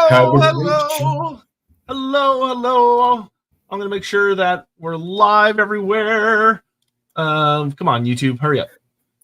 Hello. I'm going to make sure that we're live everywhere. Come on, YouTube, hurry up.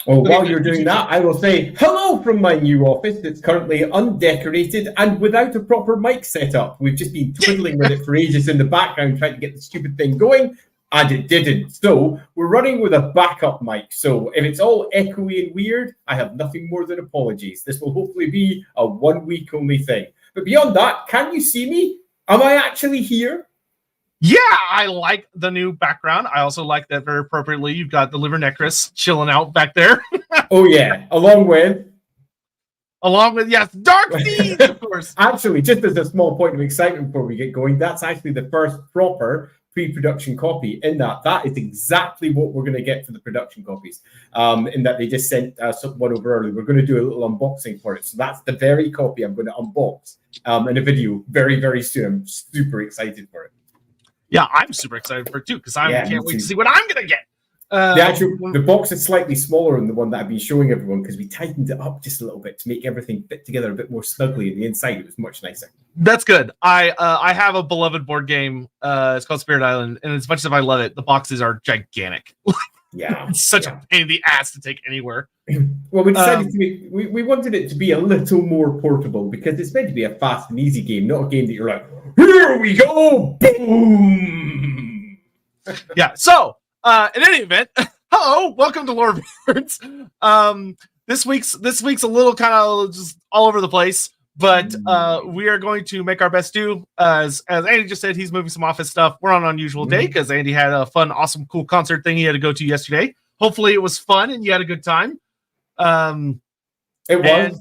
Well, while you're doing that, I will say hello from my new office that's currently undecorated and without a proper mic setup. We've just been twiddling with it for ages in the background trying to get the stupid thing going, and it didn't. So we're running with a backup mic. So if it's all echoey and weird, I have nothing more than apologies. This will hopefully be a 1 week only thing. But beyond that, can you see me? Am I actually here? Yeah, I like the new background. I also like that very appropriately. You've got the liver necklace chilling out back there. Oh, yeah. Along with, yes, Dark Thieves, of course. Actually, just as a small point of excitement before we get going, that's actually the first proper pre-production copy in that is exactly what we're going to get for the production copies, in that they just sent one over early. We're going to do a little unboxing for it. So that's the very copy I'm going to unbox in a video very, very soon. I'm super excited for it. Yeah, I'm super excited for it too, because I can't wait to see what I'm going to get. The box is slightly smaller than the one that I've been showing everyone because we tightened it up just a little bit to make everything fit together a bit more snugly. And the inside, it was much nicer. That's good. I have a beloved board game. It's called Spirit Island, and as much as I love it, the boxes are gigantic. Yeah, it's such a pain in the ass to take anywhere. Well, we decided we wanted it to be a little more portable because it's meant to be a fast and easy game, not a game that you're like, here we go, boom. Yeah. So, in any event, hello, welcome to Lorebeards. This week's a little kind of just all over the place, but we are going to make our best do. As Andy just said, he's moving some office stuff. We're on an unusual day because Andy had a fun, awesome, cool concert thing he had to go to yesterday. Hopefully, it was fun and you had a good time. It was.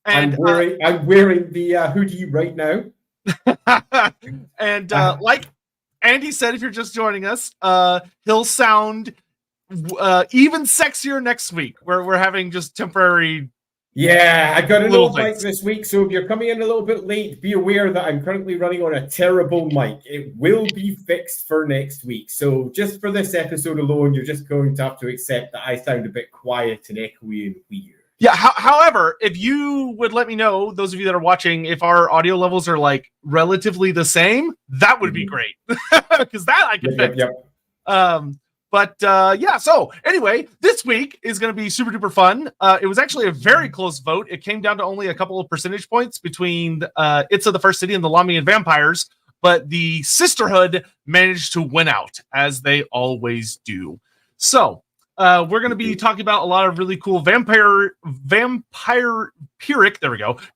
And I'm wearing the hoodie right now. And like Andy said, if you're just joining us, he'll sound even sexier next week. We're having just temporary. Yeah, I got a little mic this week, so if you're coming in a little bit late, be aware that I'm currently running on a terrible mic. It will be fixed for next week. So just for this episode alone, you're just going to have to accept that I sound a bit quiet and echoey and weird. Yeah, however, if you would let me know, those of you that are watching, if our audio levels are like relatively the same, that would be great. Because that I can fix. Yeah, so anyway, this week is going to be super duper fun. It was actually a very close vote. It came down to only a couple of percentage points between It's of the First City and the Lahmian Vampires, but the Sisterhood managed to win out, as they always do. So, we're going to be talking about a lot of really cool vampire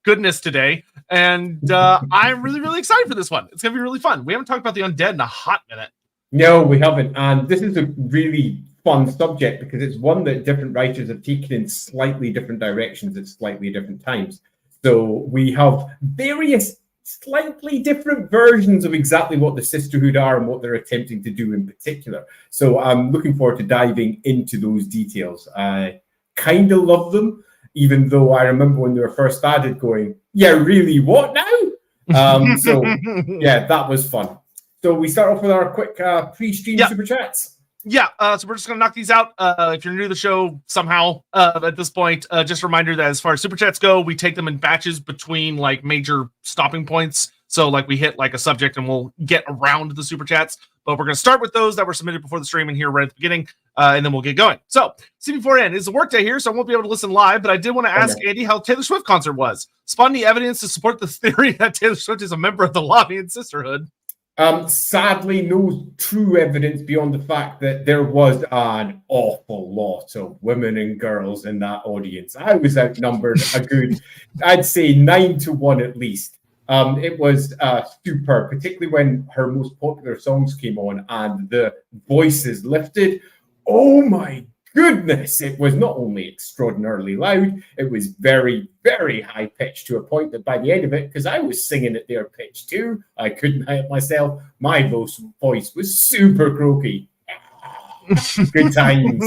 goodness today, and I'm really, really excited for this one. It's going to be really fun. We haven't talked about the undead in a hot minute. No, we haven't. And this is a really fun subject because it's one that different writers have taken in slightly different directions at slightly different times. So we have various slightly different versions of exactly what the Sisterhood are and what they're attempting to do in particular. So I'm looking forward to diving into those details. I kind of love them, even though I remember when they were first added going, yeah, really, what now? So yeah, that was fun. So we start off with our quick pre-stream super chats. Yeah, so we're just going to knock these out. If you're new to the show somehow at this point, just a reminder that as far as super chats go, we take them in batches between like major stopping points. So like we hit like a subject and we'll get around the super chats. But we're going to start with those that were submitted before the stream and here right at the beginning, and then we'll get going. So CB4N is a workday here, so I won't be able to listen live, but I did want to ask Andy how Taylor Swift concert was. Spawn any evidence to support the theory that Taylor Swift is a member of the Lahmian Sisterhood? Sadly, no true evidence beyond the fact that there was an awful lot of women and girls in that audience. I was outnumbered a good, I'd say 9-1 at least. It was superb, particularly when her most popular songs came on and the voices lifted. Oh my goodness, it was not only extraordinarily loud, it was very, very high pitched to a point that by the end of it, because I was singing at their pitch too, I couldn't help myself. My voice was super croaky. Good times.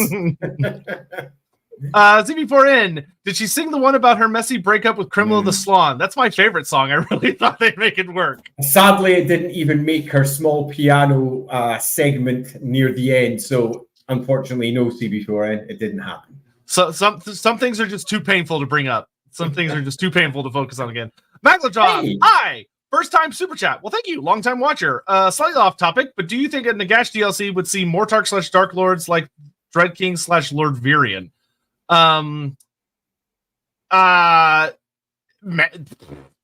CB4N, did she sing the one about her messy breakup with Criminal the Swan? That's my favorite song. I really thought they'd make it work. Sadly, it didn't even make her small piano segment near the end, so unfortunately, no CB4N. It didn't happen. So some things are just too painful to bring up. Some things are just too painful to focus on again. Maglajob, hi! first time super chat. Well, thank you, long time watcher. Slightly off topic, but do you think a Nagash DLC would see Mortark / Dark Lords like Dread King / Lord Virion?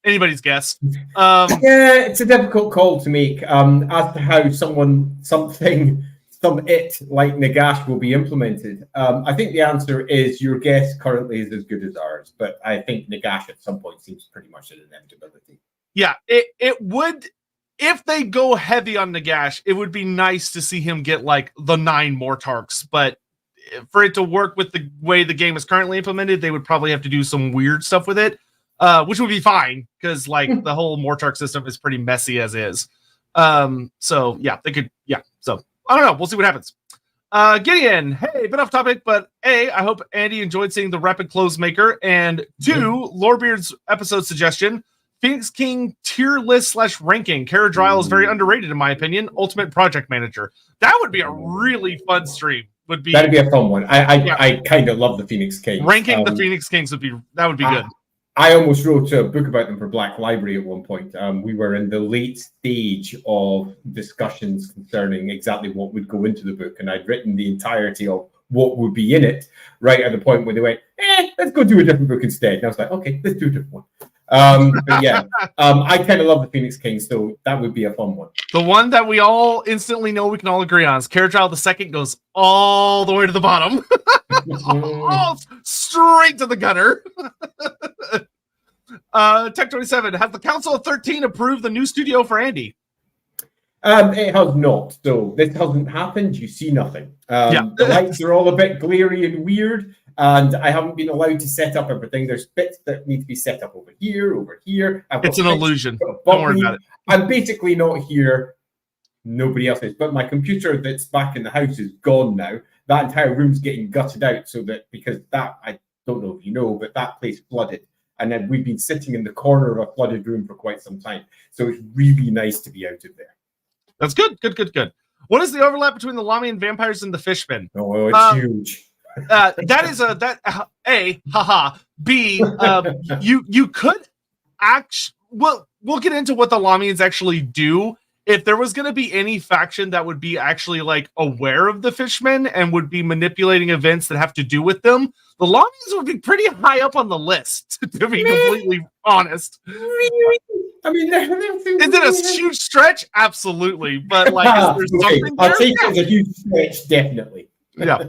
Anybody's guess. Yeah, it's a difficult call to make as to how some it like Nagash will be implemented. I think the answer is your guess currently is as good as ours, but I think Nagash at some point seems pretty much an inevitability. Yeah, it would. If they go heavy on Nagash, it would be nice to see him get like the 9 Mortarks, but for it to work with the way the game is currently implemented, they would probably have to do some weird stuff with it, which would be fine because like the whole Mortark system is pretty messy as is. So yeah, they could. Yeah, so I don't know. We'll see what happens. Gideon, hey, bit off topic, but A, I hope Andy enjoyed seeing the Rapid Clothes Maker, and 2, Lorebeards episode suggestion. Phoenix King tier list / ranking. Kara Dryle is very underrated in my opinion. Ultimate project manager. That would be a really fun stream. That'd be a fun one. I kind of love the Phoenix Kings. Ranking the Phoenix Kings would be good. I almost wrote a book about them for Black Library at one point. We were in the late stage of discussions concerning exactly what would go into the book, and I'd written the entirety of what would be in it right at the point where they went, let's go do a different book instead. And I was like, okay, let's do a different one. But yeah, I kind of love the Phoenix Kings, so that would be a fun one. The one that we all instantly know we can all agree on is Kara Dryle II goes all the way to the bottom. All straight to the gutter. Tech 27, has the Council of 13 approved the new studio for Andy? It has not. So this hasn't happened. You see nothing. The lights are all a bit glary and weird, and I haven't been allowed to set up everything. There's bits that need to be set up over here. It's an illusion. Don't worry about it. I'm basically not here. Nobody else is. But my computer that's back in the house is gone now. That entire room's getting gutted out because I don't know if you know, but that place flooded. And then we've been sitting in the corner of a flooded room for quite some time. So it's really nice to be out of there. That's good. What is the overlap between the Lahmian vampires and the Fishmen? Oh, it's huge. That is A, haha. B, you could we'll get into what the Lahmians actually do. If there was going to be any faction that would be actually like aware of the Fishmen and would be manipulating events that have to do with them, the Lahmians would be pretty high up on the list, to be completely honest. Really? I mean, is it a huge stretch? Absolutely. But like, is there something I'll take it as a huge stretch, definitely. Yeah.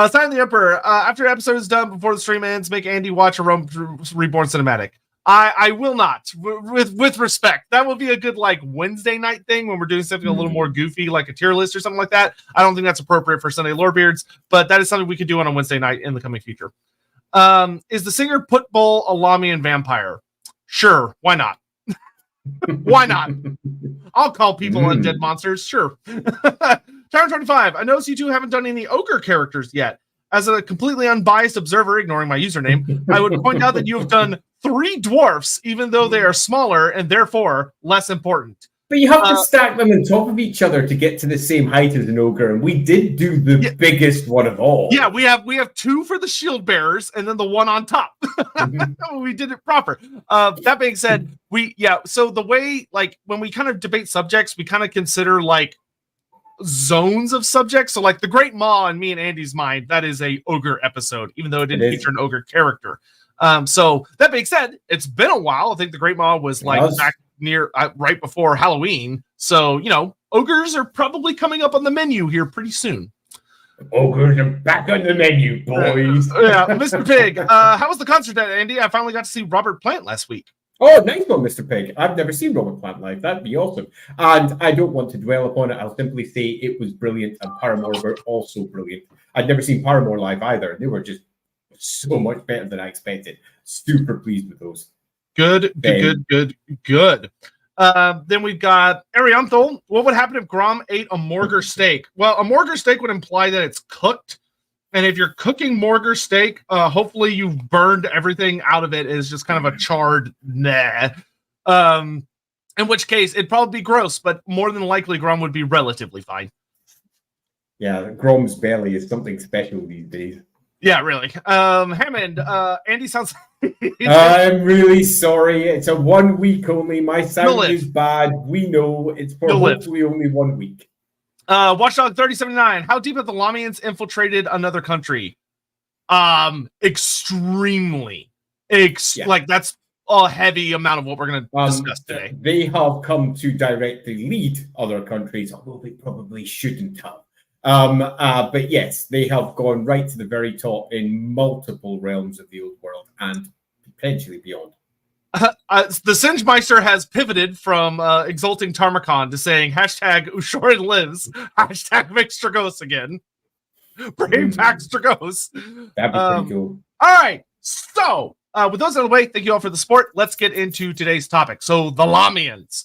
Sign of the Emperor. After the episode is done, before the stream ends, make Andy watch a Rome Reborn cinematic. I will not, with respect. That would be a good like Wednesday night thing when we're doing something a little more goofy, like a tier list or something like that. I don't think that's appropriate for Sunday Lorebeards, but that is something we could do on a Wednesday night in the coming future. Is the singer Putbull a Lahmian vampire? Sure, why not? Why not? I'll call people undead monsters. Sure. Tower 25. I noticed you two haven't done any ogre characters yet. As a completely unbiased observer, ignoring my username, I would point out that you have done 3 dwarfs, even though they are smaller and therefore less important. But you have to stack them on top of each other to get to the same height as an ogre, and we did do the biggest one of all. Yeah, we have 2 for the shield bearers, and then the one on top. We did it proper. That being said, so the way, like, when we kind of debate subjects, we kind of consider like zones of subjects. So like the Great Maw in me and Andy's mind, that is a ogre episode, even though it didn't feature an ogre character. So that being said, it's been a while. I think the Great Maw was like back near right before Halloween. So, ogres are probably coming up on the menu here pretty soon. Ogres are back on the menu, boys. Mr. Pig. How was the concert at Andy? I finally got to see Robert Plant last week. Oh, nice one, Mr. Pig. I've never seen Robert Plant live. That'd be awesome. And I don't want to dwell upon it. I'll simply say it was brilliant, and Paramore were also brilliant. I'd never seen Paramore live either. They were just so much better than I expected. Super pleased with those. Good. Then we've got Arianthal. What would happen if Grom ate a Morgar steak? Well, a Morgar steak would imply that it's cooked. And if you're cooking Morgar steak, hopefully you've burned everything out of it. It's just kind of a charred nah. In which case, it'd probably be gross, but more than likely, Grom would be relatively fine. Yeah, Grom's belly is something special these days. Yeah, really. Hammond, Andy sounds I'm really sorry. It's a 1 week only. My sound live. is bad. We know it's for You'll live. hopefully only 1 week. Watchdog 3079. How deep have the Lahmians infiltrated another country? Extremely. Like that's a heavy amount of what we're going to discuss today. They have come to directly lead other countries, although they probably shouldn't have. But yes, they have gone right to the very top in multiple realms of the old world and potentially beyond. The Singemeister has pivoted from exalting Tarmakon to saying hashtag Ushorin lives, hashtag make Stragos again. Bring back Stragos. That'd be pretty cool. All right. So, with those out of the way, thank you all for the support. Let's get into today's topic. So, the Lahmians.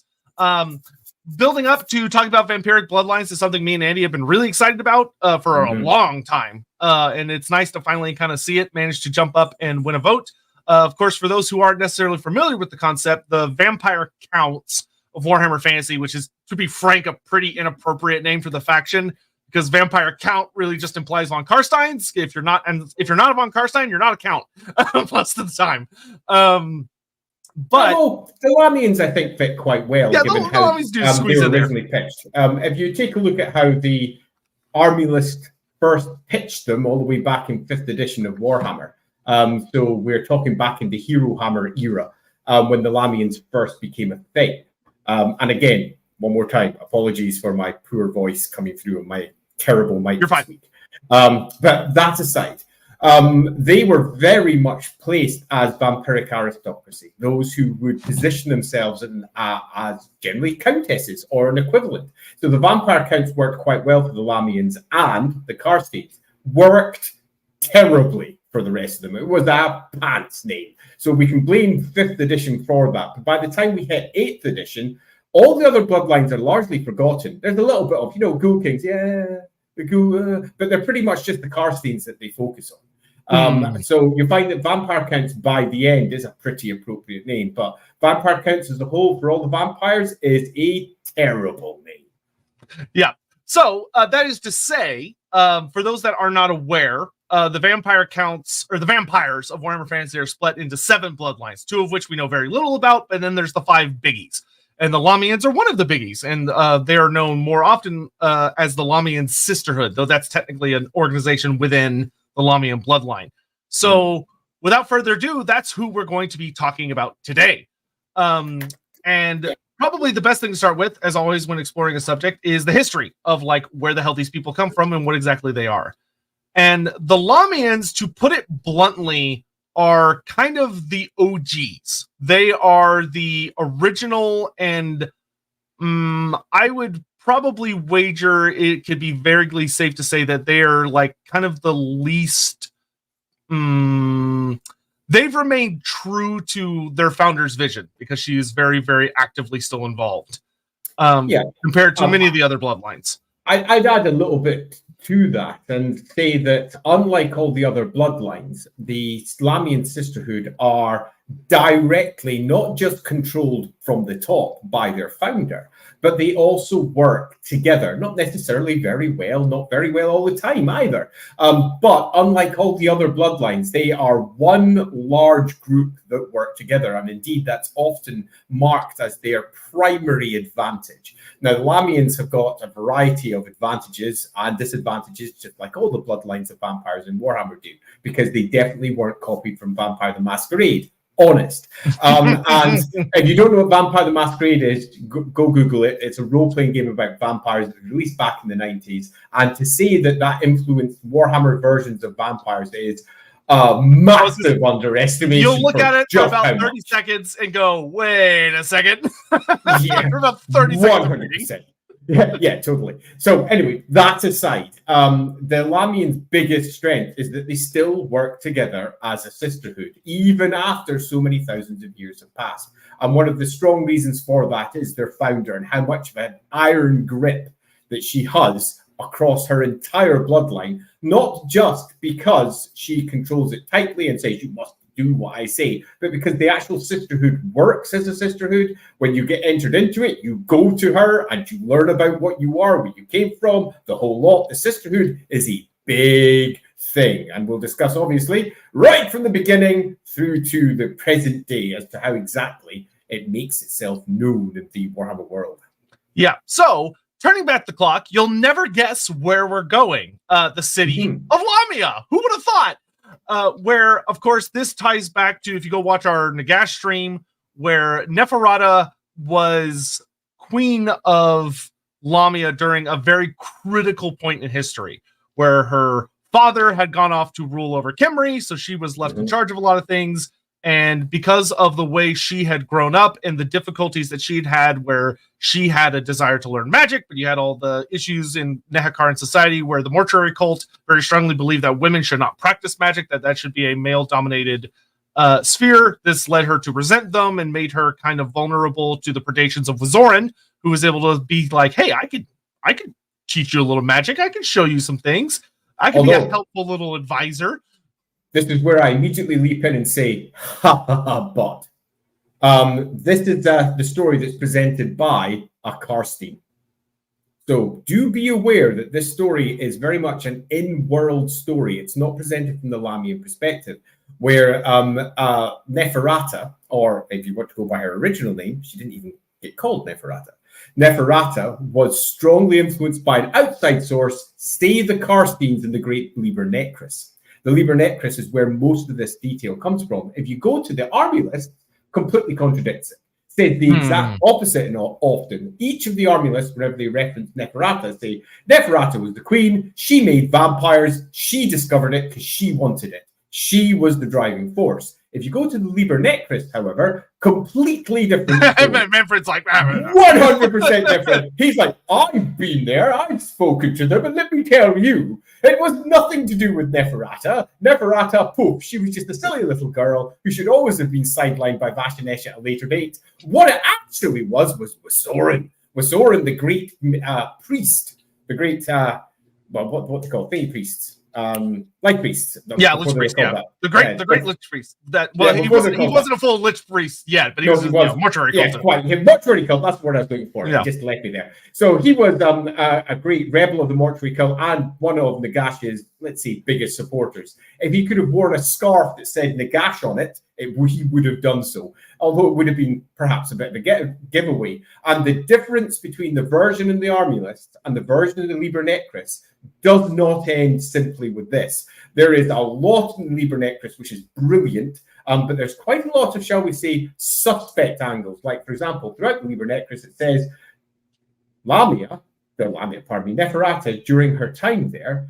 Building up to talking about vampiric bloodlines is something me and Andy have been really excited about for a long time. And it's nice to finally kind of see it manage to jump up and win a vote. Of course, for those who aren't necessarily familiar with the concept, the Vampire Counts of Warhammer Fantasy, which is, to be frank, a pretty inappropriate name for the faction, because Vampire Count really just implies Von Karsteins. If you're not a Von Karstein, you're not a Count most of the time. But the Lahmians, I think, fit quite well, given how they were originally pitched. If you take a look at how the Army List first pitched them all the way back in 5th edition of Warhammer, so we're talking back in the Hero Hammer era, when the Lahmians first became a thing. And again, one more time, apologies for my poor voice coming through on my terrible mic. You're fine. But that aside, they were very much placed as vampiric aristocracy, those who would position themselves as generally countesses or an equivalent. So the vampire counts worked quite well for the Lahmians, and the Karsteins worked terribly for the rest of them. It was a pants name. So we can blame 5th edition for that. But by the time we hit 8th edition, all the other bloodlines are largely forgotten. There's a little bit of, Ghoul Kings, the Ghoul, but they're pretty much just the Karsteins that they focus on. So you find that Vampire Counts by the end is a pretty appropriate name, but Vampire Counts as a whole for all the vampires is a terrible name. Yeah. So that is to say, for those that are not aware, the Vampire Counts, or the vampires of Warhammer Fantasy, are split into 7 bloodlines, 2 of which we know very little about, and then there's the 5 biggies. And the Lahmians are one of the biggies, and they are known more often as the Lahmian Sisterhood, though that's technically an organization within the Lahmian bloodline. So, without further ado, that's who we're going to be talking about today. And probably the best thing to start with, as always when exploring a subject, is the history of like where the hell these people come from and what exactly they are. And the Lahmians, to put it bluntly, are kind of the OGs. They are the original, and I would probably wager it could be vaguely safe to say that they are like kind of the least. They've remained true to their founder's vision because she is very, very actively still involved. Compared to many of the other bloodlines. I'd add a little bit to that and say that unlike all the other bloodlines, the Lahmian Sisterhood are directly not just controlled from the top by their founder, but they also work together, not necessarily very well, not very well all the time either. But unlike all the other bloodlines, they are one large group that work together. And indeed, that's often marked as their primary advantage. Now, the Lahmians have got a variety of advantages and disadvantages, just like all the bloodlines of vampires in Warhammer do, because they definitely weren't copied from Vampire the Masquerade. Honest. And if you don't know what Vampire the Masquerade is, go Google it. It's a role-playing game about vampires that was released back in the 90s. And to say that that influenced Warhammer versions of vampires is a massive underestimation. You'll look at it for about 30 seconds and go, wait a second. Yeah, for about 30 100%. seconds. Yeah, totally. So anyway, that aside, the Lahmians' biggest strength is that they still work together as a sisterhood, even after so many thousands of years have passed. And one of the strong reasons for that is their founder and how much of an iron grip that she has across her entire bloodline, not just because she controls it tightly and says, you must do what I say, but because the actual sisterhood works as a sisterhood. When you get entered into it, you go to her and you learn about what you are, where you came from, the whole lot. The sisterhood is a big thing. And we'll discuss, obviously, right from the beginning through to the present day as to how exactly it makes itself known in the Warhammer world. Yeah. So, turning back the clock, you'll never guess where we're going. The city of Lahmia. Who would have thought? Where, of course, this ties back to, if you go watch our Nagash stream, where Neferata was queen of Lahmia during a very critical point in history, where her father had gone off to rule over Kimri, so she was left in charge of a lot of things. And because of the way she had grown up and the difficulties that she'd had, where she had a desire to learn magic, but you had all the issues in Nehekaran society where the mortuary cult very strongly believed that women should not practice magic, that should be a male-dominated sphere. This led her to resent them and made her kind of vulnerable to the predations of Wazoran, who was able to be like, hey, I could teach you a little magic. I can show you some things. I can be a helpful little advisor. This is where I immediately leap in and say, ha ha ha, but. This is the story that's presented by a Karstein. So do be aware that this story is very much an in-world story. It's not presented from the Lahmian perspective, where Neferata, or if you want to go by her original name, she didn't even get called Neferata. Neferata was strongly influenced by an outside source, say the Karsteins and the Great Liber Necris. The Liber Necris is where most of this detail comes from. If you go to the army list, completely contradicts it. Said the exact opposite, and often. Each of the army lists, whenever they reference Neferata, say Neferata was the queen, she made vampires, she discovered it because she wanted it. She was the driving force. If you go to the Liber Necris, however, completely different. Manfred's like, 100% different. He's like, I've been there, I've spoken to them, and let me tell you, it was nothing to do with Neferata. Neferata, poof, she was just a silly little girl who should always have been sidelined by Vashanesh at a later date. What it actually was Wazoran. Wazoran, the great priest, the great, what they call it, Fey priests. Light priests. Lich priest, yeah. The great Lich priest. He wasn't a full Lich priest yet, but he was mortuary cult. Yeah, quite. Mortuary cult, that's the word I was looking for. Yeah. It just left me there. So he was a great rebel of the mortuary cult and one of Nagash's, let's say, biggest supporters. If he could have worn a scarf that said Nagash on it, he would have done so. Although it would have been perhaps a bit of a giveaway. And the difference between the version in the army list and the version in the Liber Necris does not end simply with this. There is a lot in the Liber Necris which is brilliant, but there's quite a lot of, shall we say, suspect angles. Like, for example, throughout the Liber Necris, it says Neferata, during her time there,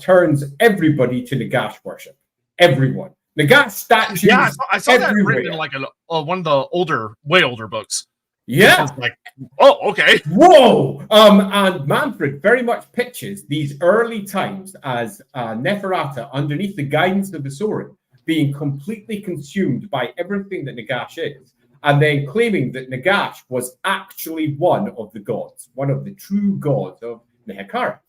turns everybody to Nagash worship. Everyone. Nagash statues. Yeah, I saw that written in like one of the way older books. Yeah. Like, oh, okay. Whoa! And Manfred very much pictures these early times as Neferata, underneath the guidance of the Sorin, being completely consumed by everything that Nagash is, and then claiming that Nagash was actually one of the gods, one of the true gods of Nehekara.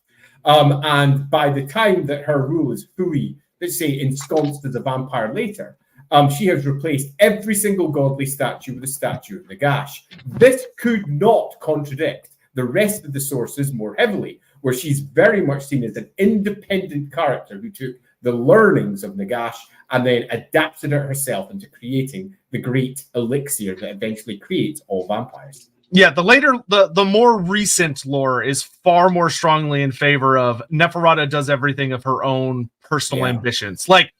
And by the time that her rule is fully, let's say, ensconced as a vampire later, she has replaced every single godly statue with a statue of Nagash. This could not contradict the rest of the sources more heavily, where she's very much seen as an independent character who took the learnings of Nagash and then adapted it herself into creating the great elixir that eventually creates all vampires. Yeah, the more recent lore is far more strongly in favor of Neferata does everything of her own personal ambitions. Like,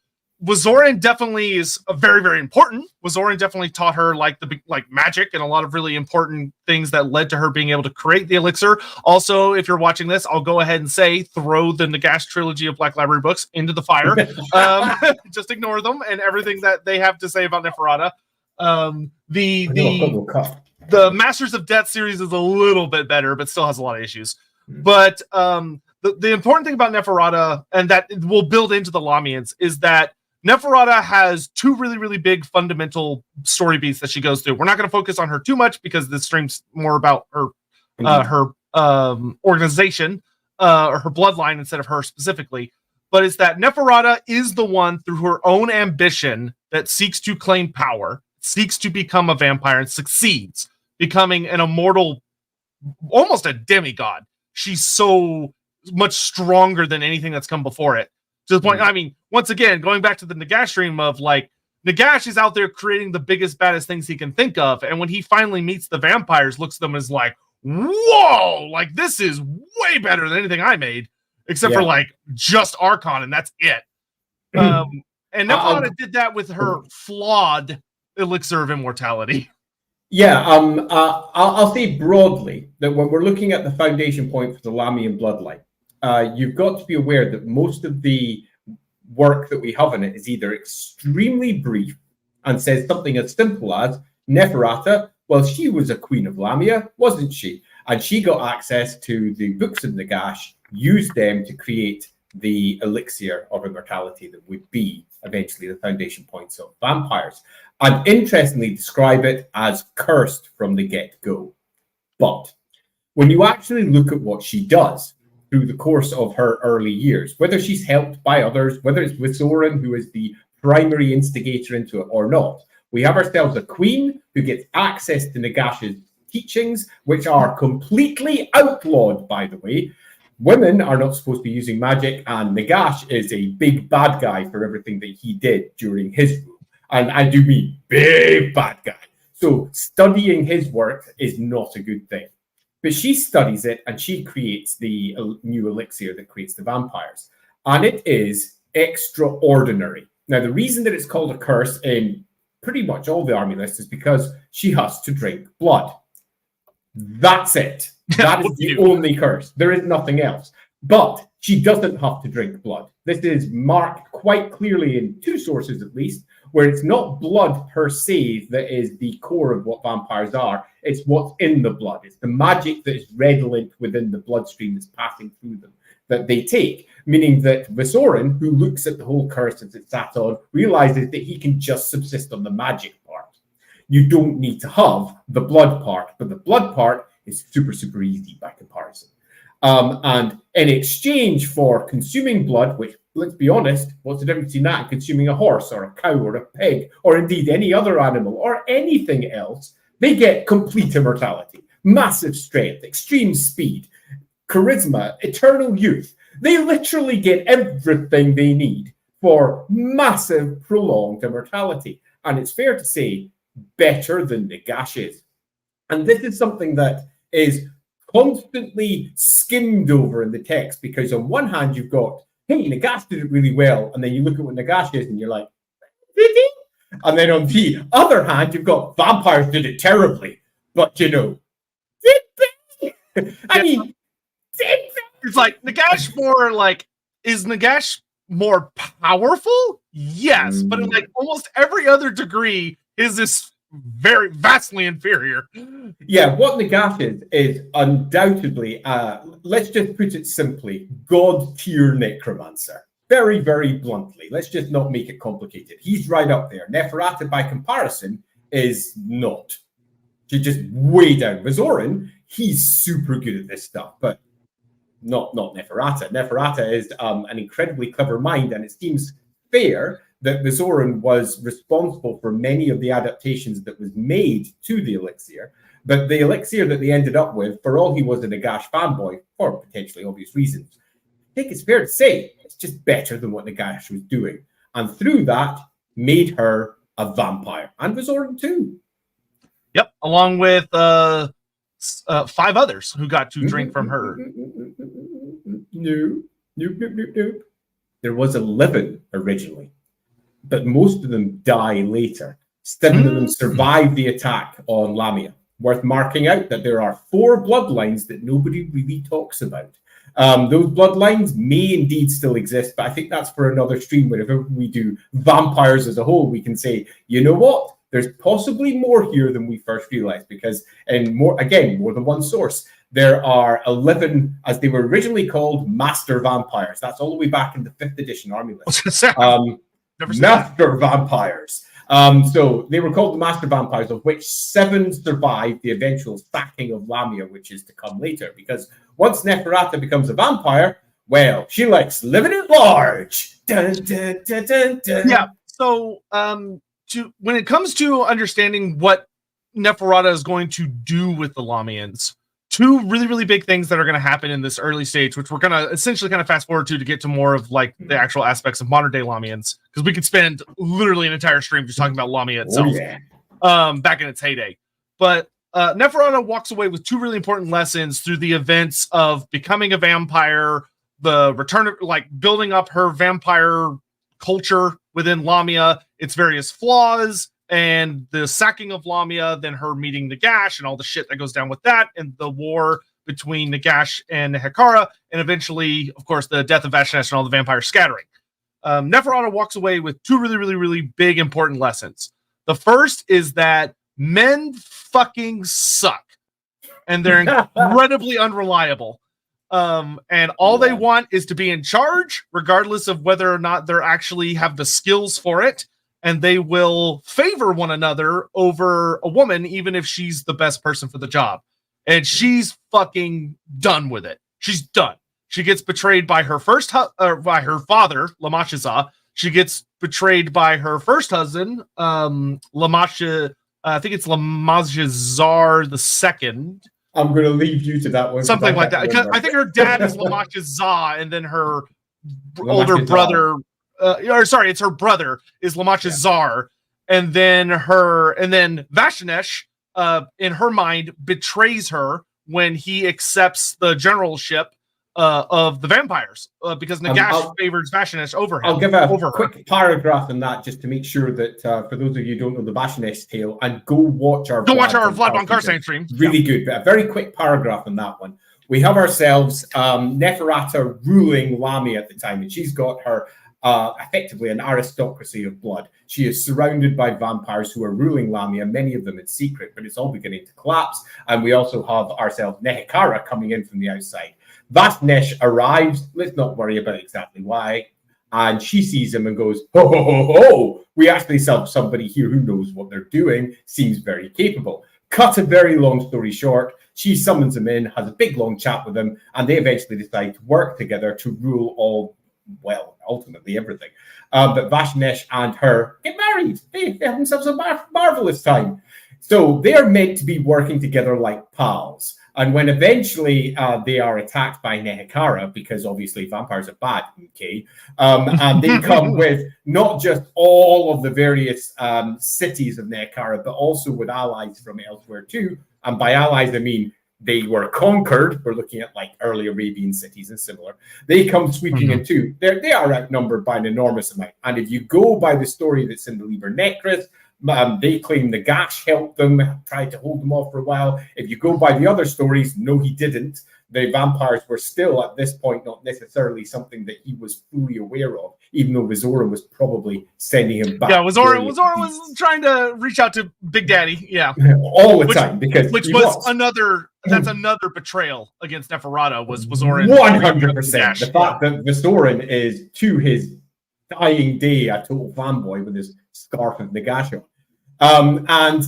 Wazoran definitely is very, very important. Wazoran definitely taught her like magic and a lot of really important things that led to her being able to create the elixir. Also, if you're watching this, I'll go ahead and say throw the Nagash trilogy of Black Library books into the fire. Just ignore them and everything that they have to say about Neferata. The Masters of Death series is a little bit better, but still has a lot of issues. But the important thing about Neferata, and that will build into the Lahmians, is that Neferata has two really, really big fundamental story beats that she goes through. We're not going to focus on her too much because this stream's more about her organization or her bloodline instead of her specifically. But it's that Neferata is the one through her own ambition that seeks to claim power, seeks to become a vampire, and succeeds, becoming an immortal, almost a demigod. She's so much stronger than anything that's come before it. To the point, I mean, once again, going back to the Nagash dream of like, Nagash is out there creating the biggest, baddest things he can think of. And when he finally meets the vampires, looks at them as like, whoa, like this is way better than anything I made, except for like just Archon, and that's it. And Neferata did that with her flawed elixir of immortality. Yeah, I'll say broadly that when we're looking at the foundation point for the Lahmian bloodline, you've got to be aware that most of the work that we have in it is either extremely brief and says something as simple as Neferata, well, she was a queen of Lamia, wasn't she? And she got access to the books of Nagash, used them to create the elixir of immortality that would be eventually the foundation points of vampires. And interestingly, describe it as cursed from the get-go. But when you actually look at what she does through the course of her early years, whether she's helped by others, whether it's Visoran, who is the primary instigator into it or not, we have ourselves a queen who gets access to Nagash's teachings, which are completely outlawed, by the way. Women are not supposed to be using magic, and Nagash is a big bad guy for everything that he did during his rule. And I do mean big bad guy. So studying his work is not a good thing. But she studies it, and she creates the new elixir that creates the vampires. And it is extraordinary. Now, the reason that it's called a curse in pretty much all the army lists is because she has to drink blood. That's it. That is the only curse. There is nothing else. But she doesn't have to drink blood. This is marked quite clearly in two sources, at least, where it's not blood per se that is the core of what vampires are. It's what's in the blood. It's the magic that is redolent within the bloodstream that's passing through them that they take. Meaning that Visoran, who looks at the whole curse as it's sat on, realizes that he can just subsist on the magic part. You don't need to have the blood part, but the blood part is super, super easy by comparison. And in exchange for consuming blood, which, let's be honest, what's the difference between that and consuming a horse or a cow or a pig or indeed any other animal or anything else? They get complete immortality, massive strength, extreme speed, charisma, eternal youth. They literally get everything they need for massive, prolonged immortality. And it's fair to say, better than Nagash is. And this is something that is constantly skimmed over in the text, because on one hand, you've got, hey, Nagash did it really well. And then you look at what Nagash is and you're like, did he? And then on the other hand, you've got vampires did it terribly. But, you know, did they? I mean, did they? It's like Nagash more like, is Nagash more powerful? Yes. But in like almost every other degree, is this very vastly inferior. Yeah, what Nagash is undoubtedly, let's just put it simply, God tier necromancer. Very, very bluntly. Let's just not make it complicated. He's right up there. Neferata, by comparison, is not. She's just way down. Visoran, he's super good at this stuff, but not Neferata. Neferata is an incredibly clever mind, and it seems fair that Visoran was responsible for many of the adaptations that was made to the elixir. But the elixir that they ended up with, for all he was a Nagash fanboy, for potentially obvious reasons, I think it's fair to say it's just better than what Nagash was doing. And through that, made her a vampire. And Visoran too. Yep, along with 5 others who got to drink from her. Nope. There was 11 originally, but most of them die later. 7 of them survive the attack on Lamia. Worth marking out that there are 4 bloodlines that nobody really talks about. Those bloodlines may indeed still exist, but I think that's for another stream. Whenever we do vampires as a whole, we can say, you know what? There's possibly more here than we first realized, because, and more than one source, there are 11, as they were originally called, master vampires. That's all the way back in the 5th edition army list. Master vampires. So they were called the master vampires, of which 7 survived the eventual sacking of Lamia, which is to come later. Because once Neferata becomes a vampire, well, she likes living at large. Dun, dun, dun, dun, dun. Yeah. So when it comes to understanding what Neferata is going to do with the Lahmians, two really, really big things that are going to happen in this early stage, which we're going to essentially kind of fast forward to get to more of like the actual aspects of modern day Lahmians, because we could spend literally an entire stream just talking about Lamia itself, back in its heyday. But Neferata walks away with two really important lessons through the events of becoming a vampire, the return of like building up her vampire culture within Lamia, its various flaws, and the sacking of Lamia, then her meeting Nagash and all the shit that goes down with that, and the war between Nagash and Hekara, and eventually, of course, the death of Vashnesh and all the vampires scattering. Neferata walks away with two really, really, really big important lessons. The first is that men fucking suck, and they're incredibly unreliable. And all they want is to be in charge, regardless of whether or not they actually have the skills for it. And they will favor one another over a woman, even if she's the best person for the job. And she's fucking done with it. She's done. She gets betrayed by her by her father, Lamashazah. She gets betrayed by her first husband, Lamasha. I think it's Lamashazar the second. I'm going to leave you to that one. Something like that. I think her dad is Lamashazah, and then her older brother. It's her brother is Lamashazar, and then Vashnesh, in her mind, betrays her when he accepts the generalship of the vampires because Nagash favors Vashnesh over him. I'll give a quick paragraph on that just to make sure that for those of you who don't know the Vashnesh tale, and go watch our Vlad von Karstein stream. Really good, but a very quick paragraph on that one. We have ourselves Neferata ruling Lamia at the time, and she's got her effectively an aristocracy of blood. She is surrounded by vampires who are ruling Lamia, many of them in secret, but it's all beginning to collapse. And we also have ourselves Nehekara coming in from the outside. Vashnesh arrives. Let's not worry about exactly why. And she sees him and goes, ho, ho, ho, ho. We actually have somebody here who knows what they're doing, seems very capable. Cut a very long story short, she summons him in, has a big long chat with him, and they eventually decide to work together to rule all, well, ultimately everything. But Vashnesh and her get married. They have themselves a marvelous time. So they are meant to be working together like pals. And when eventually they are attacked by Nehekara, because obviously vampires are bad, okay, and they come with not just all of the various cities of Nehekara, but also with allies from elsewhere too. And by allies, I mean they were conquered. We're looking at like early Arabian cities and similar. They come sweeping in too. They are outnumbered by an enormous amount. And if you go by the story that's in the Liber Necris, they claim Nagash helped them, tried to hold them off for a while. If you go by the other stories, no, he didn't. The vampires were still, at this point, not necessarily something that he was fully aware of, even though Vizoran was probably sending him back. Yeah, Vizoran was trying to reach out to Big Daddy, yeah. All the time, because that's another betrayal against Neferata, was Vizoran. 100%. The fact that Vizoran is, to his dying day, a total fanboy with his scarf of Nagash on. And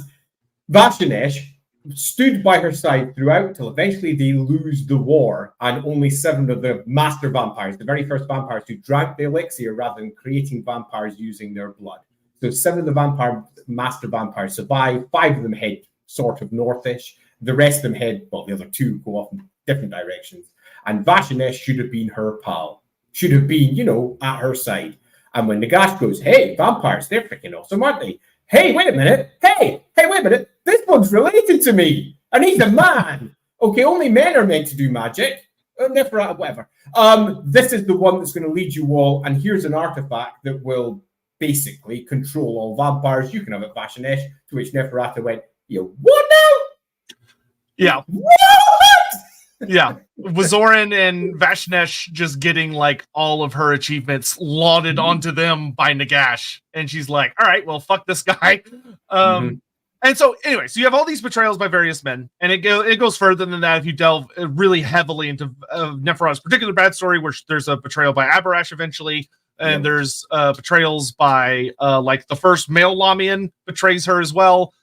Vashnesh stood by her side throughout till eventually they lose the war, and only 7 of the master vampires, the very first vampires who drank the elixir rather than creating vampires using their blood. So 7 of the master vampires survive, 5 of them head sort of northish, the rest of them head, well, the other 2 go off in different directions. And Vashnesh should have been her pal, should have been, at her side. And when Nagash goes, hey, vampires, they're freaking awesome, aren't they? Hey, wait a minute. Hey, wait a minute. This one's related to me. And he's a man. Okay, only men are meant to do magic. Neferata, whatever. This is the one that's going to lead you all. And here's an artifact that will basically control all vampires. You can have it, Vashnesh. To which Neferata went, what now? Yeah. What? Yeah, Vizoran and Vashnesh just getting like all of her achievements lauded onto them by Nagash, and she's like, "All right, well, fuck this guy." And so, anyway, so you have all these betrayals by various men, and it goes further than that if you delve really heavily into Neferata's particular bad story, where there's a betrayal by Abarash eventually, and there's betrayals by like the first male Lahmian betrays her as well.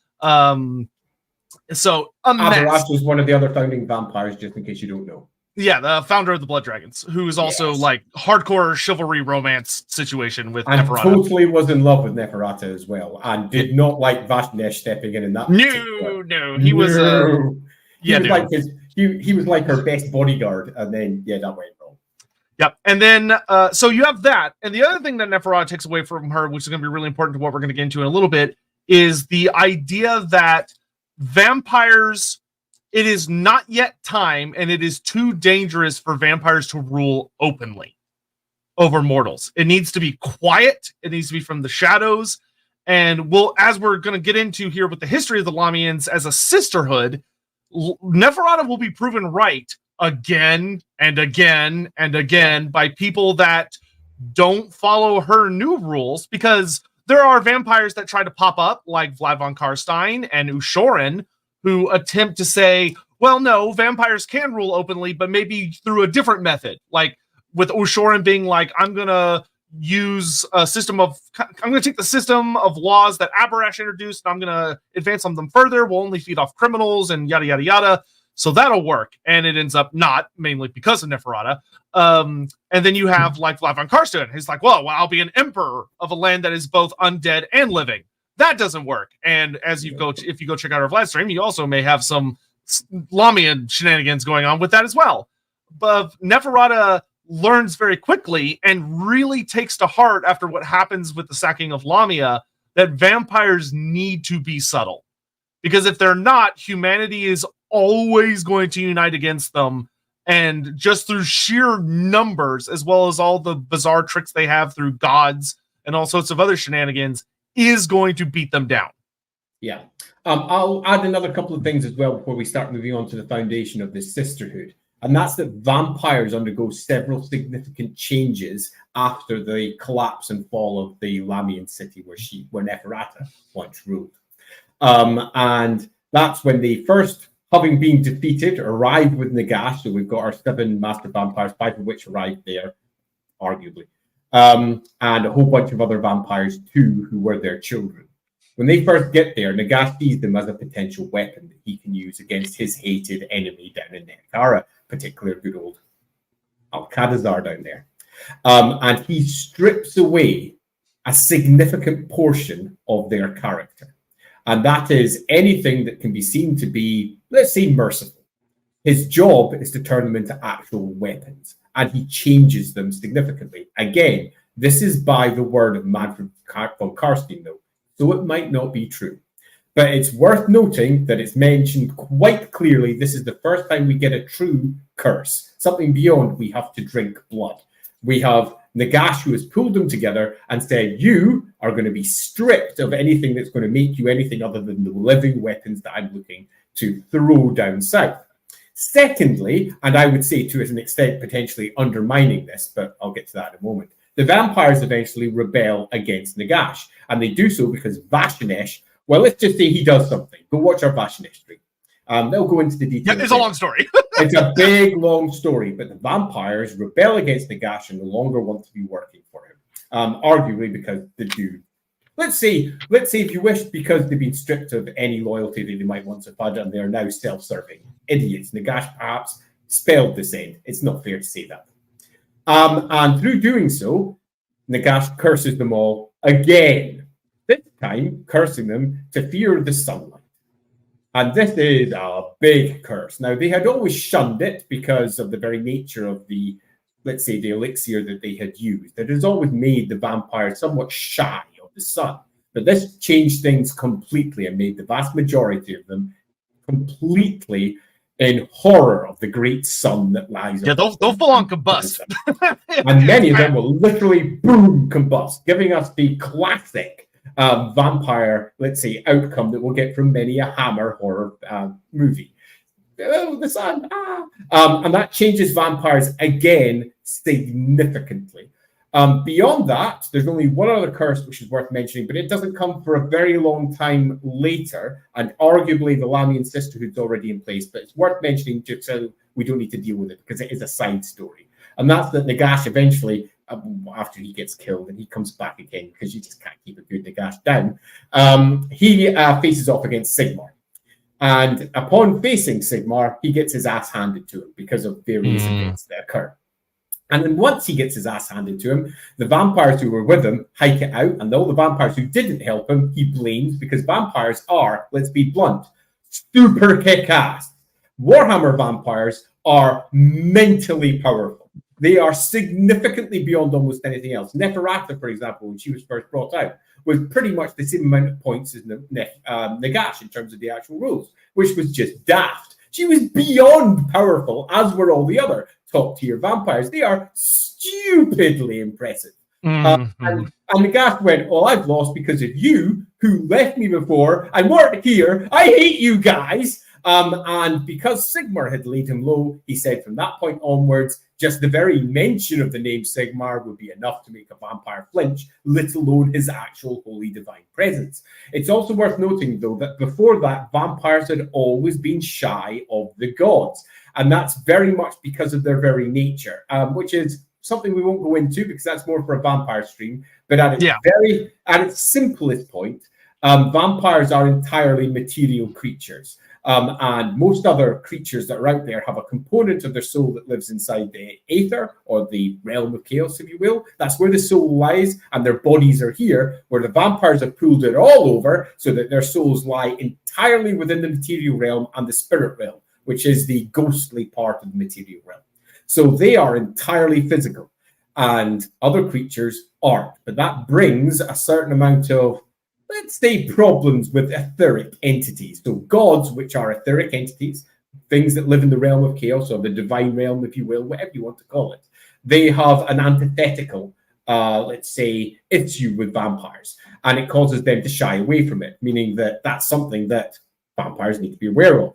So Abarash was one of the other founding vampires, just in case you don't know. Yeah, the founder of the Blood Dragons, who is also like hardcore chivalry romance situation with Neferata. Totally was in love with Neferata as well, and did not like Vashnesh stepping in that. No, he was. he was like her best bodyguard, and then that went wrong. Yep. And then, so you have that. And the other thing that Neferata takes away from her, which is going to be really important to what we're going to get into in a little bit, is the idea that vampires, it is not yet time, and it is too dangerous for vampires to rule openly over mortals. It needs to be quiet. It needs to be from the shadows. And as we're going to get into here with the history of the Lahmians as a sisterhood, Neferata will be proven right again and again and again by people that don't follow her new rules, because there are vampires that try to pop up like Vlad von Karstein and Ushorin, who attempt to say, well, no, vampires can rule openly, but maybe through a different method. Like with Ushorin being like, I'm going to take the system of laws that Aberash introduced, and I'm going to advance on them further. We'll only feed off criminals and yada, yada, yada. So that'll work. And it ends up not, mainly because of Neferata. And then you have like Vlad von Karstein. He's like, well, I'll be an emperor of a land that is both undead and living. That doesn't work. And if you go check out our Vlad stream, you also may have some Lahmian shenanigans going on with that as well. But Neferata learns very quickly and really takes to heart after what happens with the sacking of Lamia that vampires need to be subtle. Because if they're not, humanity is always going to unite against them. And just through sheer numbers, as well as all the bizarre tricks they have through gods and all sorts of other shenanigans, is going to beat them down. Yeah. I'll add another couple of things as well before we start moving on to the foundation of this sisterhood. And that's that vampires undergo several significant changes after the collapse and fall of the Lahmian city where Neferata once ruled. And that's when they first, having been defeated, arrived with Nagash. So we've got our 7 master vampires, 5 of which arrived there, arguably. And a whole bunch of other vampires too, who were their children. When they first get there, Nagash sees them as a potential weapon that he can use against his hated enemy down in Netkara, particularly good old Alcadazar down there. And he strips away a significant portion of their character. And that is anything that can be seen to be, let's say, merciful. His job is to turn them into actual weapons, and he changes them significantly. Again, this is by the word of Manfred von Karstein, though, so it might not be true. But it's worth noting that it's mentioned quite clearly this is the first time we get a true curse, something beyond we have to drink blood. We have Nagash, who has pulled them together and said, you are going to be stripped of anything that's going to make you anything other than the living weapons that I'm looking to throw down south. Secondly, and I would say to an extent potentially undermining this, but I'll get to that in a moment, the vampires eventually rebel against Nagash, and they do so because Vashanesh, well, let's just say he does something. Go watch our Vashanesh stream. They'll go into the details. Yeah, it's a long story. It's a big, long story, but the vampires rebel against Nagash and no longer want to be working for him. Arguably because the dude, let's say if you wish, because they've been stripped of any loyalty that they might once have had, and they're now self-serving idiots. Nagash perhaps spelled this end. It's not fair to say that. And through doing so, Nagash curses them all again. This time, cursing them to fear the sunlight. And this is a big curse. Now, they had always shunned it because of the very nature of the, let's say, the elixir that they had used. It has always made the vampires somewhat shy of the sun. But this changed things completely and made the vast majority of them completely in horror of the great sun that lies. Yeah, they'll full on combust. And many of them will literally boom combust, giving us the classic vampire, let's say, outcome that we'll get from many a Hammer horror movie. Oh, the sun! And that changes vampires again significantly. Beyond that, there's only one other curse which is worth mentioning, but it doesn't come for a very long time later, and arguably the Lahmian Sisterhood's already in place, but it's worth mentioning just so we don't need to deal with it because it is a side story. And that's that Nagash eventually, after he gets killed and he comes back again because you just can't keep a good Nagash down, he faces off against Sigmar. And upon facing Sigmar, he gets his ass handed to him because of various events that occur. And then once he gets his ass handed to him, the vampires who were with him hike it out, and all the vampires who didn't help him, he blames because vampires are, let's be blunt, super kick-ass. Warhammer vampires are mentally powerful. They are significantly beyond almost anything else. Neferata, for example, when she was first brought out, was pretty much the same amount of points as Nagash in terms of the actual rules, which was just daft. She was beyond powerful, as were all the other top-tier vampires. They are stupidly impressive. And Nagash went, well, I've lost because of you, who left me before and weren't here. I hate you guys. And because Sigmar had laid him low, he said from that point onwards, just the very mention of the name Sigmar would be enough to make a vampire flinch, let alone his actual holy divine presence. It's also worth noting, though, that before that, vampires had always been shy of the gods. And that's very much because of their very nature, which is something we won't go into because that's more for a vampire stream. But at its simplest point, vampires are entirely material creatures. And most other creatures that are out there have a component of their soul that lives inside the aether, or the realm of chaos, if you will. That's where the soul lies, and their bodies are here, where the vampires have pulled it all over so that their souls lie entirely within the material realm and the spirit realm, which is the ghostly part of the material realm. So they are entirely physical, and other creatures aren't. But that brings a certain amount of, let's say, problems with etheric entities. So gods, which are etheric entities, things that live in the realm of chaos, or the divine realm, if you will, whatever you want to call it, they have an antithetical, let's say, issue with vampires. And it causes them to shy away from it, meaning that that's something that vampires need to be aware of.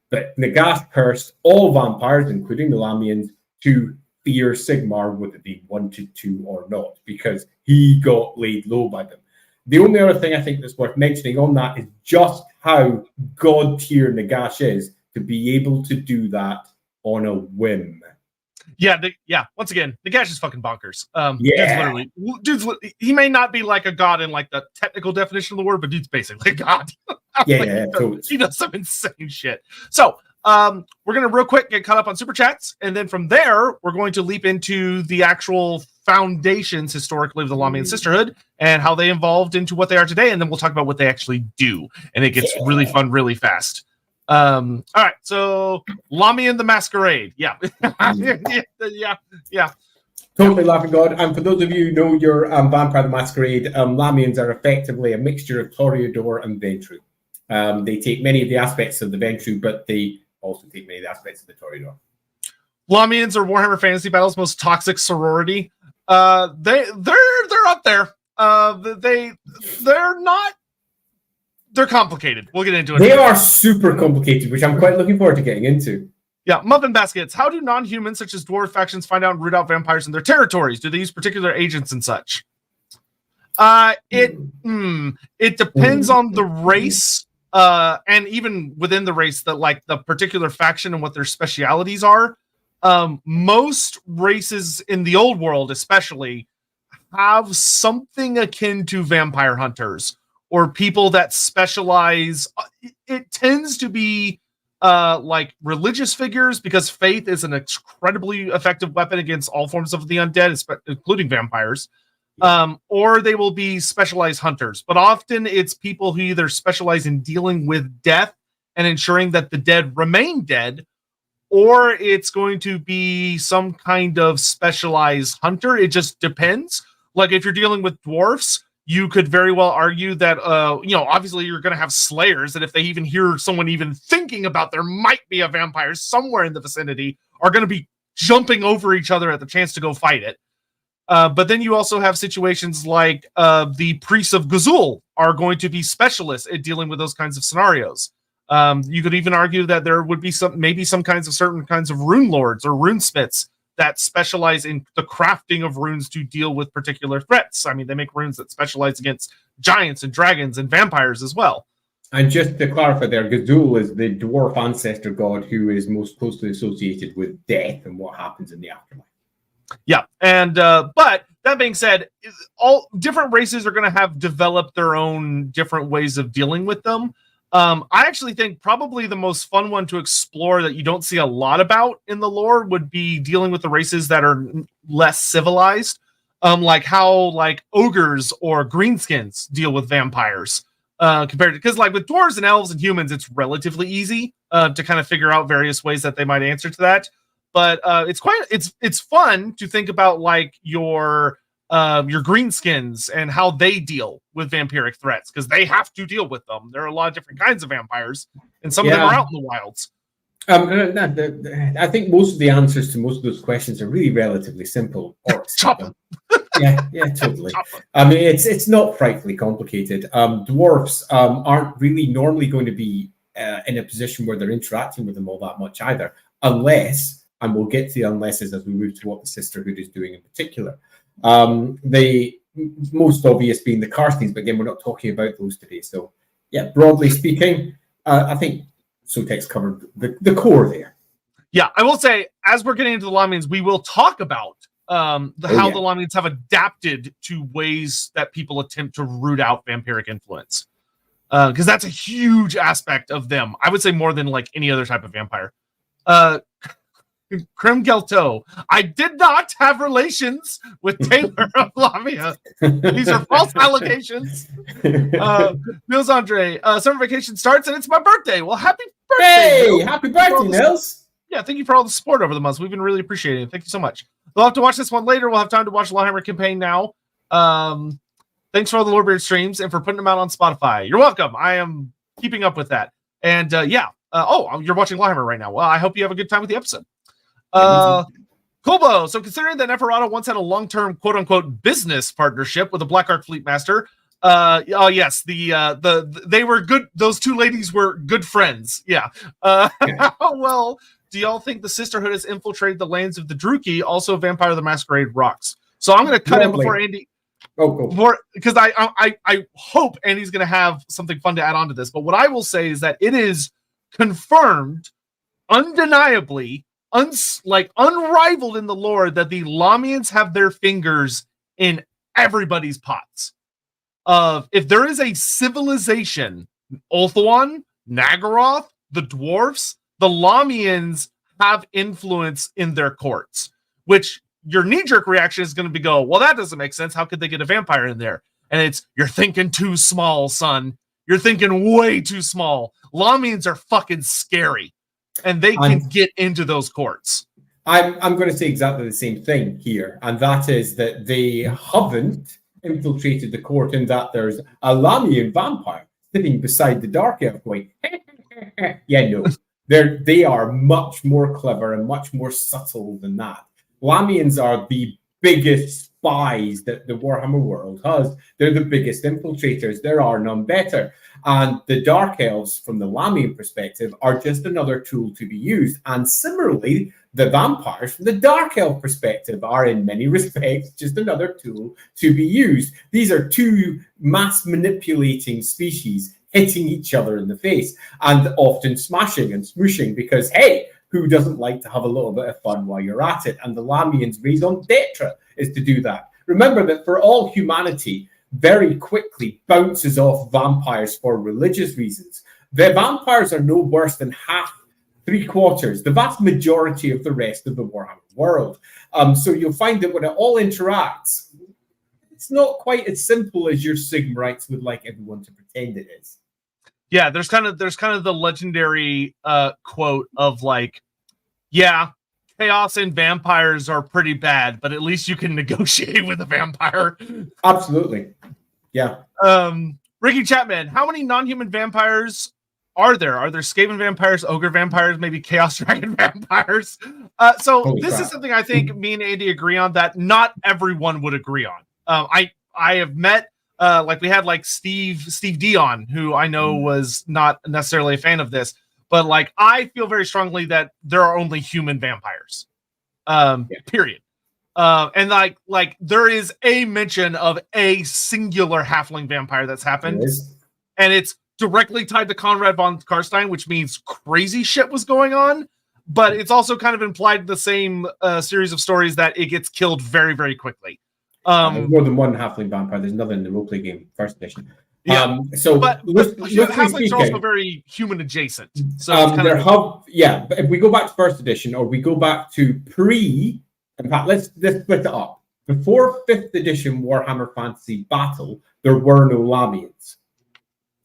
But Nagash cursed all vampires, including the Lahmians, to fear Sigmar, whether they wanted to or not, because he got laid low by them. The only other thing I think that's worth mentioning on that is just how god tier Nagash is to be able to do that on a whim. Yeah. Once again, Nagash is fucking bonkers. Dude's he may not be like a god in like the technical definition of the word, but dude's basically a god. He does some insane shit. So we're gonna real quick get caught up on super chats, and then from there we're going to leap into the actual foundations historically of the Lahmian Sisterhood and how they evolved into what they are today, and then we'll talk about what they actually do, and it gets really fun really fast. All right, so Lahmian the Masquerade. Yeah. Totally laughing god. And for those of you who know your Vampire the Masquerade, Lahmians are effectively a mixture of Toreador and Ventrue. They take many of the aspects of the Ventrue, but they also take many of the aspects of the Toreador. Lahmians are Warhammer Fantasy Battle's most toxic sorority. They're up there. They're complicated. We'll get into it. They are super complicated, which I'm quite looking forward to getting into. Yeah, Muffin Baskets. How do non-humans such as dwarf factions find out and root out vampires in their territories? Do they use particular agents and such? It depends on the race, and even within the race, that like the particular faction and what their specialities are. Most races in the old world, especially, have something akin to vampire hunters or people that specialize. It tends to be like religious figures, because faith is an incredibly effective weapon against all forms of the undead, including vampires. Or they will be specialized hunters, but often it's people who either specialize in dealing with death and ensuring that the dead remain dead, or it's going to be some kind of specialized hunter. It just depends. Like if you're dealing with dwarfs, you could very well argue that, obviously you're going to have slayers, and if they even hear someone even thinking about there might be a vampire somewhere in the vicinity, are going to be jumping over each other at the chance to go fight it. But then you also have situations like the priests of Gazul are going to be specialists at dealing with those kinds of scenarios. You could even argue that there would be some kinds of certain kinds of rune lords or runesmiths that specialize in the crafting of runes to deal with particular threats. I mean, they make runes that specialize against giants and dragons and vampires as well. And just to clarify there, Gazul is the dwarf ancestor god who is most closely associated with death and what happens in the afterlife. Yeah, and but that being said, all different races are going to have developed their own different ways of dealing with them. I actually think probably the most fun one to explore that you don't see a lot about in the lore would be dealing with the races that are less civilized, like how like ogres or greenskins deal with vampires compared to, because like with dwarves and elves and humans, it's relatively easy. to kind of figure out various ways that they might answer to that. But it's fun to think about like your greenskins and how they deal with vampiric threats, because they have to deal with them. There are a lot of different kinds of vampires, and some of them are out in the wilds. I think most of the answers to most of those questions are really relatively simple. Chop them. Yeah, totally. I mean, it's not frightfully complicated. Dwarfs aren't really normally going to be in a position where they're interacting with them all that much either, unless, and we'll get to the unlesses as we move to what the Sisterhood is doing in particular. The most obvious being the Karstins, but again, we're not talking about those today. So, yeah, broadly speaking, I think Sotek's covered the core there. Yeah, I will say, as we're getting into the Lahmians, we will talk about how the Lahmians have adapted to ways that people attempt to root out vampiric influence. Because that's a huge aspect of them. I would say more than like any other type of vampire. Creme Gelto. I did not have relations with Taylor of Lamia. These are false allegations. Nils Andre, summer vacation starts and it's my birthday. Well, happy birthday. Hey, happy birthday, Nils. Yeah, thank you for all the support over the months. We've been really appreciating it. Thank you so much. We'll have to watch this one later. We'll have time to watch the LAWhammer campaign now. Thanks for all the Lorebeards streams and for putting them out on Spotify. You're welcome. I am keeping up with that. And you're watching LAWhammer right now. Well, I hope you have a good time with the episode. Colbo, so considering that Neferata once had a long-term quote-unquote business partnership with the Black Ark Fleet Master, yes, they were good. Those two ladies were good friends. Yeah. How well do y'all think the Sisterhood has infiltrated the lands of the Druki, also Vampire the Masquerade rocks? So I'm going to cut in before Andy. Oh, cool. Because I hope Andy's going to have something fun to add on to this. But what I will say is that it is confirmed, undeniably, unrivaled in the lore, that the Lahmians have their fingers in everybody's pots. If there is a civilization, Ulthuan, Nagaroth, the dwarfs, the Lahmians have influence in their courts, which your knee-jerk reaction is going to be well, that doesn't make sense. How could they get a vampire in there? And you're thinking too small, son. You're thinking way too small. Lahmians are fucking scary, and they can get into those courts. I'm going to say exactly the same thing here, and that is that they haven't infiltrated the court in that there's a Lahmian vampire sitting beside the Dark Elf going, yeah, no. They are much more clever and much more subtle than that. Lahmians are the biggest spies that the Warhammer world has. They're the biggest infiltrators. There are none better. And the Dark Elves, from the Lahmian perspective, are just another tool to be used. And similarly, the vampires, from the Dark Elf perspective, are in many respects just another tool to be used. These are two mass manipulating species hitting each other in the face and often smashing and smooshing because, hey, who doesn't like to have a little bit of fun while you're at it? And the Lahmians' raison d'etre is to do that. Remember that for all humanity very quickly bounces off vampires for religious reasons. The vampires are no worse than half, 3/4, the vast majority of the rest of the Warhammer world. So you'll find that when it all interacts, it's not quite as simple as your Sigmarites would like everyone to pretend it is. Yeah, there's kind of the legendary quote of like, yeah, chaos and vampires are pretty bad, but at least you can negotiate with a vampire. Absolutely. Yeah. Ricky Chapman, how many non-human vampires are there? Are there Skaven vampires, ogre vampires, maybe chaos dragon vampires? So this is something I think me and Andy agree on that not everyone would agree on. I have met we had like Steve Dion, who I know was not necessarily a fan of this, but like I feel very strongly that there are only human vampires. Period. And like there is a mention of a singular halfling vampire that's happened, and it's directly tied to Conrad von Karstein, which means crazy shit was going on. But it's also kind of implied in the same series of stories that it gets killed very, very quickly. More than one halfling vampire. There's another in the roleplay game, first edition. Yeah, but halflings are also very human adjacent. So but if we go back to first edition, or we go back to in fact, let's split it up. Before 5th edition Warhammer Fantasy Battle, there were no Lahmians.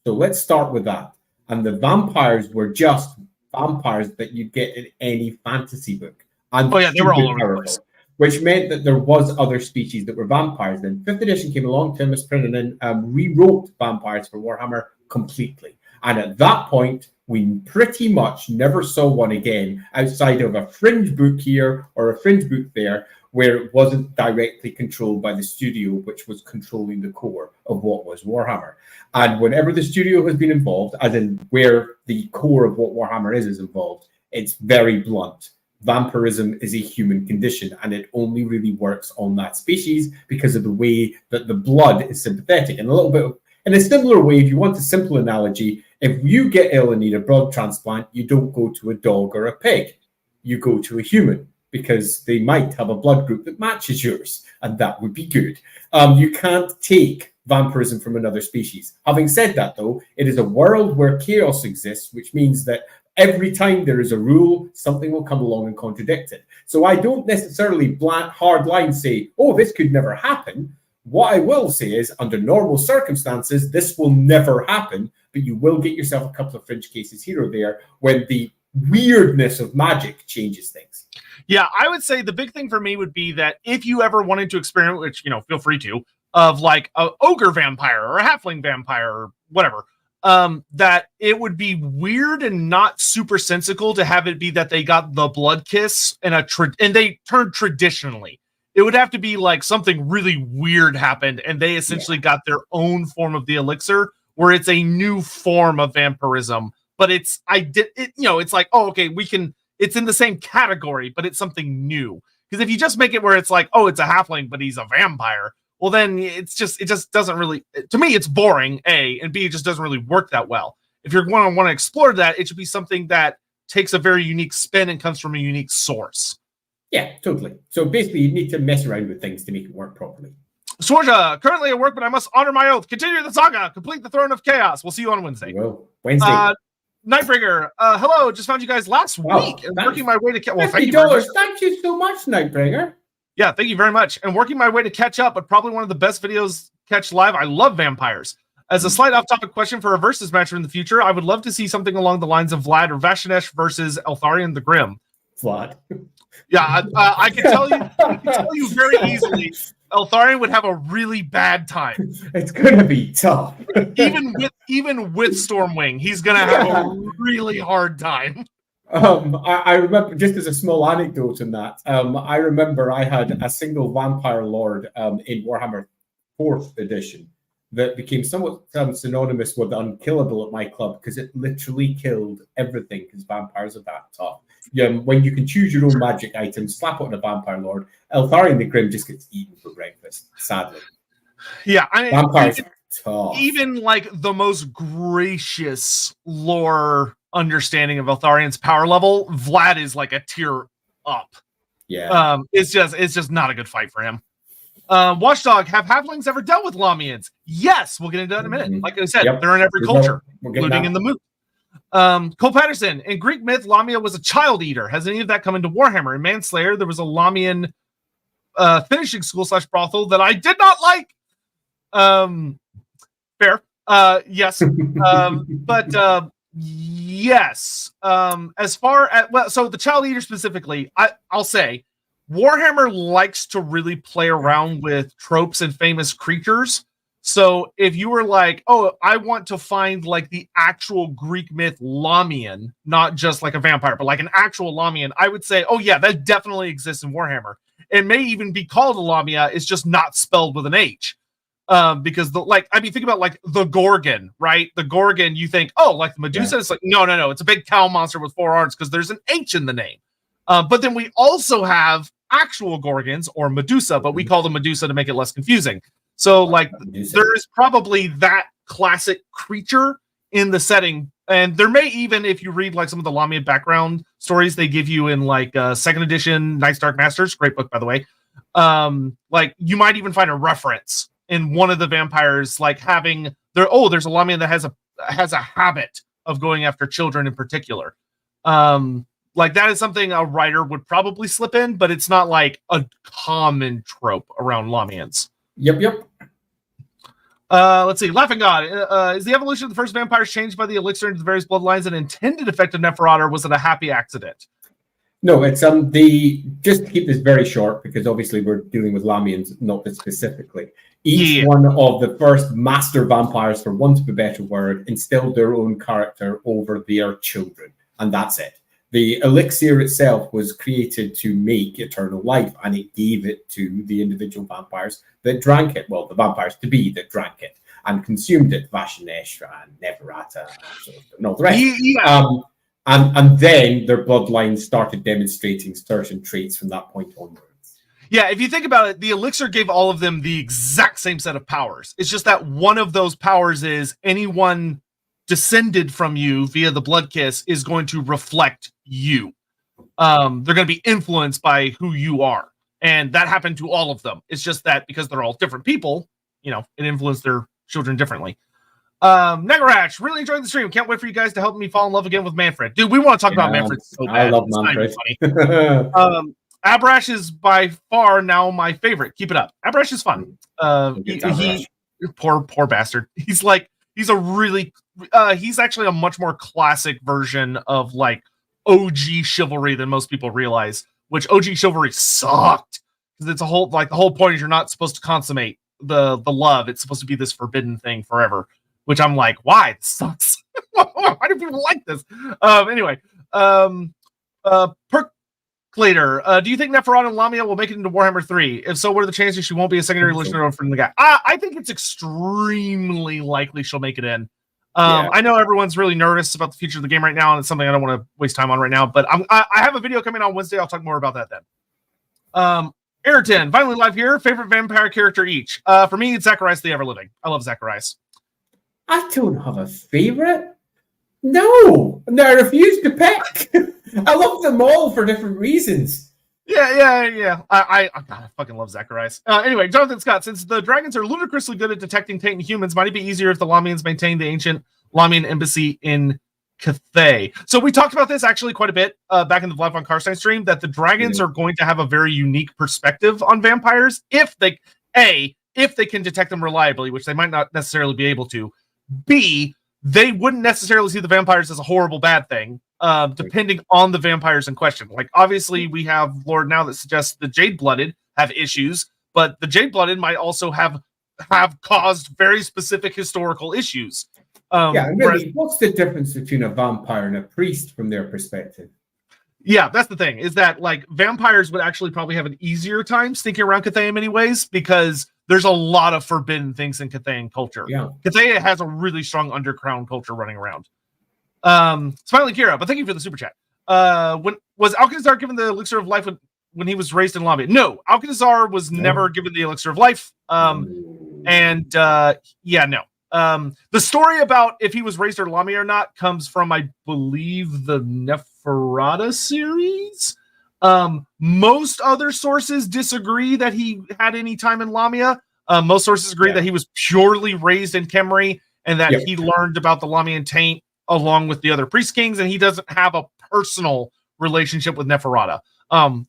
So let's start with that. And the vampires were just vampires that you'd get in any fantasy book. And Oh yeah, they were all over the powerful, place. which meant that there was other species that were vampires. Then 5th edition came along, Thomas Prinnan rewrote vampires for Warhammer completely. And at that point, we pretty much never saw one again outside of a fringe book here or a fringe book there, where it wasn't directly controlled by the studio, which was controlling the core of what was Warhammer. And whenever the studio has been involved, as in where the core of what Warhammer is involved, it's very blunt. Vampirism is a human condition, and it only really works on that species because of the way that the blood is sympathetic. And a little bit in a similar way, if you want a simple analogy, if you get ill and need a blood transplant, you don't go to a dog or a pig. You go to a human because they might have a blood group that matches yours, and that would be good. You can't take vampirism from another species. Having said that, though, it is a world where chaos exists, which means that every time there is a rule, something will come along and contradict it. So I don't necessarily hard line say, oh, this could never happen. What I will say is, under normal circumstances, this will never happen, but you will get yourself a couple of fringe cases here or there when the weirdness of magic changes things. Yeah, I would say the big thing for me would be that if you ever wanted to experiment, which, feel free to, of like a ogre vampire or a halfling vampire or whatever, that it would be weird and not super sensical to have it be that they got the blood kiss and they turned traditionally. It would have to be like something really weird happened and they essentially got their own form of the elixir where it's a new form of vampirism. But it's like, oh, okay, it's in the same category, but it's something new. Because if you just make it where it's like, oh, it's a halfling, but he's a vampire, well, then it just doesn't really, to me, it's boring, A, and B, it just doesn't really work that well. If you're going to want to explore that, it should be something that takes a very unique spin and comes from a unique source. Yeah, totally. So basically, you need to mess around with things to make it work properly. Sworja, currently at work, but I must honor my oath. Continue the saga. Complete the Throne of Chaos. We'll see you on Wednesday. Well, Wednesday. Nightbringer, hello. Just found you guys last week and working my way to thank you. Thank you so much, Nightbringer. Yeah, thank you very much. And working my way to catch up, but probably one of the best videos catch live. I love vampires. As a slight off-topic question for a versus match in the future, I would love to see something along the lines of Vlad or Vashanesh versus Eltharion the Grim. Vlad. Yeah, I can tell you very easily, Eltharion would have a really bad time. It's gonna be tough. even with Stormwing, he's gonna have a really hard time. I remember, just as a small anecdote in that, I remember I had a single vampire lord in Warhammer 4th edition that became somewhat synonymous with unkillable at my club because it literally killed everything because vampires are that tough. When you can choose your own magic items, slap it on a vampire lord, Eltharion the Grim just gets eaten for breakfast, sadly. Yeah, vampires are tough. Even like the most gracious lore understanding of Eltharion's power level, Vlad is like a tier up. Yeah. It's just not a good fight for him. Watchdog, have halflings ever dealt with Lahmians? Yes, we'll get into that in a minute. Like I said, they're in every culture, including in the moot. Cole Patterson, in Greek myth, Lamia was a child eater. Has any of that come into Warhammer? In Manslayer, there was a Lahmian finishing school / brothel that I did not like. Fair. Yes. But yes. As far as, so the child eater specifically, I'll say Warhammer likes to really play around with tropes and famous creatures. So if you were like, oh, I want to find like the actual Greek myth Lahmian, not just like a vampire, but like an actual Lahmian, I would say, oh yeah, that definitely exists in Warhammer. It may even be called a Lamia. It's just not spelled with an H. Because think about like the Gorgon, right? The Gorgon, you think, oh, like the Medusa. Yeah. It's like, no. It's a big cow monster with 4 arms because there's an H in the name. But then we also have actual Gorgons or Medusa, but we call them Medusa to make it less confusing. So like there is probably that classic creature in the setting. And there may even, if you read like some of the Lahmian background stories they give you in like 2nd edition Night's Dark Masters, great book, by the way. Like you might even find a reference in one of the vampires, like having there's a Lahmian that has a habit of going after children in particular. Like that is something a writer would probably slip in, but it's not like a common trope around Lahmians. Yep. Let's see. Laughing God. Is the evolution of the first vampires changed by the elixir into the various bloodlines an intended effect of Neferata, or was it a happy accident? No, it's just to keep this very short, because obviously we're dealing with Lahmians, not this specifically. Each one of the first master vampires, for want of a better word, instilled their own character over their children, and that's it. The elixir itself was created to make eternal life, and it gave it to the individual vampires that drank it. Well, the vampires to be that drank it and consumed it, Vashanesh and Neferata and all the rest. And then their bloodline started demonstrating certain traits from that point onwards. Yeah, if you think about it, the elixir gave all of them the exact same set of powers. It's just that one of those powers is anyone descended from you via the blood kiss is going to reflect you. They're going to be influenced by who you are. And that happened to all of them. It's just that because they're all different people, it influenced their children differently. Negarach, really enjoying the stream. Can't wait for you guys to help me fall in love again with Manfred. Dude, we want to talk about Manfred so bad. I love Manfred. Abrash is by far now my favorite. Keep it up. Abrash is fun. He poor bastard. He's actually a much more classic version of like OG chivalry than most people realize, which OG chivalry sucked. Because it's the whole point is you're not supposed to consummate the love. It's supposed to be this forbidden thing forever, which I'm like, why? It sucks. Why do people like this? Anyway, Percolator, do you think Neferata and Lamia will make it into Warhammer 3? If so, what are the chances she won't be a secondary illustrator for the guy? I think it's extremely likely she'll make it in. I know everyone's really nervous about the future of the game right now, and it's something I don't want to waste time on right now, but I have a video coming on Wednesday. I'll talk more about that then. Ayrton, finally live here. Favorite vampire character each? For me, it's Zacharias the Everliving. I love Zacharias. I don't have a favorite. No, I refuse to pick. I love them all for different reasons. Yeah. I fucking love Zacharias. Anyway, Jonathan Scott, since the dragons are ludicrously good at detecting taint in humans, might it be easier if the Lahmians maintain the ancient Lahmian embassy in Cathay? So we talked about this actually quite a bit back in the Vlad von Karstein stream, that the dragons are going to have a very unique perspective on vampires if they can detect them reliably, which they might not necessarily be able to. B, they wouldn't necessarily see the vampires as a horrible bad thing, depending on the vampires in question. Like, obviously, we have lore now that suggests the Jade-Blooded have issues, but the Jade-Blooded might also have caused very specific historical issues. Really, what's the difference between a vampire and a priest from their perspective? Yeah, that's the thing, is that, like, vampires would actually probably have an easier time sneaking around Cathay in many ways, because there's a lot of forbidden things in Cathayan culture. Yeah. Cathay has a really strong underground culture running around. Smiling Kira, but thank you for the super chat. When was Alcazar given the elixir of life when he was raised in Lahmian? No, Alcazar was never given the elixir of life. No. The story about if he was raised in Lahmian or not comes from, I believe, the Neferata series. Most other sources disagree that he had any time in Lamia. Most sources agree that he was purely raised in Khemri and that he learned about the Lahmian taint along with the other priest kings, and he doesn't have a personal relationship with Neferata.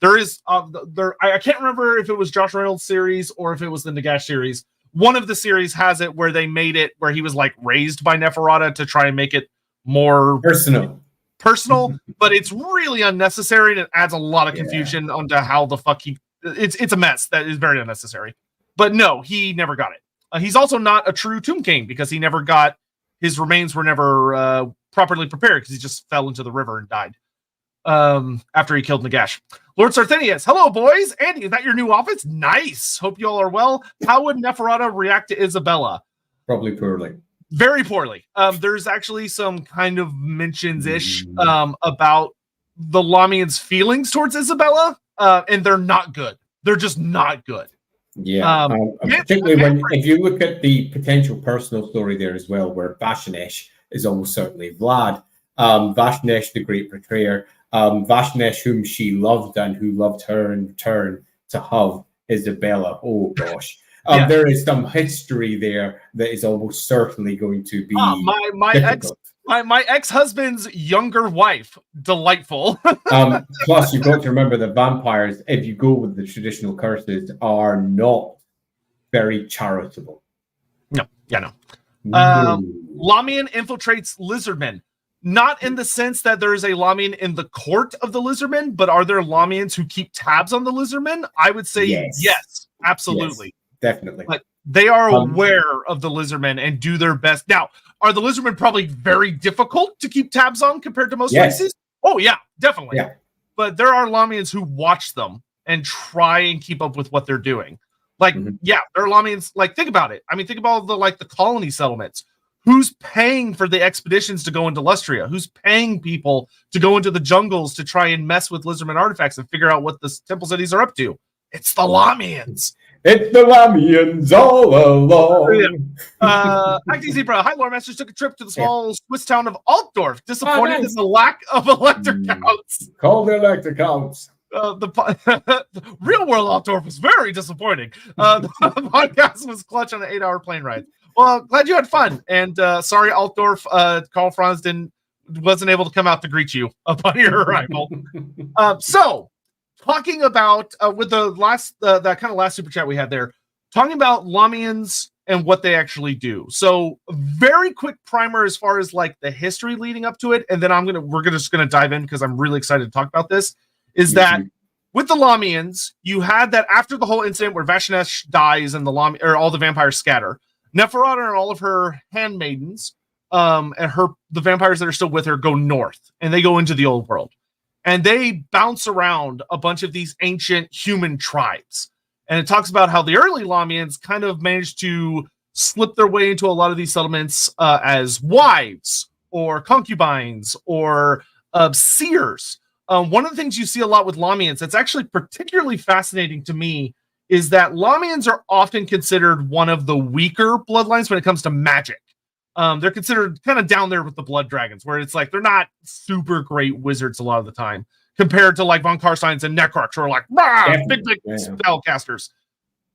There is I can't remember if it was Josh Reynolds' series or if it was the Nagash series. One of the series has it where they made it where he was like raised by Neferata to try and make it more personal, but it's really unnecessary and it adds a lot of confusion onto how the fuck it's a mess that is very unnecessary. But no, he never got it. He's also not a true Tomb King because he never got his remains were never properly prepared because he just fell into the river and died after he killed Nagash. Lord Sarthenius, hello boys. Andy, is that your new office? Nice. Hope you all are well. How would Neferata react to Isabella? Probably poorly. Very poorly. There's actually some kind of mentions-ish about the Lahmian's feelings towards Isabella, and they're not good. They're just not good. Yeah, particularly if you look at the potential personal story there as well, where Vashanesh is almost certainly Vlad. Vashanesh, the great betrayer, Vashanesh, whom she loved and who loved her in return to have Isabella. Oh gosh. There is some history there that is almost certainly going to be my ex-husband's younger wife. Delightful. Plus, you've got to remember that vampires, if you go with the traditional curses, are not very charitable. Yeah, no. No. Lahmian infiltrates lizardmen. Not in the sense that there is a Lahmian in the court of the lizardmen, but are there Lahmians who keep tabs on the lizardmen? I would say yes, absolutely. Yes, definitely. But they are aware of the lizardmen and do their best. Now, are the lizardmen probably very difficult to keep tabs on compared to most races? Oh, yeah, definitely. Yeah. But there are Lahmians who watch them and try and keep up with what they're doing. Like, yeah, there are Lahmians. Like, think about it. I mean, think about the colony settlements. Who's paying for the expeditions to go into Lustria? Who's paying people to go into the jungles to try and mess with lizardman artifacts and figure out what the temple cities are up to? It's the Lahmians. It's the Lahmians all along. Acting Zebra, hi, Loremasters took a trip to the small Swiss town of Altdorf. Disappointed in the lack of electric counts. Call the electric counts. The real world Altdorf was very disappointing. The podcast was clutch on an 8-hour plane ride. Well, glad you had fun. And sorry, Altdorf, Carl Franz wasn't able to come out to greet you upon your arrival. So, talking about with the last that kind of last super chat we had there, talking about Lahmians and what they actually do. So, very quick primer as far as like the history leading up to it, and then we're just gonna dive in because I'm really excited to talk about this. Is that with the Lahmians, you had that after the whole incident where Vashnesh dies and all the vampires scatter. Neferata and all of her handmaidens, and the vampires that are still with her go north, and they go into the old world, and they bounce around a bunch of these ancient human tribes. And it talks about how the early Lahmians kind of managed to slip their way into a lot of these settlements as wives or concubines or seers. One of the things you see a lot with Lahmians that's actually particularly fascinating to me is that Lahmians are often considered one of the weaker bloodlines when it comes to magic. They're considered kind of down there with the blood dragons, where it's like they're not super great wizards a lot of the time, compared to like Von Karsteins and Necrocs, who are like big spellcasters.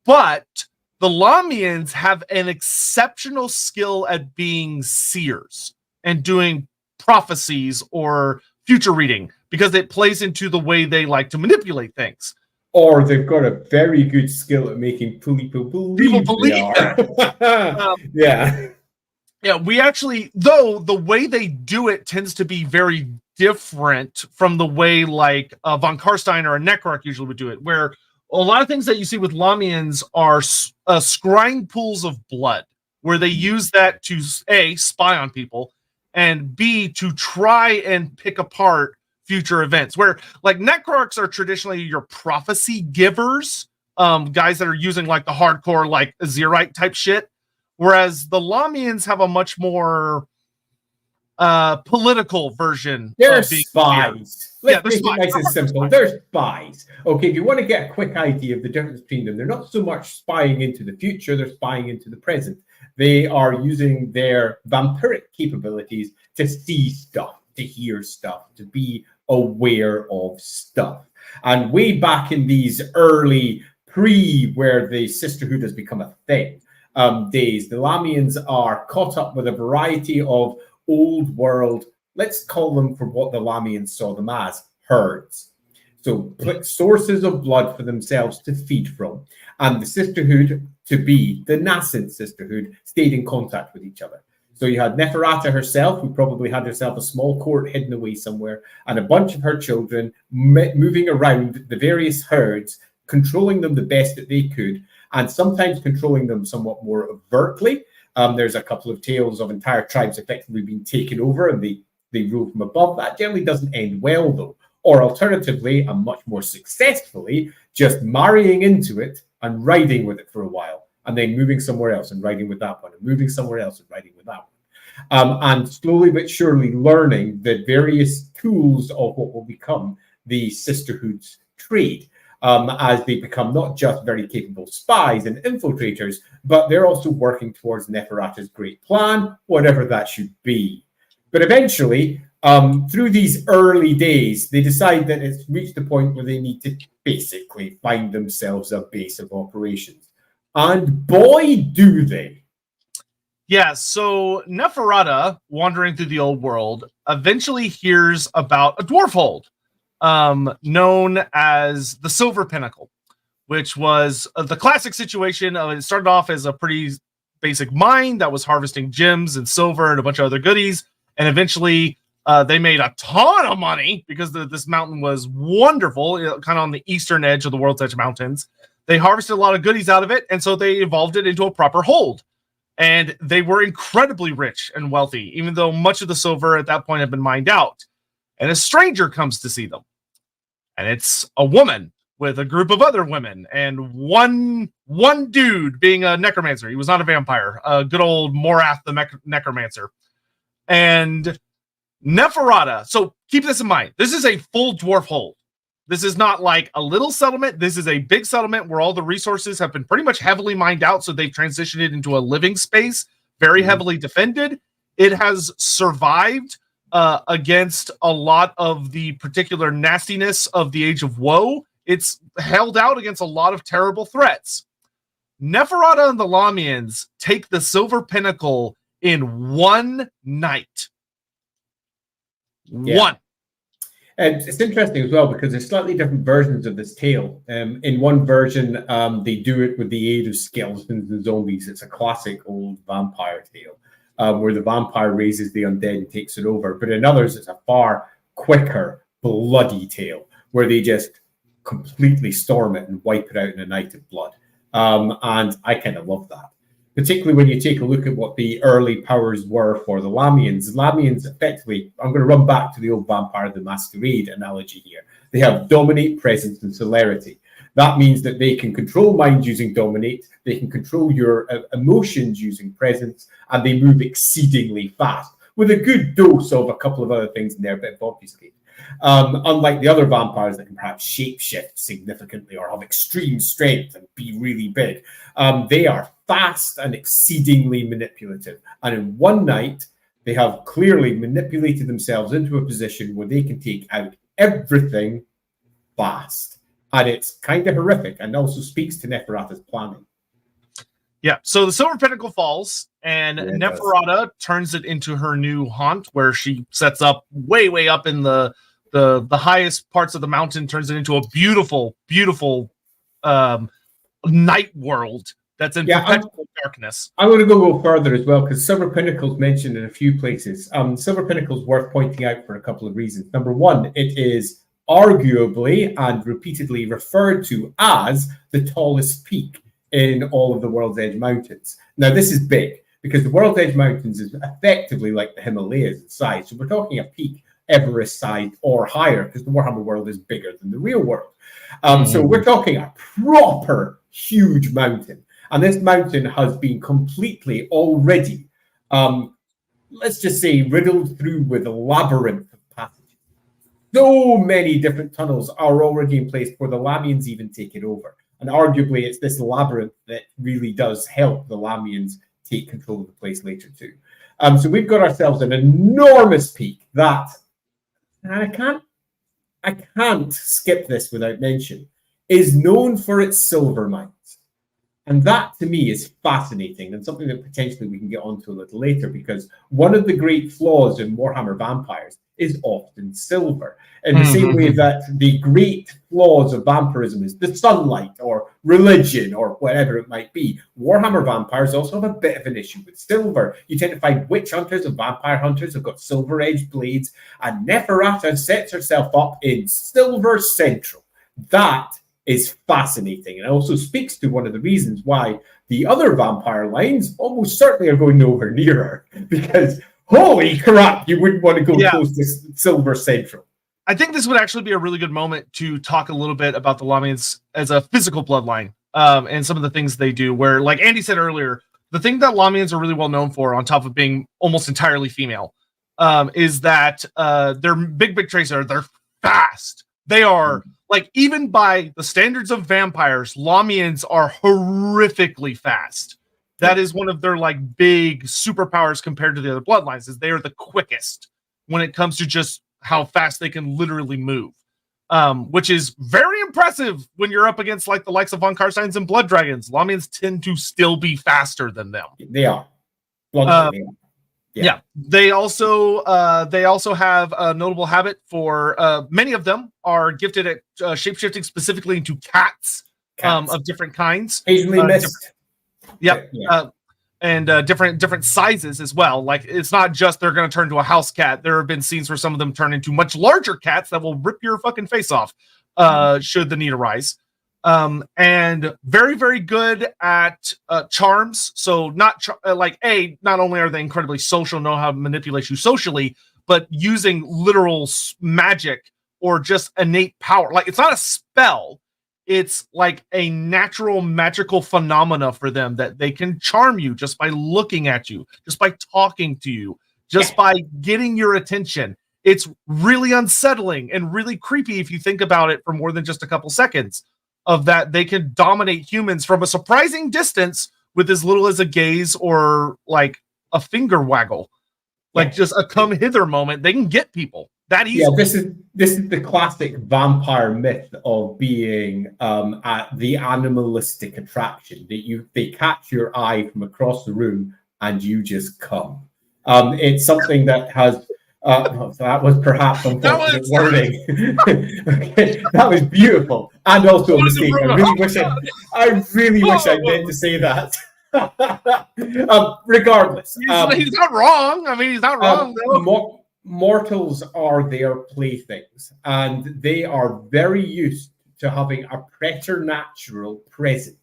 But the Lahmians have an exceptional skill at being seers and doing prophecies or future reading, because it plays into the way they like to manipulate things. Or they've got a very good skill at making people believe they are. Yeah, we actually, though, the way they do it tends to be very different from the way like Von Karstein or a Necroc usually would do it, where a lot of things that you see with Lahmians are scrying pools of blood, where they use that to A, spy on people, and B, to try and pick apart future events, where like Necrocs are traditionally your prophecy givers, guys that are using like the hardcore like Azerite type shit, whereas the Lahmians have a much more political version. They're spies. Let's make it nice and simple. They're spies. Okay, if you want to get a quick idea of the difference between them, they're not so much spying into the future, they're spying into the present. They are using their vampiric capabilities to see stuff, to hear stuff, to be aware of stuff. And way back in these early where the Sisterhood has become a thing days, the Lahmians are caught up with a variety of old world, let's call them for what the Lahmians saw them as, herds. So sources of blood for themselves to feed from. And the Sisterhood, to be the nascent Sisterhood, stayed in contact with each other. So you had Neferata herself, who probably had herself a small court hidden away somewhere, and a bunch of her children moving around the various herds, controlling them the best that they could, and sometimes controlling them somewhat more overtly. There's a couple of tales of entire tribes effectively being taken over, and they rule from above. That generally doesn't end well, though. Or alternatively, and much more successfully, just marrying into it and riding with it for a while, and then moving somewhere else and riding with that one, and moving somewhere else and riding with that one. And slowly but surely learning the various tools of what will become the Sisterhood's trade, as they become not just very capable spies and infiltrators, but they're also working towards Neferata's great plan, whatever that should be. But eventually, through these early days, they decide that it's reached the point where they need to basically find themselves a base of operations. And boy, do they. Yeah, so Neferata, wandering through the old world, eventually hears about a dwarf hold known as the Silver Pinnacle, which was the classic situation. It started off as a pretty basic mine that was harvesting gems and silver and a bunch of other goodies. And eventually they made a ton of money because this mountain was wonderful, kind of on the eastern edge of the World's Edge Mountains. They harvested a lot of goodies out of it, and so they evolved it into a proper hold. And they were incredibly rich and wealthy, even though much of the silver at that point had been mined out. And a stranger comes to see them. And it's a woman with a group of other women, and one dude being a necromancer. He was not a vampire, a good old Morath the necromancer. And Neferata. So keep this in mind. This is a full dwarf hold. This is not like a little settlement. This is a big settlement where all the resources have been pretty much heavily mined out. So they've transitioned it into a living space, very heavily defended. It has survived against a lot of the particular nastiness of the Age of Woe. It's held out against a lot of terrible threats. Neferata and the Lahmians take the Silver Pinnacle in one night. Yeah. One. And it's interesting as well because there's slightly different versions of this tale. In one version, they do it with the aid of skeletons and zombies. It's a classic old vampire tale where the vampire raises the undead and takes it over. But in others, it's a far quicker, bloody tale where they just completely storm it and wipe it out in a night of blood. And I kind of love that. Particularly when you take a look at what the early powers were for the Lahmians. Lahmians, effectively, I'm going to run back to the old Vampire the Masquerade analogy here. They have dominate, presence, and celerity. That means that they can control mind using dominate, they can control your emotions using presence, and they move exceedingly fast, with a good dose of a couple of other things in there, but obfuscate. Unlike the other vampires that can perhaps shapeshift significantly or have extreme strength and be really big, they are fast and exceedingly manipulative. And in one night, they have clearly manipulated themselves into a position where they can take out everything fast. And it's kind of horrific and also speaks to Neferata's planning. Yeah, so the Silver Pinnacle falls, and Neferata turns it into her new haunt, where she sets up way up in the highest parts of the mountain, turns it into a beautiful night world that's in perpetual darkness. I'm going to go further as well, because Silver Pinnacle's mentioned in a few places. Silver Pinnacle's worth pointing out for a couple of reasons. Number one, it is arguably and repeatedly referred to as the tallest peak in all of the World's Edge Mountains. Now, this is big, because the World's Edge Mountains is effectively like the Himalayas in size. So we're talking a peak Everest size or higher, because the Warhammer world is bigger than the real world. So we're talking a proper huge mountain. And this mountain has been completely already, let's just say, riddled through with a labyrinth of passages. So many different tunnels are already in place before the Lahmians even take it over. And arguably, it's this labyrinth that really does help the Lahmians take control of the place later too. So we've got ourselves an enormous peak that, and I can't skip this without mention, is known for its silver mines. And that, to me, is fascinating and something that potentially we can get onto a little later, because one of the great flaws in Warhammer Vampires is often silver. In the same way that the great flaws of vampirism is the sunlight or religion or whatever it might be, Warhammer Vampires also have a bit of an issue with silver. You tend to find witch hunters and vampire hunters have got silver-edged blades, and Neferata sets herself up in Silver Central. That is fascinating, and also speaks to one of the reasons why the other vampire lines almost certainly are going nowhere near her, because holy crap, you wouldn't want to go close to Silver Central. I think this would actually be a really good moment to talk a little bit about the Lahmians as a physical bloodline, and some of the things they do, where, like Andy said earlier, the thing that Lahmians are really well known for, on top of being almost entirely female, is that their big traits are they're fast. They are, like, even by the standards of vampires, Lahmians are horrifically fast. That is one of their, like, big superpowers compared to the other bloodlines, is they are the quickest when it comes to just how fast they can literally move, which is very impressive when you're up against, like, the likes of Von Karsteins and Blood Dragons. Lahmians tend to still be faster than them. They are. Yeah. They also have a notable habit for many of them are gifted at shapeshifting specifically into cats. Of different kinds. Occasionally missed. And and different sizes as well. Like it's not just they're going to turn to a house cat. There have been scenes where some of them turn into much larger cats that will rip your fucking face off should the need arise. And very, very good at charms. So not not only are they incredibly social, know how to manipulate you socially, but using literal magic or just innate power. Like it's not a spell. It's like a natural magical phenomena for them that they can charm you just by looking at you, just by talking to you, just by getting your attention. It's really unsettling and really creepy if you think about it for more than just a couple seconds, of that they can dominate humans from a surprising distance with as little as a gaze or like a finger waggle. Like just a come hither moment. They can get people that easily. Yeah, this is the classic vampire myth of being at the animalistic attraction that they catch your eye from across the room and you just come. It's something that has that was perhaps unfortunate wording. Okay, that was beautiful and also a mistake. I really wish I meant to say that. Regardless, he's not wrong. I mean, he's not wrong. Mortals are their playthings, and they are very used to having a preternatural presence.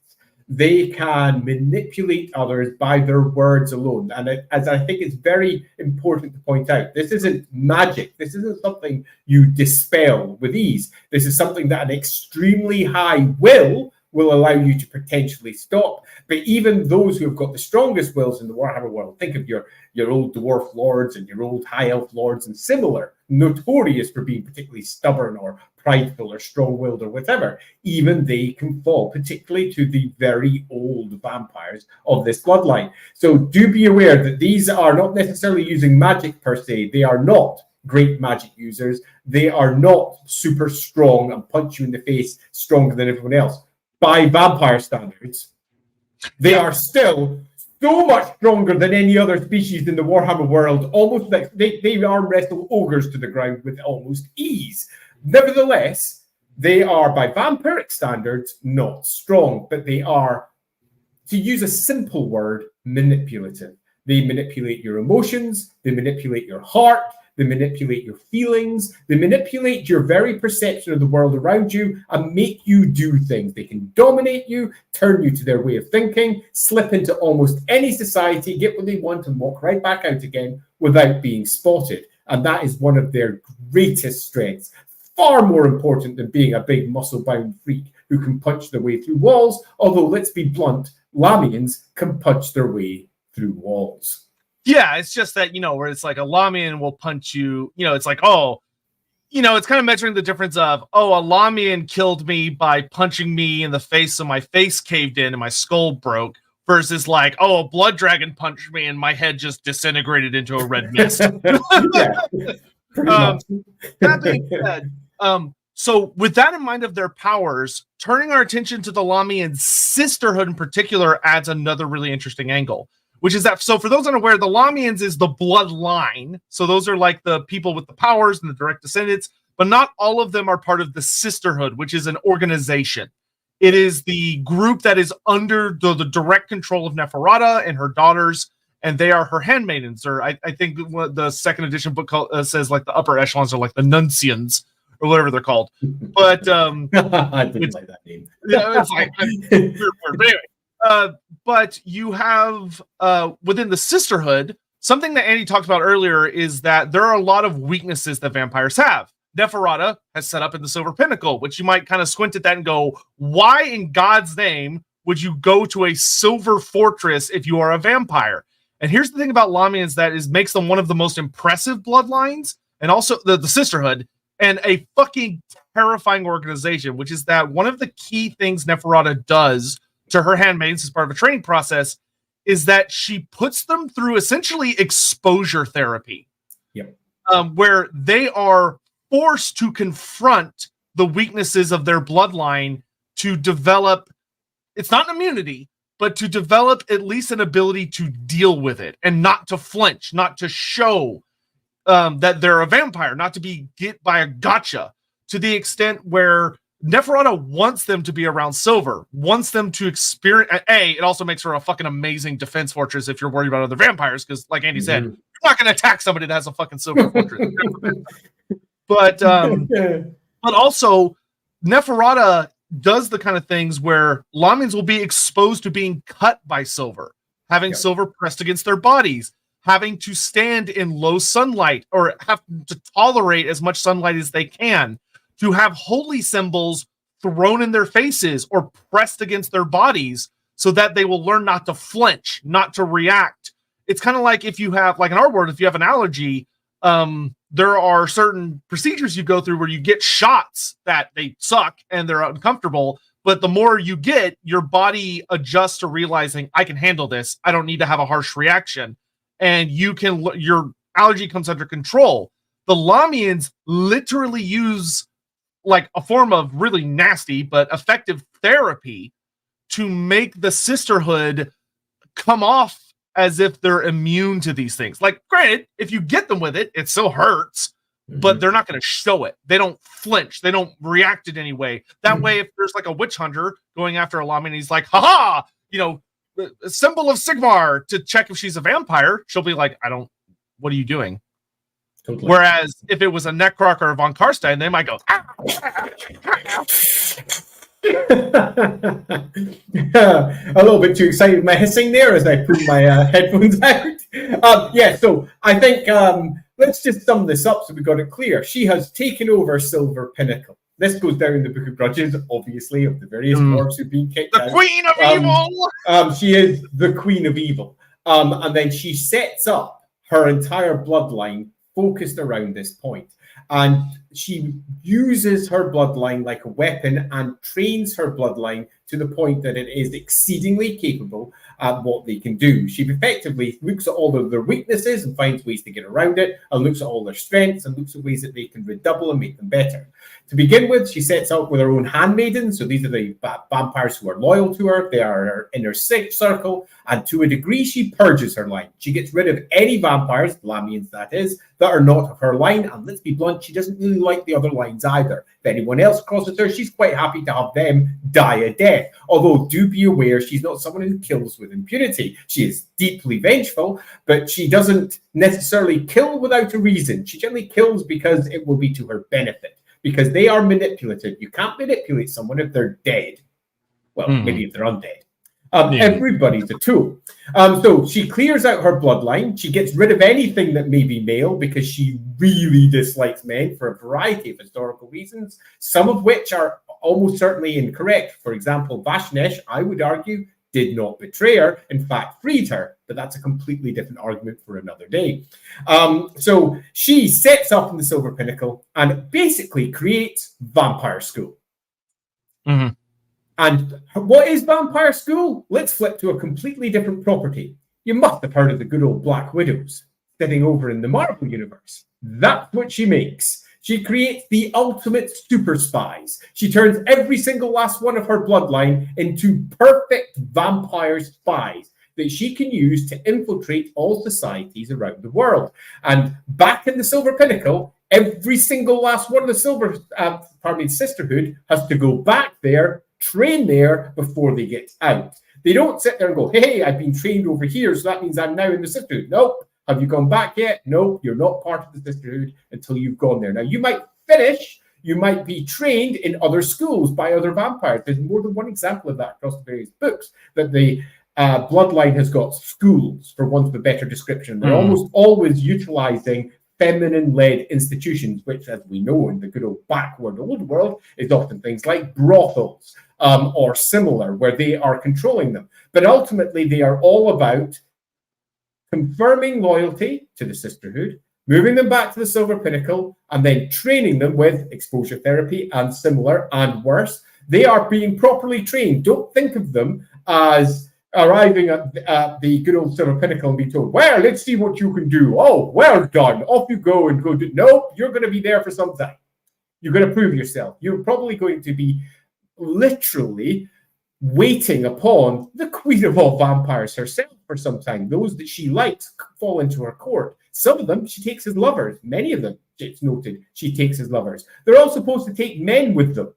They can manipulate others by their words alone. And as I think it's very important to point out, this isn't magic. This isn't something you dispel with ease. This is something that an extremely high will allow you to potentially stop. But even those who have got the strongest wills in the Warhammer world, think of your old dwarf lords and your old high elf lords and similar, notorious for being particularly stubborn or prideful or strong-willed or whatever, even they can fall, particularly to the very old vampires of this bloodline. So do be aware that these are not necessarily using magic per se. They are not great magic users. They are not super strong and punch you in the face stronger than everyone else. By vampire standards, they are still so much stronger than any other species in the Warhammer world. Almost like they arm wrestle ogres to the ground with almost ease. Nevertheless, they are, by vampiric standards, not strong, but they are, to use a simple word, manipulative. They manipulate your emotions, they manipulate your heart, they manipulate your feelings, they manipulate your very perception of the world around you and make you do things. They can dominate you, turn you to their way of thinking, slip into almost any society, get what they want and walk right back out again without being spotted. And that is one of their greatest strengths. Far more important than being a big muscle-bound freak who can punch their way through walls, although let's be blunt, Lahmians can punch their way through walls. Yeah, it's just that, where it's like a Lahmian will punch you, it's like, it's kind of measuring the difference of, a Lahmian killed me by punching me in the face, so my face caved in and my skull broke, versus like, a blood dragon punched me and my head just disintegrated into a red mist. That being said, so with that in mind of their powers, turning our attention to the Lahmian Sisterhood in particular adds another really interesting angle, which is that, so for those unaware, the Lahmians is the bloodline. So those are like the people with the powers and the direct descendants, but not all of them are part of the Sisterhood, which is an organization. It is the group that is under the direct control of Neferata and her daughters, and they are her handmaidens, or I think the second edition book says like the upper echelons are like the Nuncians, or whatever they're called. But I didn't like that name. Yeah, it's like anyway. But you have within the Sisterhood, something that Andy talked about earlier is that there are a lot of weaknesses that vampires have. Neferata has set up in the Silver Pinnacle, which you might kind of squint at that and go, why in God's name would you go to a silver fortress if you are a vampire? And here's the thing about Lahmians that makes them one of the most impressive bloodlines, and also the Sisterhood, and a fucking terrifying organization, which is that one of the key things Neferata does to her handmaids as part of a training process is that she puts them through essentially exposure therapy. Yep. Where they are forced to confront the weaknesses of their bloodline to develop, it's not an immunity, but to develop at least an ability to deal with it and not to flinch, not to show that they're a vampire, not to be get by a gotcha, to the extent where Neferata wants them to be around Silver, wants them to experience. It also makes her a fucking amazing defense fortress if you're worried about other vampires, because, like Andy said, you're not going to attack somebody that has a fucking Silver fortress. But also, Neferata does the kind of things where Lahmians will be exposed to being cut by Silver, having Silver pressed against their bodies, having to stand in low sunlight or have to tolerate as much sunlight as they can, to have holy symbols thrown in their faces or pressed against their bodies so that they will learn not to flinch, not to react. It's kind of like if you have, like in our world, if you have an allergy, there are certain procedures you go through where you get shots that they suck and they're uncomfortable, but the more you get, your body adjusts to realizing I can handle this. I don't need to have a harsh reaction. And your allergy comes under control. The Lahmians literally use like a form of really nasty but effective therapy to make the Sisterhood come off as if they're immune to these things. Like, granted, if you get them with it, it still hurts, but they're not going to show it. They don't flinch. They don't react in any way. That way, if there's like a witch hunter going after a Lahmian, he's like, haha, a symbol of Sigmar to check if she's a vampire, she'll be like, what are you doing? Totally. Whereas if it was a Necroc or a Von Karstein, they might go, a little bit too excited with my hissing there as I pull my headphones out. So I think let's just sum this up so we got it clear. She has taken over Silver Pinnacle. This goes down in the Book of Grudges, obviously, of the various dwarves who've been kicked out. The Queen of Evil! She is the Queen of Evil. And then she sets up her entire bloodline focused around this point. And she uses her bloodline like a weapon and trains her bloodline to the point that it is exceedingly capable at what they can do. She effectively looks at all of their weaknesses and finds ways to get around it, and looks at all their strengths and looks at ways that they can redouble and make them better. To begin with, she sets out with her own handmaidens. So these are the vampires who are loyal to her. They are her inner circle. And to a degree, she purges her line. She gets rid of any vampires, Lahmians that is, that are not of her line. And let's be blunt, she doesn't really like the other lines either. If anyone else crosses her, she's quite happy to have them die a death. Although do be aware, she's not someone who kills with impunity. She is deeply vengeful, but she doesn't necessarily kill without a reason. She generally kills because it will be to her benefit. Because they are manipulative. You can't manipulate someone if they're dead. Well, maybe if they're undead. Everybody's a tool. So she clears out her bloodline. She gets rid of anything that may be male because she really dislikes men for a variety of historical reasons, some of which are almost certainly incorrect. For example, Vashnesh, I would argue, did not betray her, in fact, freed her. But that's a completely different argument for another day. So she sets up in the Silver Pinnacle and basically creates Vampire School. And what is Vampire School? Let's flip to a completely different property. You must have heard of the good old Black Widows sitting over in the Marvel Universe. That's what she makes. She creates the ultimate super spies. She turns every single last one of her bloodline into perfect vampire spies that she can use to infiltrate all societies around the world. And back in the Silver Pinnacle, every single last one of the Sisterhood has to go back there, train there before they get out. They don't sit there and go, hey, I've been trained over here, so that means I'm now in the Sisterhood. Nope. Have you gone back yet? No, you're not part of the Sisterhood until you've gone there. Now, you might finish, you might be trained in other schools by other vampires. There's more than one example of that across the various books, that the bloodline has got schools, for want of a better description. They're almost always utilizing feminine-led institutions, which, as we know in the good old backward old world, is often things like brothels or similar, where they are controlling them. But ultimately, they are all about confirming loyalty to the Sisterhood, moving them back to the Silver Pinnacle, and then training them with exposure therapy and similar and worse. They are being properly trained. Don't think of them as arriving at the good old Silver Pinnacle and be told, well, let's see what you can do. Oh, well done. Off you go and go do. Nope, you're going to be there for some time. You're going to prove yourself. You're probably going to be literally waiting upon the Queen of all vampires herself for some time. Those that she likes fall into her court. Some of them she takes as lovers. Many of them, it's noted, she takes as lovers. They're all supposed to take men with them.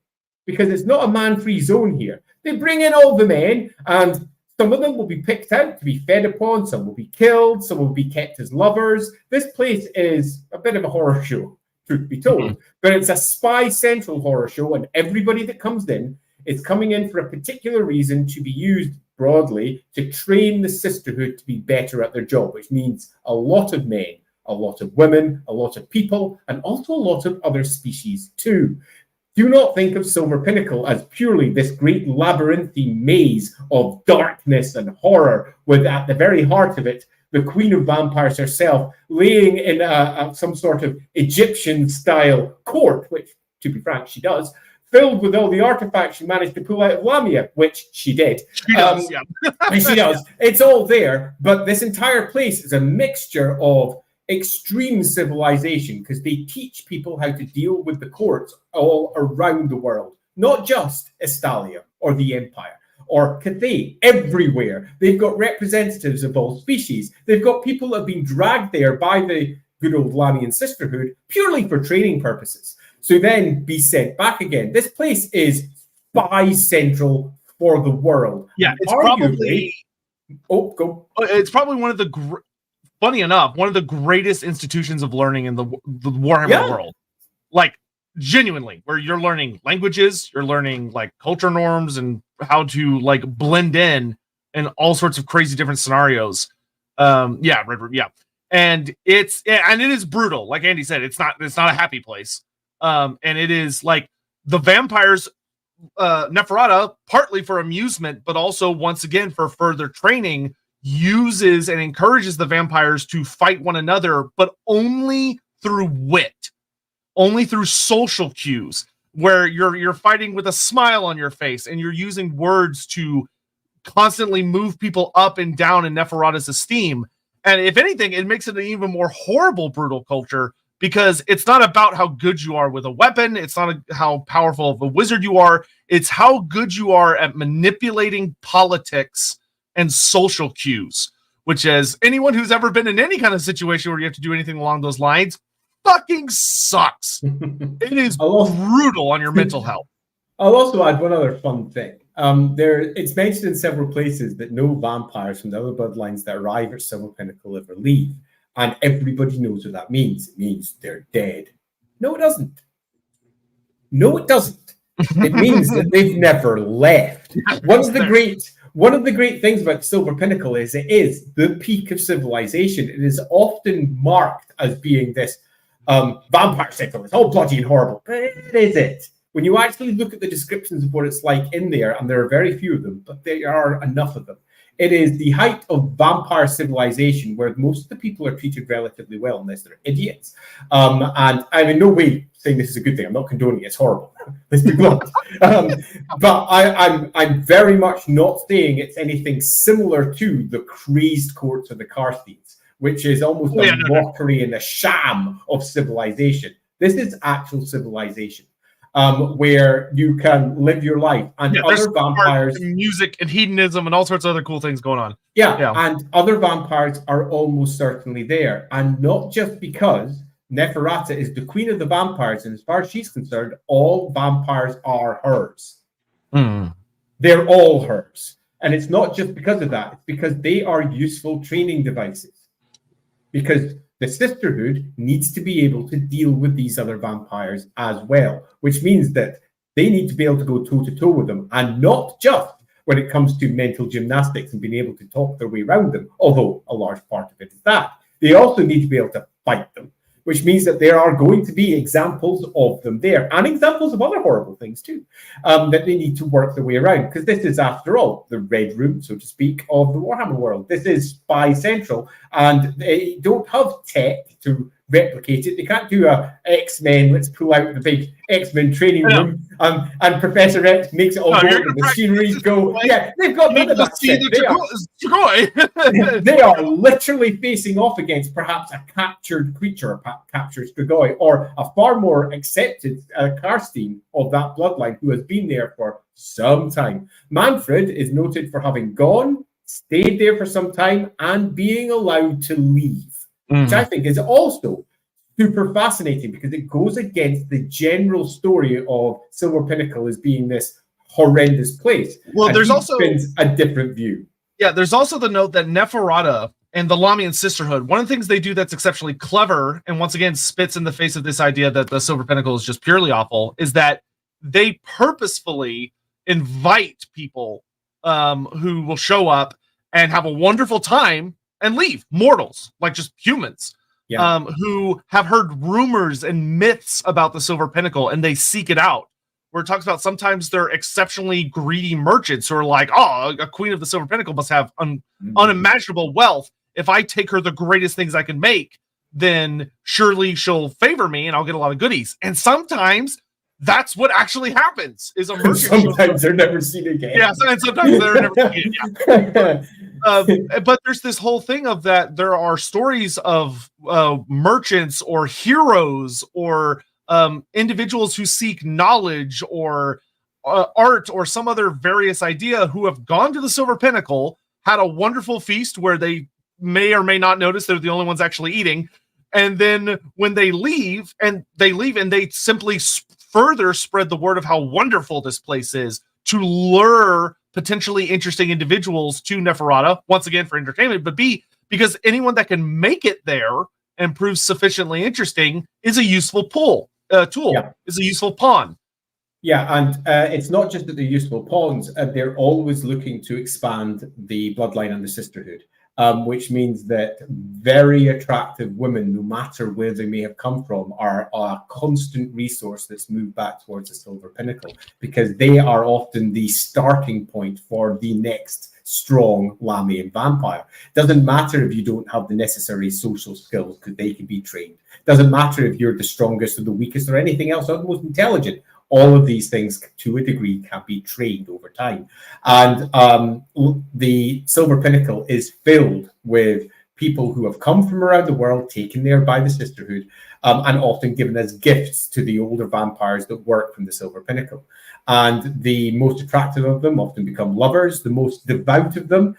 because it's not a man-free zone here. They bring in all the men, and some of them will be picked out to be fed upon, some will be killed, some will be kept as lovers. This place is a bit of a horror show, truth be told. But it's a spy central horror show, and everybody that comes in is coming in for a particular reason to be used broadly to train the Sisterhood to be better at their job, which means a lot of men, a lot of women, a lot of people, and also a lot of other species too. Do not think of Silver Pinnacle as purely this great labyrinthine maze of darkness and horror, with at the very heart of it, the Queen of Vampires herself laying in some sort of Egyptian-style court, which, to be frank, she does, filled with all the artifacts she managed to pull out of Lahmian, which she did. She does, yeah. She does. It's all there, but this entire place is a mixture of extreme civilization, because they teach people how to deal with the courts all around the world, not just Estalia or the Empire or Cathay. Everywhere they've got representatives of all species. They've got people that have been dragged there by the good old Lahmian Sisterhood purely for training purposes, so then be sent back again. This place is spy central for the world. Yeah, it's arguably, it's probably one of the funny enough, one of the greatest institutions of learning in the Warhammer world. Like, genuinely, where you're learning languages, you're learning like culture norms and how to like blend in all sorts of crazy different scenarios. And it is brutal. Like Andy said, it's not a happy place. And it is like the vampires, Neferata, partly for amusement, but also once again for further training, uses and encourages the vampires to fight one another, but only through wit, only through social cues, where you're fighting with a smile on your face and you're using words to constantly move people up and down in Neferata's esteem. And if anything, it makes it an even more horrible, brutal culture, because it's not about how good you are with a weapon. It's not how powerful of a wizard you are. It's how good you are at manipulating politics and social cues, which, as anyone who's ever been in any kind of situation where you have to do anything along those lines, fucking sucks. It is brutal on your mental health. I'll also add one other fun thing. It's mentioned in several places that no vampires from the other bloodlines that arrive at Silver Pinnacle ever leave. And everybody knows what that means. It means they're dead. No, it doesn't. No, it doesn't. It means that they've never left. One of the great things about Silver Pinnacle is it is the peak of civilization. It is often marked as being this vampire cycle. It's all bloody and horrible. But is it? When you actually look at the descriptions of what it's like in there, and there are very few of them, but there are enough of them, it is the height of vampire civilization where most of the people are treated relatively well unless they're idiots. And I'm in no way saying this is a good thing. I'm not condoning it. It's horrible. Let's be blunt. But I'm very much not saying it's anything similar to the crazed courts of the Carthians, which is almost a mockery and a sham of civilization. This is actual civilization. Where you can live your life, and other vampires, and music and hedonism and all sorts of other cool things going on. And other vampires are almost certainly there, and not just because Neferata is the queen of the vampires, and as far as she's concerned, all vampires are hers. They're all hers, and it's not just because of that; it's because they are useful training devices. Because the Sisterhood needs to be able to deal with these other vampires as well, which means that they need to be able to go toe-to-toe with them, and not just when it comes to mental gymnastics and being able to talk their way around them, although a large part of it is that. They also need to be able to fight them, which means that there are going to be examples of them there, and examples of other horrible things too, that they need to work their way around, because this is, after all, the red room, so to speak, of the Warhammer world. This is Spy Central, and they don't have tech to replicate it. They can't do a X-Men, let's pull out the big X-Men training room, and Professor X makes it all go, and the machineries go. Yeah, they've got none of that. They are literally facing off against perhaps a captured creature, a captured Strigoi, or a far more accepted Karstein of that bloodline who has been there for some time. Manfred is noted for having gone, stayed there for some time, and being allowed to leave, which I think is also super fascinating because it goes against the general story of Silver Pinnacle as being this horrendous place. Well, and there's he also spins a different view. Yeah, there's also the note that Neferata and the Lahmian Sisterhood, one of the things they do that's exceptionally clever, and once again spits in the face of this idea that the Silver Pinnacle is just purely awful, is that they purposefully invite people who will show up and have a wonderful time and leave. Mortals, like just humans, who have heard rumors and myths about the Silver Pinnacle, and they seek it out. Where it talks about sometimes they're exceptionally greedy merchants who are like, oh, a queen of the Silver Pinnacle must have unimaginable wealth. If I take her the greatest things I can make, then surely she'll favor me and I'll get a lot of goodies. And sometimes that's what actually happens. Is a merchant sometimes they're never seen again. Yeah, and sometimes they're never seen again. Yeah. But there's this whole thing of that there are stories of merchants or heroes or individuals who seek knowledge or art or some other various idea who have gone to the Silver Pinnacle, had a wonderful feast where they may or may not notice they're the only ones actually eating, and then when they leave and they simply further spread the word of how wonderful this place is to lure potentially interesting individuals to Neferata, once again for entertainment, but B, because anyone that can make it there and prove sufficiently interesting is a useful tool, is a useful pawn. Yeah, and it's not just that they're useful pawns, they're always looking to expand the bloodline and the sisterhood, which means that very attractive women, no matter where they may have come from, are a constant resource that's moved back towards the Silver Pinnacle, because they are often the starting point for the next strong Lahmian vampire. Doesn't matter if you don't have the necessary social skills, because they can be trained. Doesn't matter if you're the strongest or the weakest or anything else or the most intelligent. All of these things, to a degree, can be trained over time. And the Silver Pinnacle is filled with people who have come from around the world, taken there by the Sisterhood, and often given as gifts to the older vampires that work from the Silver Pinnacle. And the most attractive of them often become lovers. The most devout of them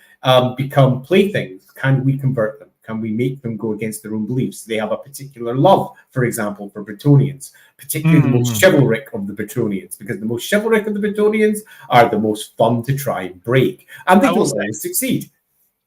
become playthings. Can we convert them? Can we make them go against their own beliefs? They have a particular love, for example, for Bretonnians, particularly the most chivalric of the Bretonnians, because the most chivalric of the Bretonnians are the most fun to try and break. And they don't always succeed.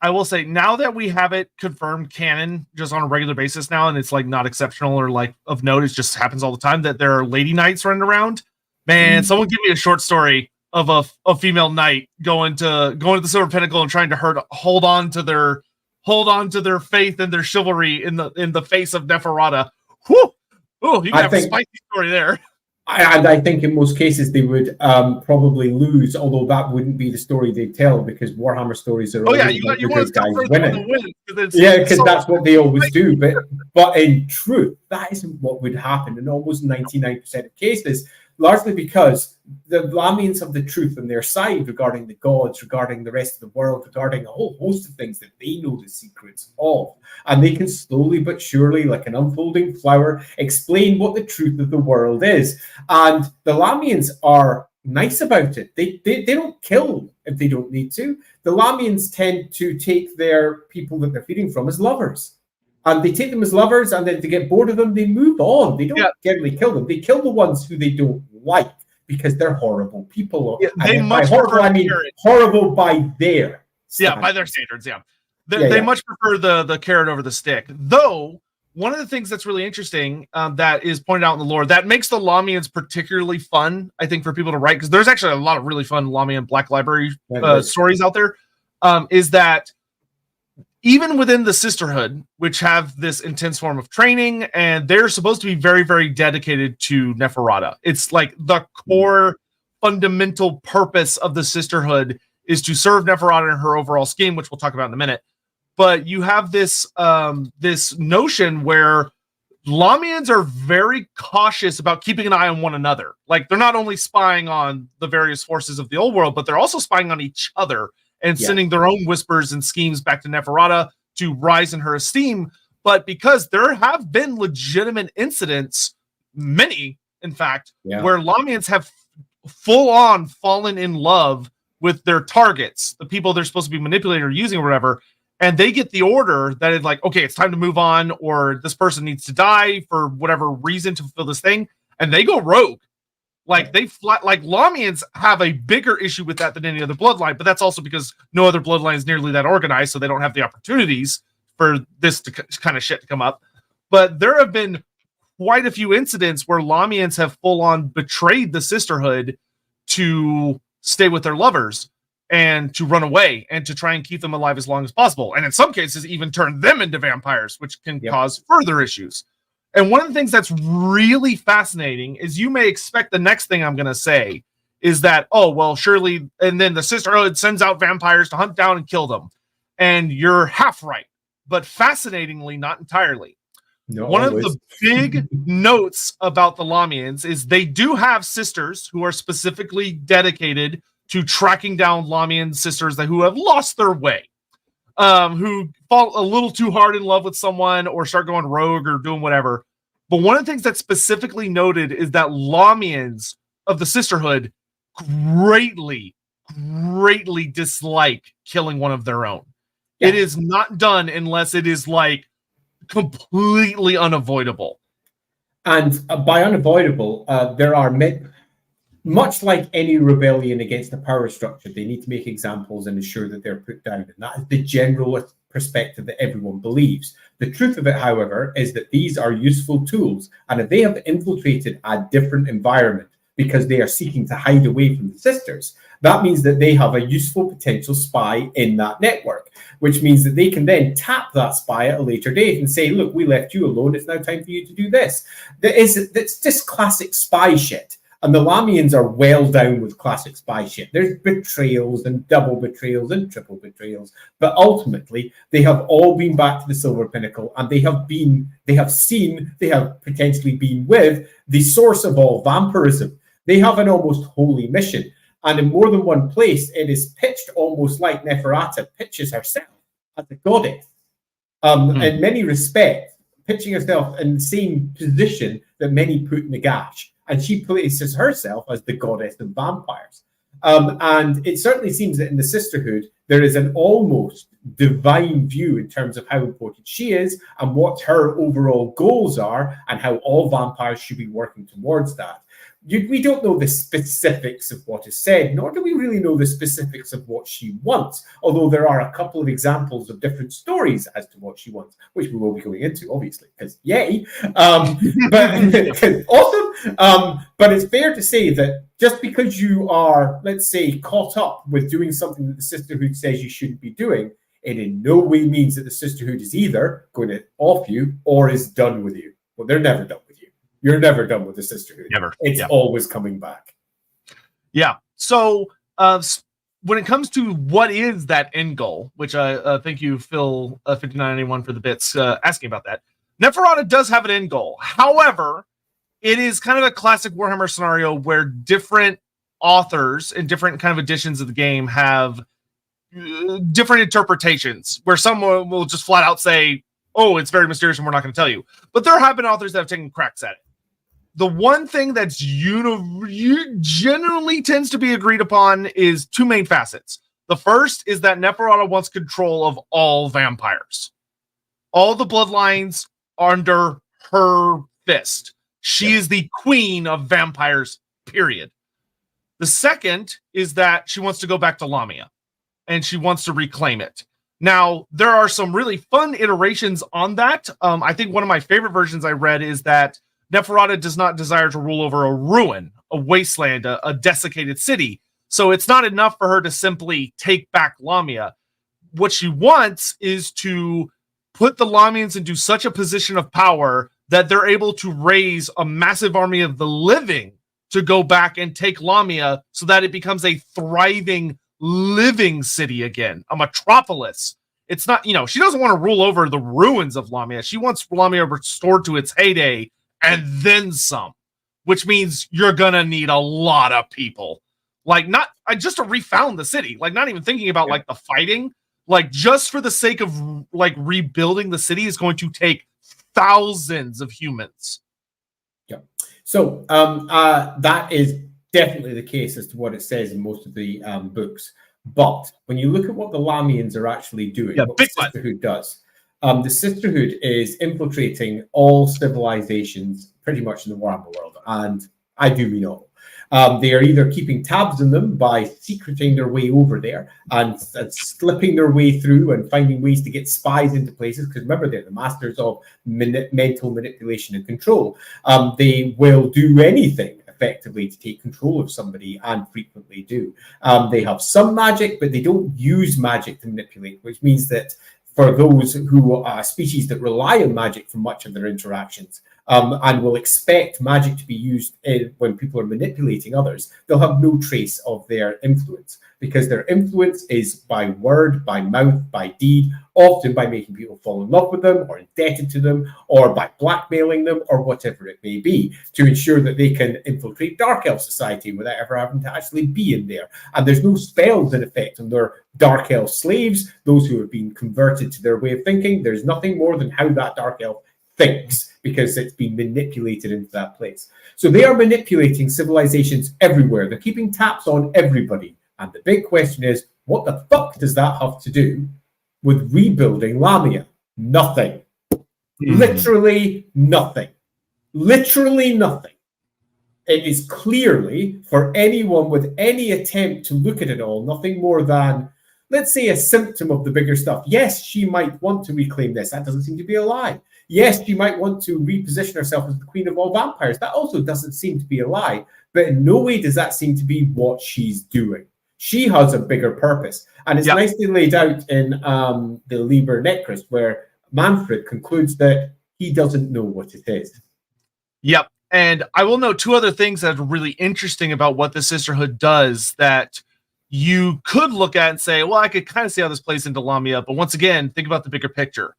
I will say, now that we have it confirmed canon just on a regular basis now, and it's like not exceptional or like of note, it just happens all the time, that there are lady knights running around. Man, someone give me a short story of a female knight going to the Silver Pinnacle and trying to hold on to their faith and their chivalry in the face of Neferata. Whew! Oh, you can have a spicy story there. And I think in most cases they would probably lose, although that wouldn't be the story they tell, because Warhammer stories are always you want to guys winning. Because that's what they always do. But in truth, that isn't what would happen in almost 99% of cases, largely because the Lahmians have the truth on their side regarding the gods, regarding the rest of the world, regarding a whole host of things that they know the secrets of. And they can slowly but surely, like an unfolding flower, explain what the truth of the world is. And the Lahmians are nice about it. They don't kill if they don't need to. The Lahmians tend to take their people that they're feeding from as lovers. And they take them as lovers, and then if they get bored of them, they move on. They don't generally kill them. They kill the ones who they don't like, because they're horrible people. Yeah, they much horrible, I mean horrible by their standards. By their standards. They much prefer the carrot over the stick. Though one of the things that's really interesting that is pointed out in the lore that makes the Lahmians particularly fun, I think, for people to write, because there's actually a lot of really fun Lahmian Black Library stories out there, is that even within the Sisterhood, which have this intense form of training, and they're supposed to be very, very dedicated to Neferata. It's like the core fundamental purpose of the Sisterhood is to serve Neferata in her overall scheme, which we'll talk about in a minute. But you have this this notion where Lahmians are very cautious about keeping an eye on one another. Like, they're not only spying on the various forces of the old world, but they're also spying on each other and sending their own whispers and schemes back to Neferata to rise in her esteem. But because there have been legitimate incidents, many, in fact, where Lahmians have full-on fallen in love with their targets, the people they're supposed to be manipulating or using or whatever, and they get the order that it's like, okay, it's time to move on, or this person needs to die for whatever reason to fulfill this thing, and they go rogue. Like Lahmians have a bigger issue with that than any other bloodline, but that's also because no other bloodline is nearly that organized, so they don't have the opportunities for this kind of shit to come up. But there have been quite a few incidents where Lahmians have full on betrayed the Sisterhood to stay with their lovers and to run away and to try and keep them alive as long as possible. And in some cases, even turn them into vampires, which can cause further issues. And one of the things that's really fascinating is you may expect the next thing I'm going to say is that, oh, well, surely, and then the Sisterhood sends out vampires to hunt down and kill them. And you're half right, but fascinatingly, not entirely. No, one of the big notes about the Lahmians is they do have sisters who are specifically dedicated to tracking down Lahmian sisters who have lost their way, who fall a little too hard in love with someone or start going rogue or doing whatever. But one of the things that's specifically noted is that Lahmians of the Sisterhood greatly dislike killing one of their own. Yeah. It is not done unless it is like completely unavoidable. And by unavoidable, there are much like any rebellion against the power structure, they need to make examples and ensure that they're put down. And that is the general perspective that everyone believes. The truth of it, however, is that these are useful tools. And if they have infiltrated a different environment because they are seeking to hide away from the sisters, that means that they have a useful potential spy in that network, which means that they can then tap that spy at a later date and say, look, we left you alone. It's now time for you to do this. That's just classic spy shit. And the Lahmians are well down with classic spy shit. There's betrayals and double betrayals and triple betrayals. But ultimately, they have all been back to the Silver Pinnacle, and they have potentially been with the source of all vampirism. They have an almost holy mission. And in more than one place, it is pitched almost like Neferata pitches herself as a goddess. In many respects, pitching herself in the same position that many put Nagash. And she places herself as the goddess of vampires. And it certainly seems that in the Sisterhood, there is an almost divine view in terms of how important she is and what her overall goals are and how all vampires should be working towards that. We don't know the specifics of what is said, nor do we really know the specifics of what she wants, although there are a couple of examples of different stories as to what she wants, which we will be going into, obviously, because yay. But awesome. But it's fair to say that just because you are, let's say, caught up with doing something that the Sisterhood says you shouldn't be doing, it in no way means that the Sisterhood is either going to off you or is done with you. Well, they're never done with you. You're never done with the Sisterhood. Never. It's always coming back. Yeah. So when it comes to what is that end goal, which I thank you, Phil 5981 for the bits asking about that. Neferata does have an end goal. However, it is kind of a classic Warhammer scenario where different authors and different kind of editions of the game have different interpretations, where someone will just flat out say, oh, it's very mysterious and we're not going to tell you. But there have been authors that have taken cracks at it. The one thing that's generally tends to be agreed upon is two main facets. The first is that Neferata wants control of all vampires. All the bloodlines are under her fist. She is the queen of vampires, period. The second is that she wants to go back to Lahmia, and she wants to reclaim it. Now, there are some really fun iterations on that. I think one of my favorite versions I read is that Neferata does not desire to rule over a ruin, a wasteland, a desiccated city. So it's not enough for her to simply take back Lahmia. What she wants is to put the Lahmians into such a position of power that they're able to raise a massive army of the living to go back and take Lahmia so that it becomes a thriving, living city again, a metropolis. It's not, she doesn't want to rule over the ruins of Lahmia. She wants Lahmia restored to its heyday and then some, which means you're going to need a lot of people. Like, not just to refound the city, like not even thinking about like the fighting, like just for the sake of like rebuilding the city is going to take thousands of humans. Yeah. So that is definitely the case as to what it says in most of the books. But when you look at what the Lahmians are actually doing, what the Sisterhood does, the Sisterhood is infiltrating all civilizations pretty much in the Warhammer world, and I do mean all. They are either keeping tabs on them by secreting their way over there and slipping their way through and finding ways to get spies into places, because remember, they're the masters of mental manipulation and control. They will do anything effectively to take control of somebody, and frequently do. They have some magic, but they don't use magic to manipulate, which means that for those who are species that rely on magic for much of their interactions, and will expect magic to be used when people are manipulating others, they'll have no trace of their influence, because their influence is by word, by mouth, by deed, often by making people fall in love with them or indebted to them, or by blackmailing them, or whatever it may be, to ensure that they can infiltrate Dark Elf society without ever having to actually be in there. And there's no spells in effect on their Dark Elf slaves, those who have been converted to their way of thinking. There's nothing more than how that Dark Elf thinks, because it's been manipulated into that place. So they are manipulating civilizations everywhere. They're keeping taps on everybody. And the big question is, what the fuck does that have to do with rebuilding Lahmia? Nothing. Literally nothing. Literally nothing. It is clearly, for anyone with any attempt to look at it all, nothing more than, let's say, a symptom of the bigger stuff. Yes, she might want to reclaim this. That doesn't seem to be a lie. Yes, she might want to reposition herself as the queen of all vampires. That also doesn't seem to be a lie. But in no way does that seem to be what she's doing. She has a bigger purpose. And it's nicely laid out in the Liber Necris, where Manfred concludes that he doesn't know what it is. Yep. And I will note two other things that are really interesting about what the Sisterhood does that you could look at and say, well, I could kind of see how this plays into Lahmia. But once again, think about the bigger picture.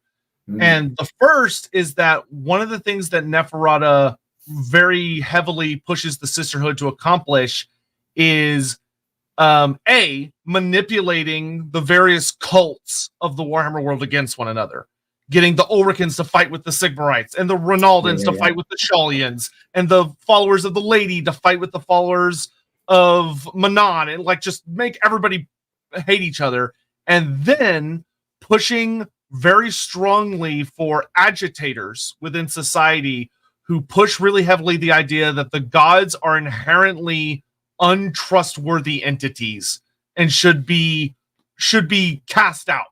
And the first is that one of the things that Neferata very heavily pushes the Sisterhood to accomplish is manipulating the various cults of the Warhammer world against one another, getting the Ulricans to fight with the Sigmarites, and the Ronaldans to fight with the Shalians, and the followers of the Lady to fight with the followers of Manon, and like just make everybody hate each other, and then pushing very strongly for agitators within society who push really heavily the idea that the gods are inherently untrustworthy entities and should be cast out,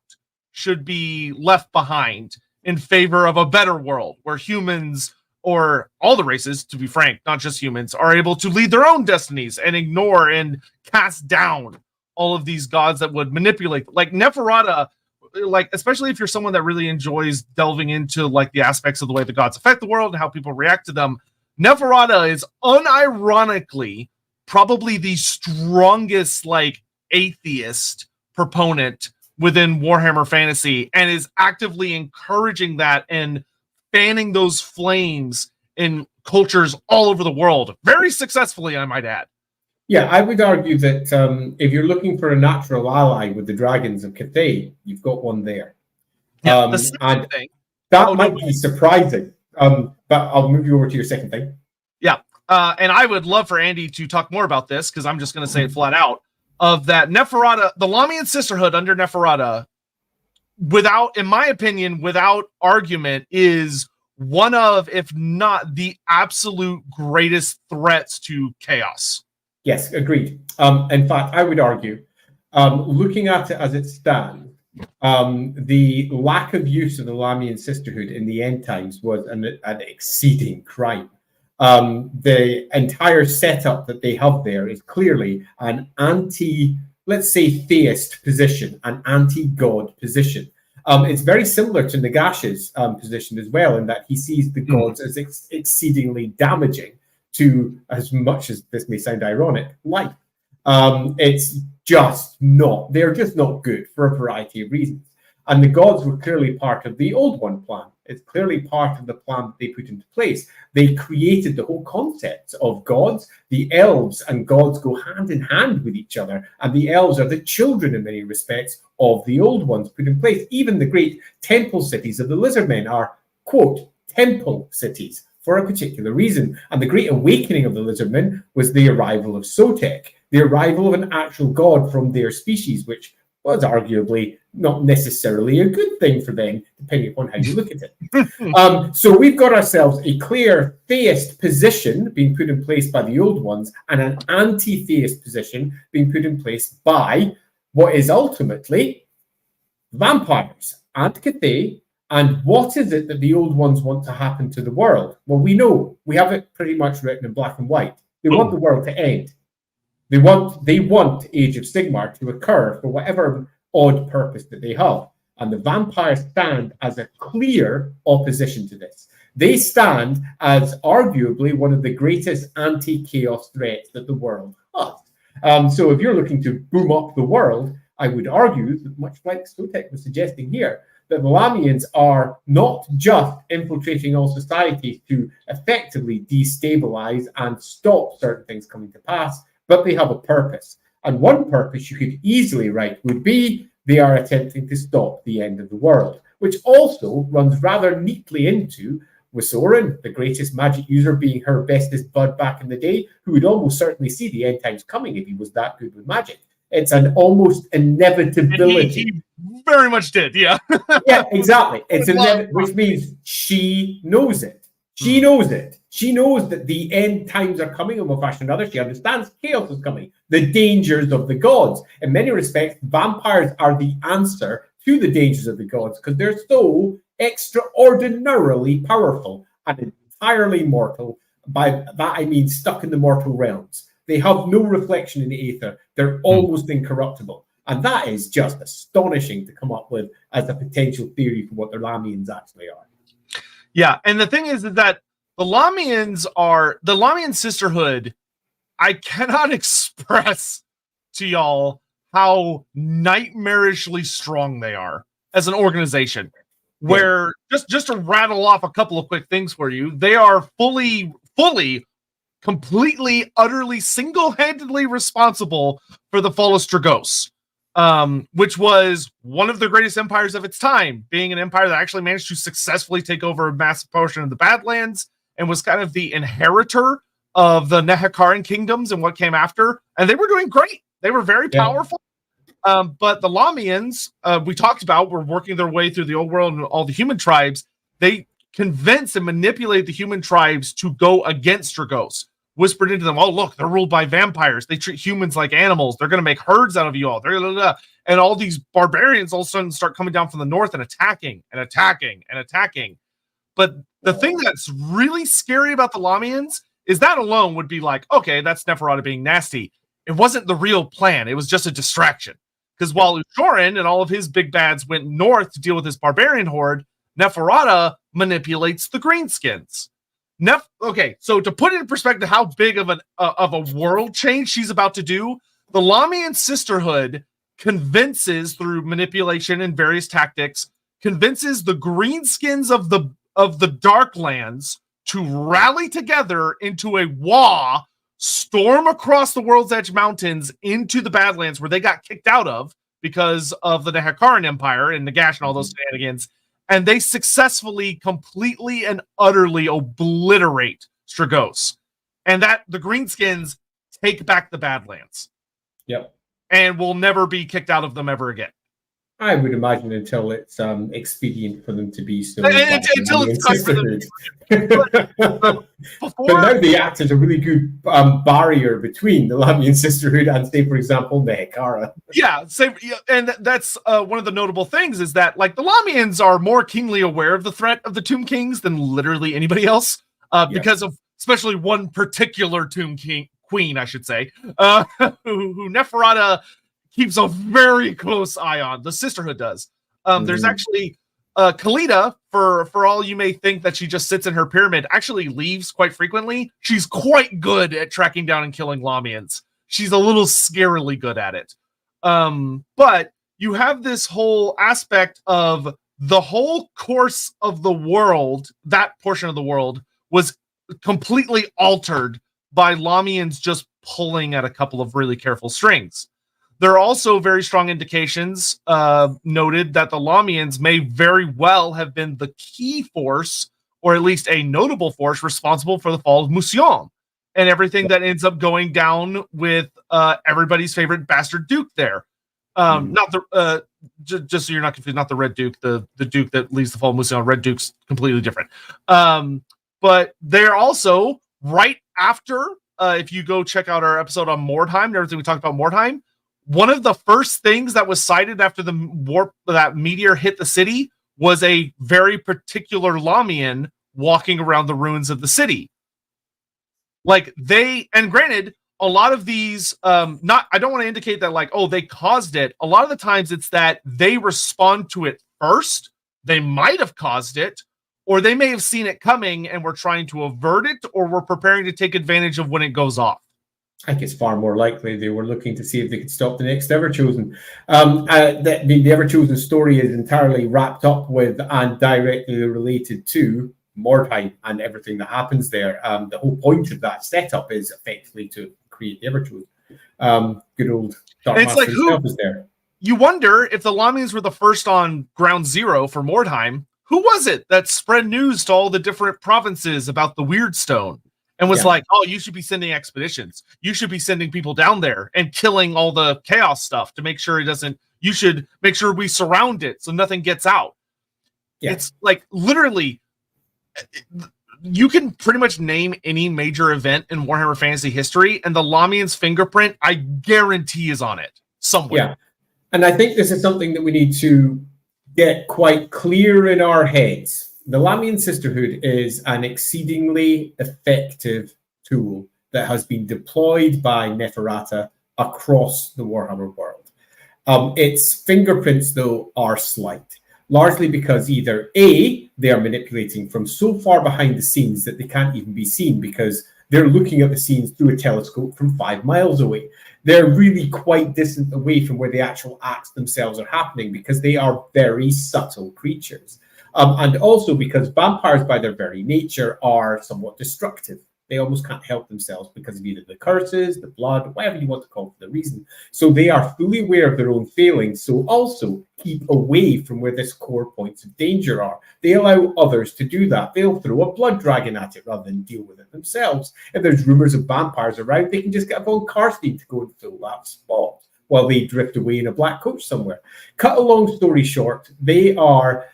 should be left behind in favor of a better world where humans, or all the races, to be frank, not just humans, are able to lead their own destinies and ignore and cast down all of these gods that would manipulate. Like Neferata, like, especially if you're someone that really enjoys delving into like the aspects of the way the gods affect the world and how people react to them, Neferata is unironically probably the strongest like atheist proponent within Warhammer Fantasy, and is actively encouraging that and fanning those flames in cultures all over the world, very successfully, I might add. Yeah, I would argue that if you're looking for a natural ally with the dragons of Cathay, you've got one there. Yeah, and thing, that might be surprising, but I'll move you over to your second thing. Yeah, and I would love for Andy to talk more about this, because I'm just going to say it flat out, of that Neferata, the Lahmian Sisterhood under Neferata, without, in my opinion, without argument, is one of, if not the absolute greatest threats to chaos. Yes, agreed. In fact, I would argue, looking at it as it stands, the lack of use of the Lahmian Sisterhood in the end times was an exceeding crime. The entire setup that they have there is clearly an let's say, theist position, an anti-god position. It's very similar to Nagash's position as well, in that he sees the gods as exceedingly damaging to, as much as this may sound ironic, life. It's just not, they're just not good for a variety of reasons. And the gods were clearly part of the Old One plan. It's clearly part of the plan that they put into place. They created the whole concept of gods. The elves and gods go hand in hand with each other, and the elves are the children in many respects of the Old Ones put in place. Even the great temple cities of the Lizardmen are, quote, temple cities for a particular reason. And the great awakening of the lizardmen was the arrival of Sotek, the arrival of an actual god from their species, which was arguably not necessarily a good thing for them, depending upon how you look at it. So we've got ourselves a clear theist position being put in place by the old ones, and an anti-theist position being put in place by what is ultimately vampires and Cathay. And what is it that the old ones want to happen to the world? Well, we know. We have it pretty much written in black and white. They want the world to end. They want Age of Sigmar to occur for whatever odd purpose that they have. And the vampires stand as a clear opposition to this. They stand as arguably one of the greatest anti-chaos threats that the world has. So if you're looking to boom up the world, I would argue that, much like Sotek was suggesting here, that the Lahmians are not just infiltrating all societies to effectively destabilize and stop certain things coming to pass, but they have a purpose. And one purpose you could easily write would be they are attempting to stop the end of the world, which also runs rather neatly into Wisoren, the greatest magic user, being her bestest bud back in the day, who would almost certainly see the end times coming if he was that good with magic. It's an almost inevitability. He very much did, yeah. Yeah, exactly. It's which means she knows it. She knows it. She knows that the end times are coming in one fashion or another. She understands chaos is coming, the dangers of the gods. In many respects, vampires are the answer to the dangers of the gods because they're so extraordinarily powerful and entirely mortal. By that, I mean stuck in the mortal realms. They have no reflection in the aether. They're almost incorruptible. And that is just astonishing to come up with as a potential theory for what the Lahmians actually are. Yeah, and the thing is that the Lahmian Sisterhood, I cannot express to y'all how nightmarishly strong they are as an organization. Where, just to rattle off a couple of quick things for you, they are fully, completely, utterly, single-handedly responsible for the fall of Stragos, which was one of the greatest empires of its time, being an empire that actually managed to successfully take over a massive portion of the Badlands and was kind of the inheritor of the Nehekaran kingdoms and what came after. And they were doing great. They were very powerful. But the Lahmians, we talked about, were working their way through the old world and all the human tribes. They convinced and manipulated the human tribes to go against Stragos. Whispered into them, oh, look, they're ruled by vampires. They treat humans like animals. They're going to make herds out of you all. And all these barbarians all of a sudden start coming down from the north and attacking. But the thing that's really scary about the Lahmians is that alone would be like, okay, that's Neferata being nasty. It wasn't the real plan. It was just a distraction. Because while Ushoran and all of his big bads went north to deal with this barbarian horde, Neferata manipulates the greenskins. Okay, so to put it in perspective how big of a world change she's about to do, the Lahmian Sisterhood convinces, through manipulation and various tactics, convinces the greenskins of the Darklands to rally together into a Wa, storm across the World's Edge Mountains into the Badlands where they got kicked out of because of the Nehekaran Empire and Nagash and all those shenanigans. And they successfully, completely, and utterly obliterate Stragos. And that the Greenskins take back the Badlands. Yep. And will never be kicked out of them ever again. I would imagine until it's expedient for them to be so. Until it's Sisterhood. But now they act as a really good barrier between the Lahmian Sisterhood and, say, for example, Nehekara. Yeah, and that's one of the notable things is that, like, the Lahmians are more keenly aware of the threat of the Tomb Kings than literally anybody else, because of especially one particular Tomb Queen, I should say, who Neferata keeps a very close eye on. The Sisterhood does. There's actually Kalita, for all you may think that she just sits in her pyramid, actually leaves quite frequently. She's quite good at tracking down and killing Lahmians. She's a little scarily good at it. But you have this whole aspect of the whole course of the world, that portion of the world, was completely altered by Lahmians just pulling at a couple of really careful strings. There are also very strong indications noted that the Lahmians may very well have been the key force or at least a notable force responsible for the fall of Musion and everything that ends up going down with everybody's favorite bastard Duke there. Not the just so you're not confused, not the Red Duke, the Duke that leads the fall of Musion. Red Duke's completely different. But they're also right after. If you go check out our episode on Mordheim and everything we talked about Mordheim, one of the first things that was sighted after the warp that meteor hit the city was a very particular Lahmian walking around the ruins of the city. Like and granted, a lot of these, I don't want to indicate that like, oh, they caused it. A lot of the times it's that they respond to it first. They might have caused it, or they may have seen it coming and were trying to avert it, or were preparing to take advantage of when it goes off. I think it's far more likely they were looking to see if they could stop the next Everchosen. The Everchosen story is entirely wrapped up with and directly related to Mordheim and everything that happens there. The whole point of that setup is effectively to create the Everchosen. Good old Dark Master himself is there. You wonder if the Lahmians were the first on ground zero for Mordheim. Who was it that spread news to all the different provinces about the Weird Stone? And was like, oh, you should be sending expeditions. You should be sending people down there and killing all the chaos stuff to make sure it doesn't. You should make sure we surround it so nothing gets out. Yeah. It's like literally, you can pretty much name any major event in Warhammer Fantasy history, and the Lahmian's fingerprint, I guarantee, is on it somewhere. Yeah, and I think this is something that we need to get quite clear in our heads. The Lahmian Sisterhood is an exceedingly effective tool that has been deployed by Neferata across the Warhammer world. Its fingerprints, though, are slight, largely because either A, they are manipulating from so far behind the scenes that they can't even be seen because they're looking at the scenes through a telescope from 5 miles away. They're really quite distant away from where the actual acts themselves are happening because they are very subtle creatures. And also because vampires, by their very nature, are somewhat destructive. They almost can't help themselves because of either the curses, the blood, whatever you want to call it for the reason. So they are fully aware of their own failings. So also keep away from where this core points of danger are. They allow others to do that. They'll throw a blood dragon at it rather than deal with it themselves. If there's rumors of vampires around, they can just get a Von Karstein to go and fill that spot while they drift away in a black coach somewhere. Cut a long story short, they are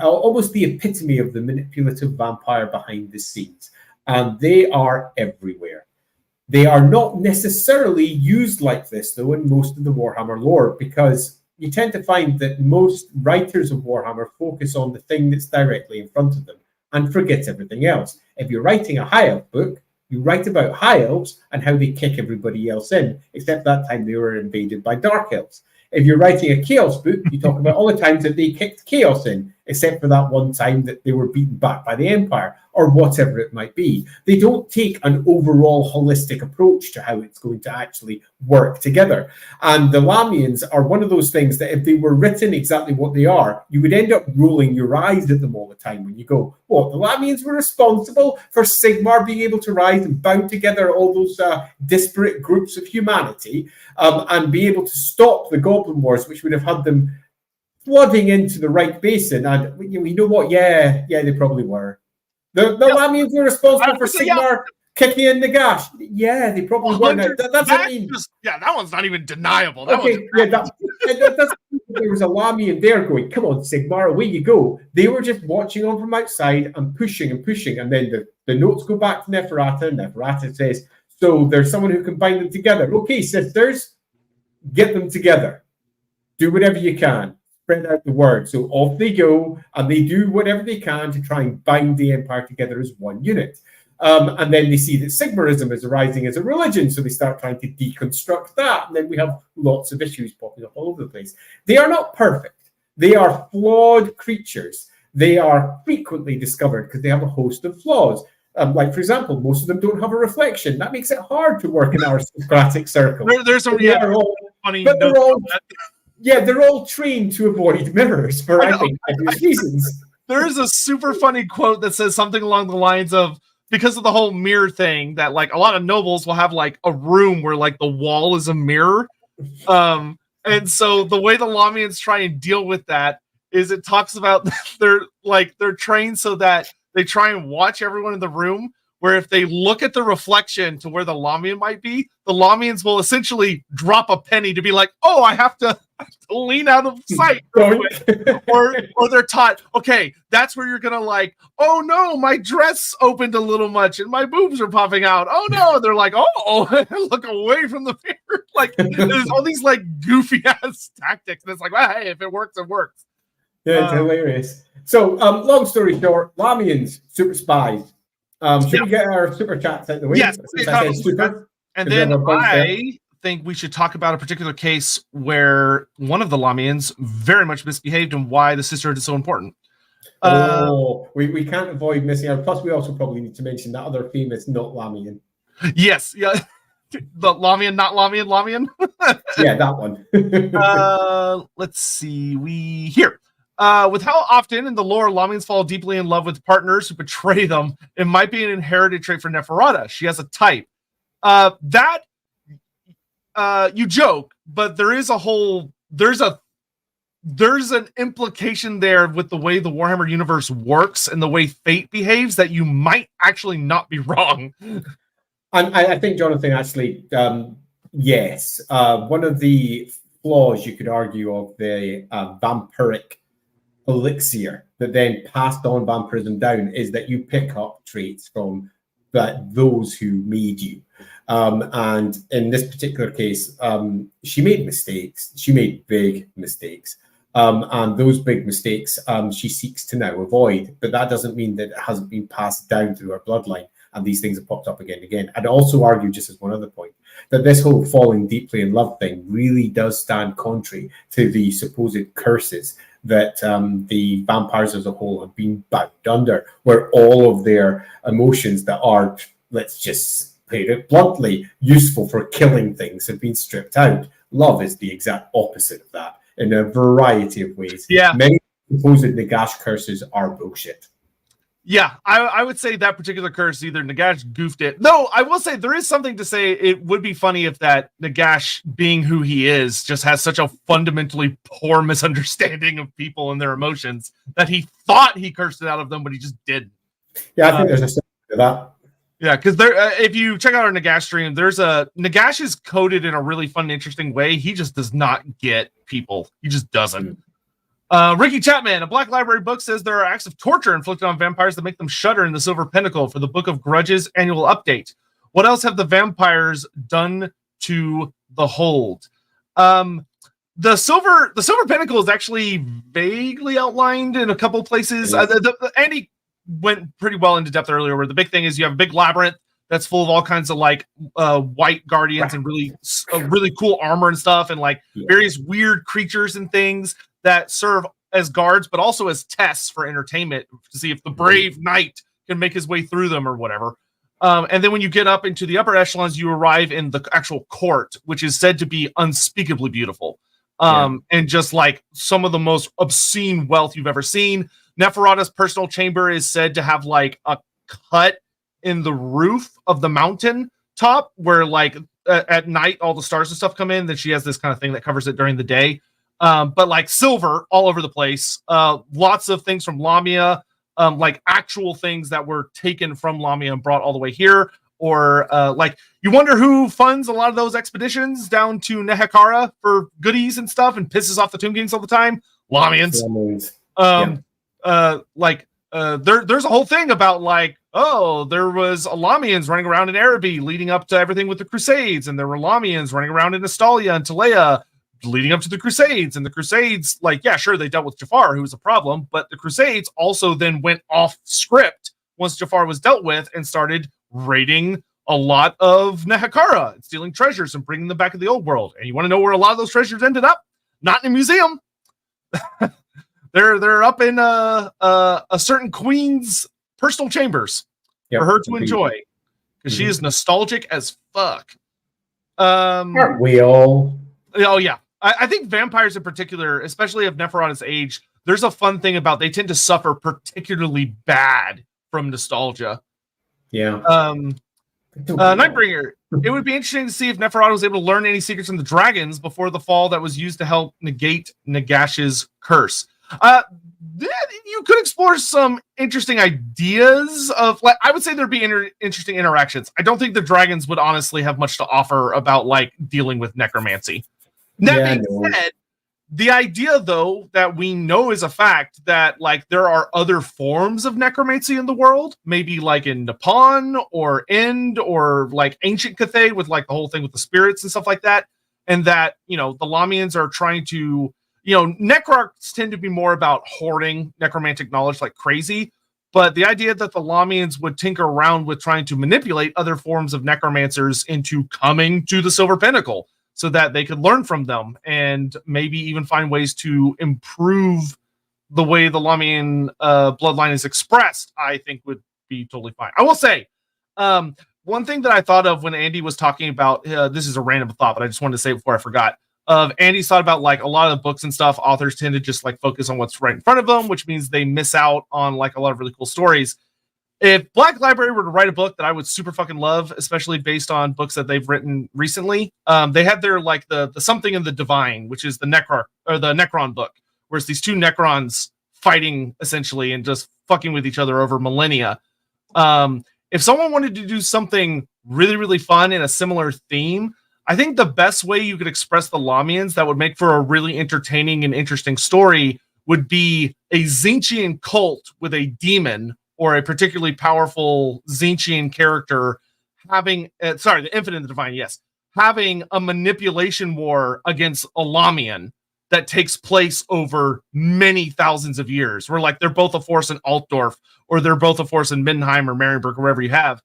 almost the epitome of the manipulative vampire behind the scenes. And they are everywhere. They are not necessarily used like this, though, in most of the Warhammer lore, because you tend to find that most writers of Warhammer focus on the thing that's directly in front of them and forget everything else. If you're writing a High Elf book, you write about High Elves and how they kick everybody else in, except that time they were invaded by Dark Elves. If you're writing a Chaos book, you talk about all the times that they kicked Chaos in, except for that one time that they were beaten back by the Empire, or whatever it might be. They don't take an overall holistic approach to how it's going to actually work together. And the Lahmians are one of those things that if they were written exactly what they are, you would end up rolling your eyes at them all the time when you go, what, the Lahmians were responsible for Sigmar being able to rise and bound together all those disparate groups of humanity and be able to stop the Goblin Wars, which would have had them flooding into the right basin. And you know what? Yeah, they probably were. The Lahmians were responsible for Sigmar kicking in the gash. Yeah, they probably were. That one's not even deniable. There was a Lahmian there going, come on, Sigmar, away you go. They were just watching on from outside and pushing. And then the notes go back to Neferata. Neferata says, so there's someone who can bind them together. Okay, sisters, get them together. Do whatever you can. Spread out the word. So off they go, and they do whatever they can to try and bind the Empire together as one unit. And then they see that Sigmarism is arising as a religion, so they start trying to deconstruct that. And then we have lots of issues popping up all over the place. They are not perfect. They are flawed creatures. They are frequently discovered because they have a host of flaws. Like, for example, most of them don't have a reflection. That makes it hard to work in our Socratic circle. There's some funny they're all trained to avoid mirrors for, I think, obvious reasons. There is a super funny quote that says something along the lines of, because of the whole mirror thing, that like a lot of nobles will have like a room where like the wall is a mirror. And so the way the Lahmians try and deal with that is it talks about they're trained so that they try and watch everyone in the room, where if they look at the reflection to where the Lahmian might be, the Lahmians will essentially drop a penny to be like, oh, I have to lean out of sight. or they're taught, okay, that's where you're going to like, oh no, my dress opened a little much and my boobs are popping out. Oh no. They're like, oh, look away from the mirror. Like there's all these like goofy ass tactics. And it's like, well, hey, if it works, it works. Yeah, it's hilarious. So, long story short, Lahmians, super spies. Should we get our super chats out the way? Yes. Super? And then I think we should talk about a particular case where one of the Lahmians very much misbehaved and why the Sisterhood is so important. We can't avoid missing out. Plus, we also probably need to mention that other famous not Lahmian. Yes, yeah. The Lahmian, not Lahmian. Yeah, that one. Let's see. With how often in the lore Lahmians fall deeply in love with partners who betray them, it might be an inherited trait for Neferata. She has a type. You joke, but there's an implication there with the way the Warhammer universe works and the way fate behaves that you might actually not be wrong. I think, Jonathan, actually, yes. One of the flaws you could argue of the vampiric elixir that then passed on vampirism down is that you pick up traits from those who made you. And in this particular case, she made mistakes. She made big mistakes. And those big mistakes she seeks to now avoid. But that doesn't mean that it hasn't been passed down through her bloodline. And these things have popped up again and again. I'd also argue, just as one other point, that this whole falling deeply in love thing really does stand contrary to the supposed curses that the vampires as a whole have been bound under, where all of their emotions that are, let's just put it bluntly, useful for killing things have been stripped out. Love is the exact opposite of that in a variety of ways. Yeah. Many supposed Nagash curses are bullshit. Yeah, I would say that particular curse, either Nagash goofed it. No, I will say there is something to say. It would be funny if that Nagash, being who he is, just has such a fundamentally poor misunderstanding of people and their emotions that he thought he cursed it out of them, but he just didn't. Yeah, I think there's a side to that. Yeah, because if you check out our Nagash stream, Nagash is coded in a really fun and interesting way. He just does not get people. He just doesn't. Ricky Chapman, a Black Library book, says there are acts of torture inflicted on vampires that make them shudder in the Silver Pinnacle for the Book of Grudges annual update. What else have the vampires done to the Hold? The Silver Pinnacle is actually vaguely outlined in a couple places. Andy went pretty well into depth earlier, where the big thing is you have a big labyrinth that's full of all kinds of like white guardians and really cool armor and stuff, and like various weird creatures and things that serve as guards, but also as tests for entertainment to see if the brave knight can make his way through them or whatever. And then when you get up into the upper echelons, you arrive in the actual court, which is said to be unspeakably beautiful. And just like some of the most obscene wealth you've ever seen. Neferata's personal chamber is said to have like a cut in the roof of the mountain top where like at night all the stars and stuff come in. Then she has this kind of thing that covers it during the day. But like silver all over the place. Lots of things from Lamia, like actual things that were taken from Lamia and brought all the way here. Or like you wonder who funds a lot of those expeditions down to Nehekara for goodies and stuff and pisses off the Tomb Kings all the time. Lamians. There's a whole thing about like, oh, there was Lamians running around in Araby leading up to everything with the Crusades, and there were Lamians running around in Astalia and Talea leading up to the Crusades. And the Crusades, like, yeah, sure, they dealt with Jafar, who was a problem, but the Crusades also then went off script once Jafar was dealt with and started raiding a lot of Nehekara and stealing treasures and bringing them back to the old world. And you want to know where a lot of those treasures ended up? Not in a museum. They're up in a certain queen's personal chambers for her to enjoy, because she is nostalgic as fuck. Aren't we all? Oh yeah, I think vampires in particular, especially of Neferata's age, there's a fun thing about they tend to suffer particularly bad from nostalgia. Yeah. Nightbringer. It would be interesting to see if Neferata was able to learn any secrets from the dragons before the fall that was used to help negate Nagash's curse. Then you could explore some interesting ideas of, like, I would say there'd be interesting interactions. I don't think the dragons would honestly have much to offer about like dealing with necromancy. That being said, the idea though that we know is a fact that like there are other forms of necromancy in the world, maybe like in Nippon or Ind or like ancient Cathay with like the whole thing with the spirits and stuff like that, and that, you know, the Lahmians are trying to, you know, necrocs tend to be more about hoarding necromantic knowledge like crazy, but the idea that the Lahmians would tinker around with trying to manipulate other forms of necromancers into coming to the Silver Pinnacle so that they could learn from them and maybe even find ways to improve the way the Lahmian bloodline is expressed, I think would be totally fine. I will say, one thing that I thought of when Andy was talking about, this is a random thought, but I just wanted to say it before I forgot. Andy's thought about like a lot of the books and stuff, authors tend to just like focus on what's right in front of them, which means they miss out on like a lot of really cool stories. If Black Library were to write a book that I would super fucking love, especially based on books that they've written recently, they had their like the Something in the Divine, which is the Necron book, where it's these two Necrons fighting essentially and just fucking with each other over millennia. If someone wanted to do something really, really fun in a similar theme, I think the best way you could express the Lahmians that would make for a really entertaining and interesting story would be a Tzeentchian cult with a demon or a particularly powerful Tzeentchian character having, the Infinite and the Divine, yes, having a manipulation war against a Lahmian that takes place over many thousands of years, where like they're both a force in Altdorf or they're both a force in Mindenheim or Marienburg or wherever you have.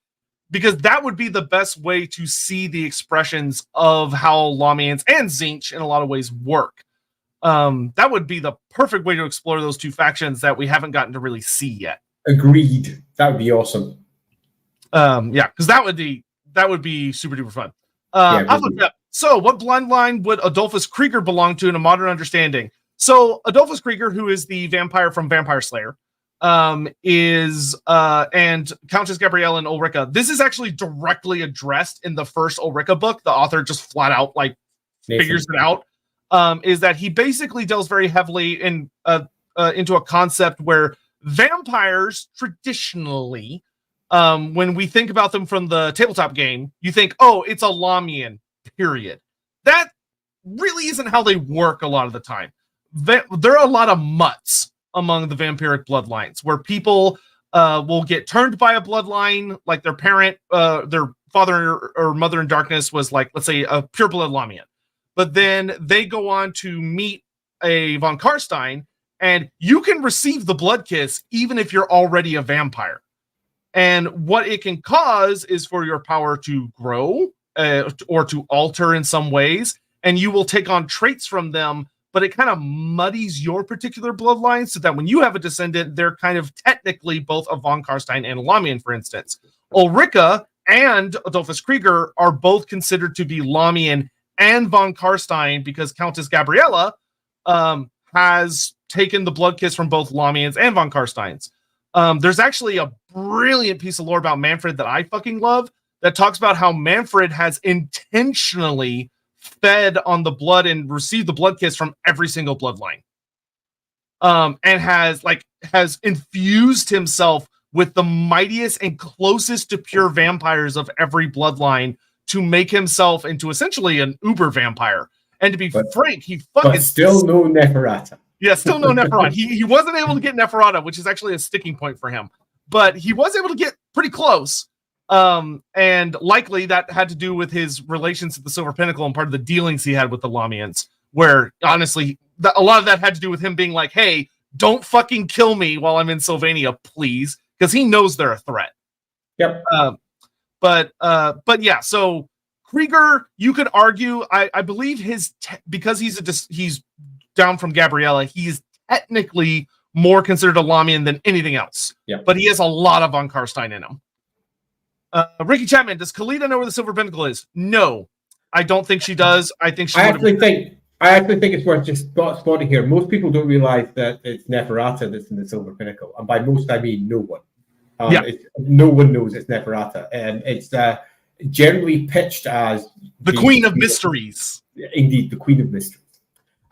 Because that would be the best way to see the expressions of how Lahmians and Tzeentch in a lot of ways work. That would be the perfect way to explore those two factions that we haven't gotten to really see yet. Agreed. That would be awesome. Yeah, because that would be super duper fun. So, what bloodline would Adolphus Krieger belong to in a modern understanding? So, Adolphus Krieger, who is the vampire from Vampire Slayer, is and Countess Gabriella and Ulrika. This is actually directly addressed in the first Ulrika book. The author just flat out like figures it out. Is that he basically delves very heavily in into a concept where vampires traditionally, when we think about them from the tabletop game, you think, oh, it's a Lahmian, period. That really isn't how they work a lot of the time. There are a lot of mutts among the vampiric bloodlines where people will get turned by a bloodline, like their parent, their father or mother in darkness was like, let's say, a pure blood Lahmian. But then they go on to meet a von Karstein, and you can receive the blood kiss even if you're already a vampire. And what it can cause is for your power to grow or to alter in some ways, and you will take on traits from them, but it kind of muddies your particular bloodline so that when you have a descendant, they're kind of technically both a von Karstein and a Lahmian, for instance. Ulrika and Adolphus Krieger are both considered to be Lahmian and von Karstein because Countess Gabriella has taken the blood kiss from both Lahmians and von Karsteins. There's actually a brilliant piece of lore about Manfred that I fucking love that talks about how Manfred has intentionally fed on the blood and received the blood kiss from every single bloodline. And has infused himself with the mightiest and closest to pure vampires of every bloodline to make himself into essentially an uber vampire. And to be frank, he fucking... But still no Neferata. Yeah, still no Neferata. He wasn't able to get Neferata, which is actually a sticking point for him. But he was able to get pretty close. And likely that had to do with his relations to the Silver Pinnacle and part of the dealings he had with the Lahmians, where honestly, a lot of that had to do with him being like, hey, don't fucking kill me while I'm in Sylvania, please. Because he knows they're a threat. Yep. But yeah, so Krieger, you could argue, I believe because he's down from Gabriella, he's technically more considered a Lahmian than anything else. Yep. But he has a lot of von Karstein in him. Ricky Chapman, does Kalita know where the Silver Pinnacle is? No, I don't think she does. I think she. I actually think it's worth just spotting here. Most people don't realize that it's Neferata that's in the Silver Pinnacle, and by most I mean no one. No one knows it's Neferata, and it's generally pitched as the Queen of Mysteries. Indeed, the Queen of Mysteries.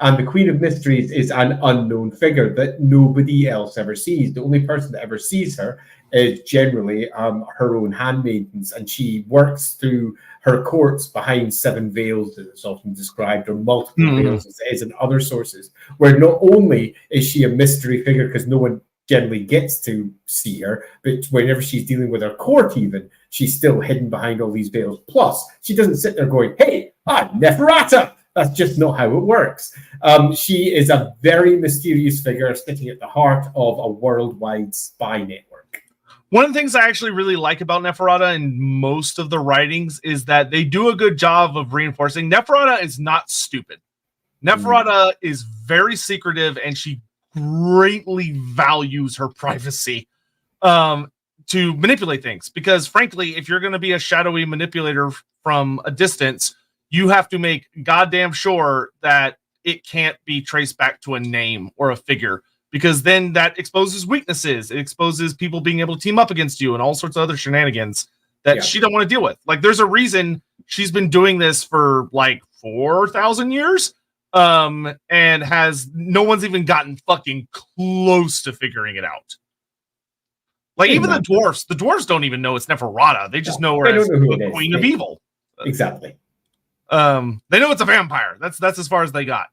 And the Queen of Mysteries is an unknown figure that nobody else ever sees. The only person that ever sees her is generally her own handmaidens, and she works through her courts behind 7 veils, as it's often described, or multiple veils, as it is in other sources, where not only is she a mystery figure because no one generally gets to see her, but whenever she's dealing with her court even, she's still hidden behind all these veils. Plus, she doesn't sit there going, hey, I'm Neferata. That's just not how it works. She is a very mysterious figure sitting at the heart of a worldwide spy network. One of the things I actually really like about Neferata in most of the writings is that they do a good job of reinforcing Neferata is not stupid. Neferata is very secretive, and she greatly values her privacy to manipulate things. Because frankly, if you're going to be a shadowy manipulator from a distance, you have to make goddamn sure that it can't be traced back to a name or a figure, because then that exposes weaknesses. It exposes people being able to team up against you and all sorts of other shenanigans that she don't want to deal with. Like, there's a reason she's been doing this for like 4,000 years. And no one's even gotten fucking close to figuring it out. Like, even the dwarves don't even know it's Neferata. They just know her as the Queen of Evil. Exactly. They know it's a vampire. That's as far as they got.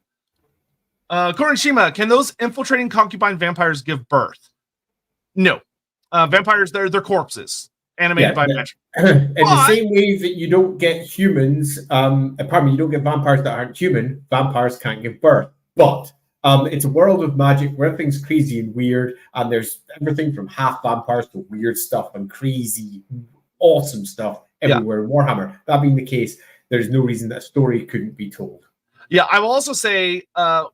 Korinshima, can those infiltrating concubine vampires give birth? No. Vampires, they're corpses. Animated by magic. In the same way that you don't get humans, you don't get vampires that aren't human, vampires can't give birth. But it's a world of magic where everything's crazy and weird, and there's everything from half vampires to weird stuff and crazy, awesome stuff everywhere in Warhammer. That being the case, there's no reason that a story couldn't be told. Yeah, I will also say,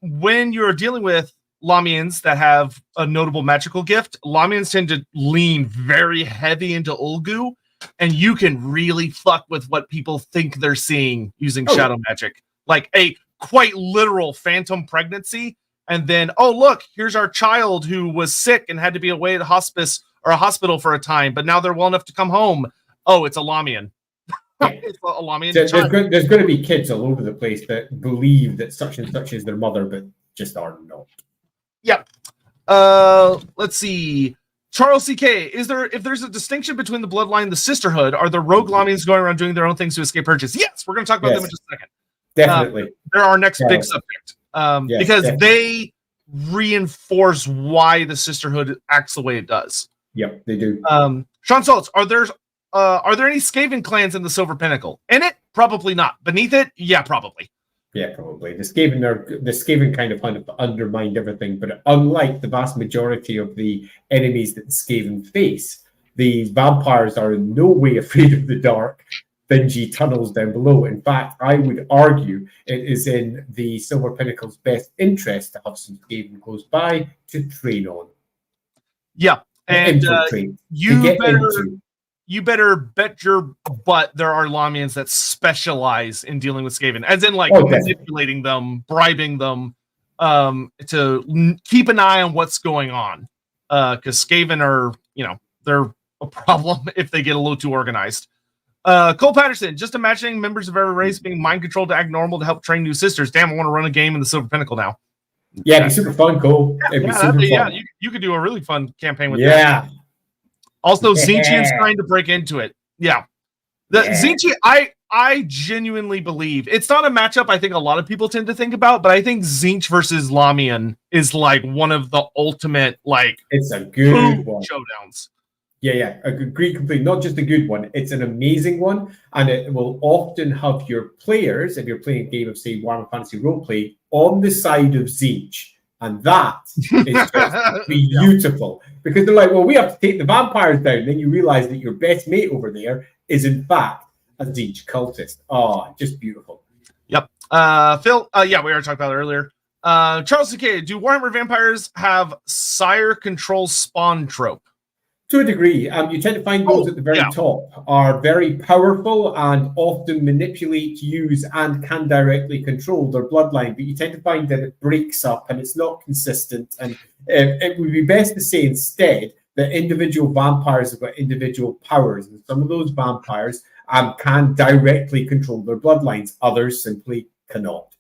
when you're dealing with Lahmians that have a notable magical gift, Lahmians tend to lean very heavy into Ulgu, and you can really fuck with what people think they're seeing using shadow magic. Like a quite literal phantom pregnancy, and then, oh, look, here's our child who was sick and had to be away at a hospice or a hospital for a time, but now they're well enough to come home. Oh, it's a Lahmian. It's a Lahmian. There's going to be kids all over the place that believe that such and such is their mother, but just are not. Yeah. Let's see. Charles CK, if there's a distinction between the bloodline and the Sisterhood, are the rogue Lahmians going around doing their own things to escape purchase? Yes, we're going to talk about them in just a second. Definitely. They're our next big subject. Because they reinforce why the Sisterhood acts the way it does. Yep, they do. Sean Saltz, are there any Skaven clans in the Silver Pinnacle? In it? Probably not. Beneath it? Yeah, probably. Yeah, probably. The Skaven kind of undermined everything, but unlike the vast majority of the enemies that the Skaven face, the vampires are in no way afraid of the dark, dingy tunnels down below. In fact, I would argue it is in the Silver Pinnacle's best interest to have some Skaven close by to train on. Yeah, and you better bet your butt there are Lahmians that specialize in dealing with Skaven, as in manipulating them, bribing them, to keep an eye on what's going on. Because Skaven are, they're a problem if they get a little too organized. Cole Patterson, just imagining members of every race being mind controlled to act normal to help train new sisters. Damn, I want to run a game in the Silver Pinnacle now. Yeah, it'd be super fun, Cole. It'd be super fun. You could do a really fun campaign with that. Also, Zinchian's trying to break into it. Yeah. Zinchi, I genuinely believe it's not a matchup I think a lot of people tend to think about, but I think Zinch versus Lahmian is like one of the ultimate, it's a good one. Showdowns. Yeah, I agree completely. Not just a good one, it's an amazing one, and it will often have your players, if you're playing a game of, say, Warhammer Fantasy Roleplay, on the side of Zinch. And that is just beautiful. Because they're like, well, we have to take the vampires down. Then you realize that your best mate over there is, in fact, a Zinch cultist. Oh, just beautiful. Yep. Phil, we already talked about it earlier. Charles CK, do Warhammer vampires have sire control spawn trope? To a degree, you tend to find those at the very top are very powerful and often manipulate, use, and can directly control their bloodline. But you tend to find that it breaks up and it's not consistent. And it would be best to say instead that individual vampires have got individual powers. And some of those vampires can directly control their bloodlines. Others simply cannot.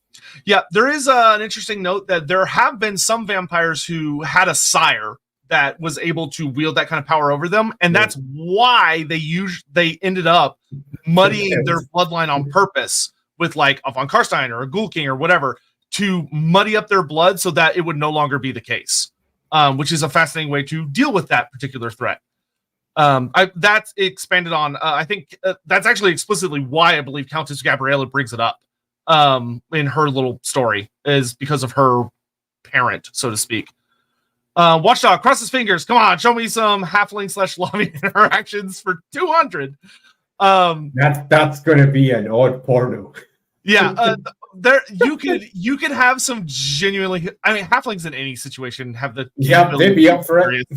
Yeah, there is an interesting note that there have been some vampires who had a sire that was able to wield that kind of power over them, and that's why they ended up muddying their bloodline on purpose with like a von Karstein or a Ghoul King or whatever to muddy up their blood so that it would no longer be the case, which is a fascinating way to deal with that particular threat. That's expanded on. I think that's actually explicitly why I believe Countess Gabriella brings it up in her little story, is because of her parent, so to speak. Watchdog, cross his fingers. Come on, show me some halfling / Lahmian interactions for 200. That's going to be an odd porno. Yeah, there you could have some genuinely. I mean, halflings in any situation have the. Yeah, they'd be up for it.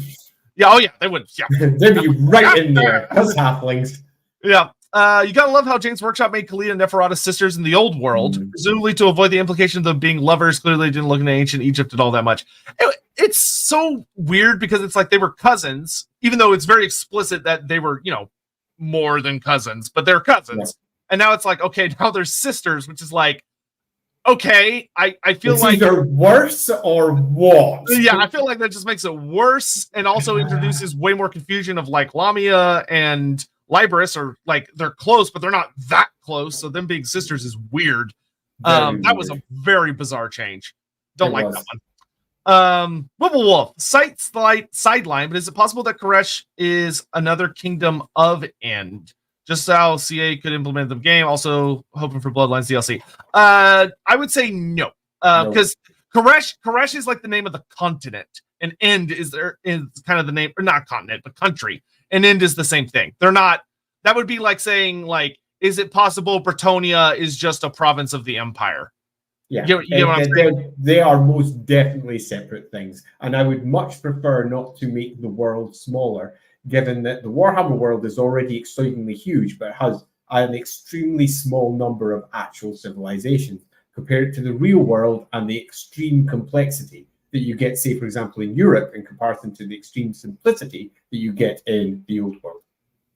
Yeah, oh yeah, they would. Yeah, they'd be right in there as halflings. Yeah. You gotta love how James Workshop made Khalid and Neferata sisters in the old world, presumably to avoid the implication of them being lovers. Clearly, didn't look into ancient Egypt at all that much. It's so weird because it's like they were cousins, even though it's very explicit that they were, more than cousins, but they're cousins. Yeah. And now it's like, okay, now they're sisters, which is like, okay, I feel it's like either worse or what. Yeah, I feel like that just makes it worse, and also introduces way more confusion of like Lamia and Libris, or like they're close, but they're not that close. So them being sisters is weird. That was a very bizarre change. Don't like that one. Wolf. Sideline, but is it possible that Koresh is another kingdom of End? Just how CA could implement the game. Also hoping for Bloodlines DLC. I would say no. Because Koresh is like the name of the continent, and End is kind of the name, or not continent, but country. And End is the same thing. They're not. That would be like saying, like, is it possible Bretonia is just a province of the Empire? Yeah, you know what I'm saying? They are most definitely separate things, and I would much prefer not to make the world smaller, given that the Warhammer world is already exceedingly huge, but has an extremely small number of actual civilizations compared to the real world and the extreme complexity that you get, say, for example, in Europe, in comparison to the extreme simplicity that you get in the old world.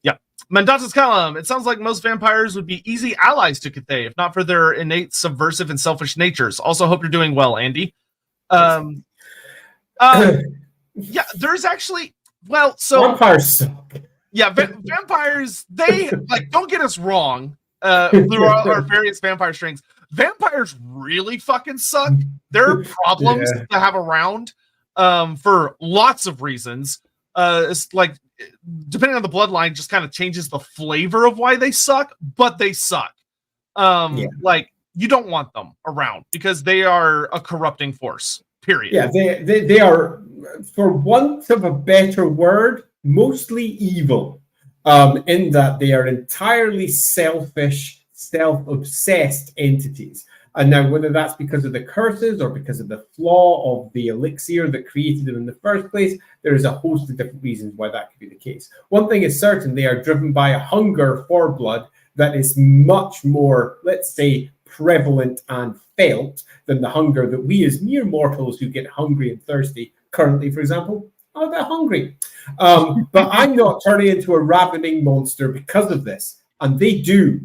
Yeah. Mandata's column. It sounds like most vampires would be easy allies to Cathay, if not for their innate subversive and selfish natures. Also, hope you're doing well, Andy. Yeah, there's actually, vampires suck. Yeah, vampires, they, like, don't get us wrong, through our various vampire strings. Vampires really fucking suck. There are problems to have around for lots of reasons. It's like, depending on the bloodline, just kind of changes the flavor of why they suck, but they suck. Like, you don't want them around because they are a corrupting force, period. Yeah, they are, for want of a better word, mostly evil, in that they are entirely selfish, self-obsessed entities. And now, whether that's because of the curses or because of the flaw of the elixir that created them in the first place, there is a host of different reasons why that could be the case. One thing is certain, they are driven by a hunger for blood that is much more, let's say, prevalent and felt than the hunger that we as mere mortals who get hungry and thirsty currently, for example, are that hungry. But I'm not turning into a ravening monster because of this. And they do.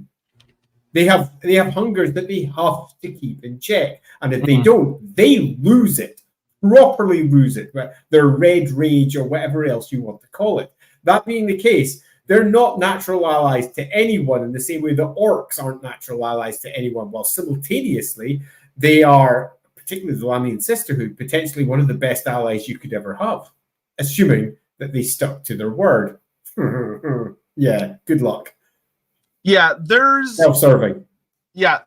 They have hungers that they have to keep in check. And if they don't, they lose it. Properly lose it. Their red rage or whatever else you want to call it. That being the case, they're not natural allies to anyone in the same way the orcs aren't natural allies to anyone, while simultaneously they are, particularly the Lahmian Sisterhood, potentially one of the best allies you could ever have, assuming that they stuck to their word. Yeah, good luck. Yeah, there's self-serving. Yeah,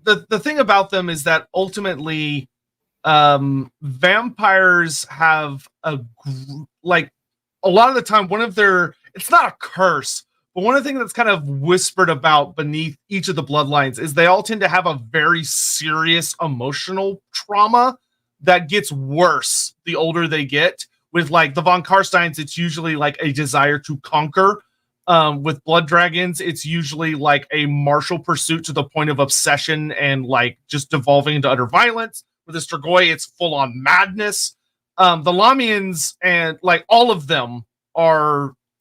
the thing about them is that ultimately, vampires have a lot of the time, one of their, it's not a curse, but one of the things that's kind of whispered about beneath each of the bloodlines is they all tend to have a very serious emotional trauma that gets worse the older they get. With like the von Karsteins, it's usually like a desire to conquer. With blood dragons, it's usually like a martial pursuit to the point of obsession and like just devolving into utter violence. With the Strigoi, it's full on madness. The Lahmians and like all of them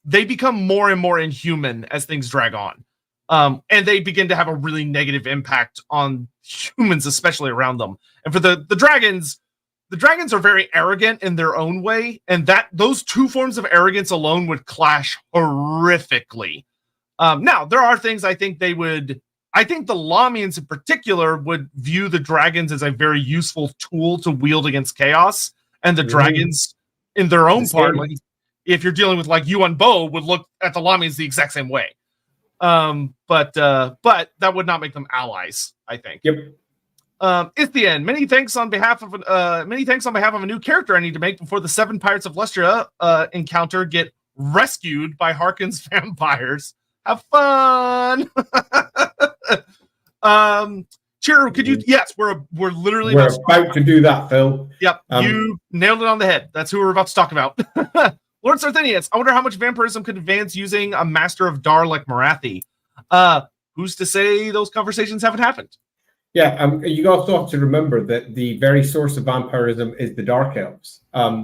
they become more and more inhuman as things drag on. And they begin to have a really negative impact on humans, especially around them. And for the dragons are very arrogant in their own way, and that those two forms of arrogance alone would clash horrifically. Now, there are things I think the Lahmians in particular would view the dragons as a very useful tool to wield against chaos, and the dragons in their own part, like if you're dealing with like Yuan Bo, would look at the Lahmians the exact same way. But that would not make them allies, I think. Yep. Ithian, many thanks on behalf of a new character I need to make before the 7 Pirates of Lustria encounter get rescued by Harkin's vampires. Have fun. Chiru, could you? Yes, we're literally about to do that, Phil. Yep, you nailed it on the head. That's who we're about to talk about. Lord Sarthenius, I wonder how much vampirism could advance using a master of Dar like Marathi. Who's to say those conversations haven't happened? Yeah, you also have to remember that the very source of vampirism is the Dark Elves.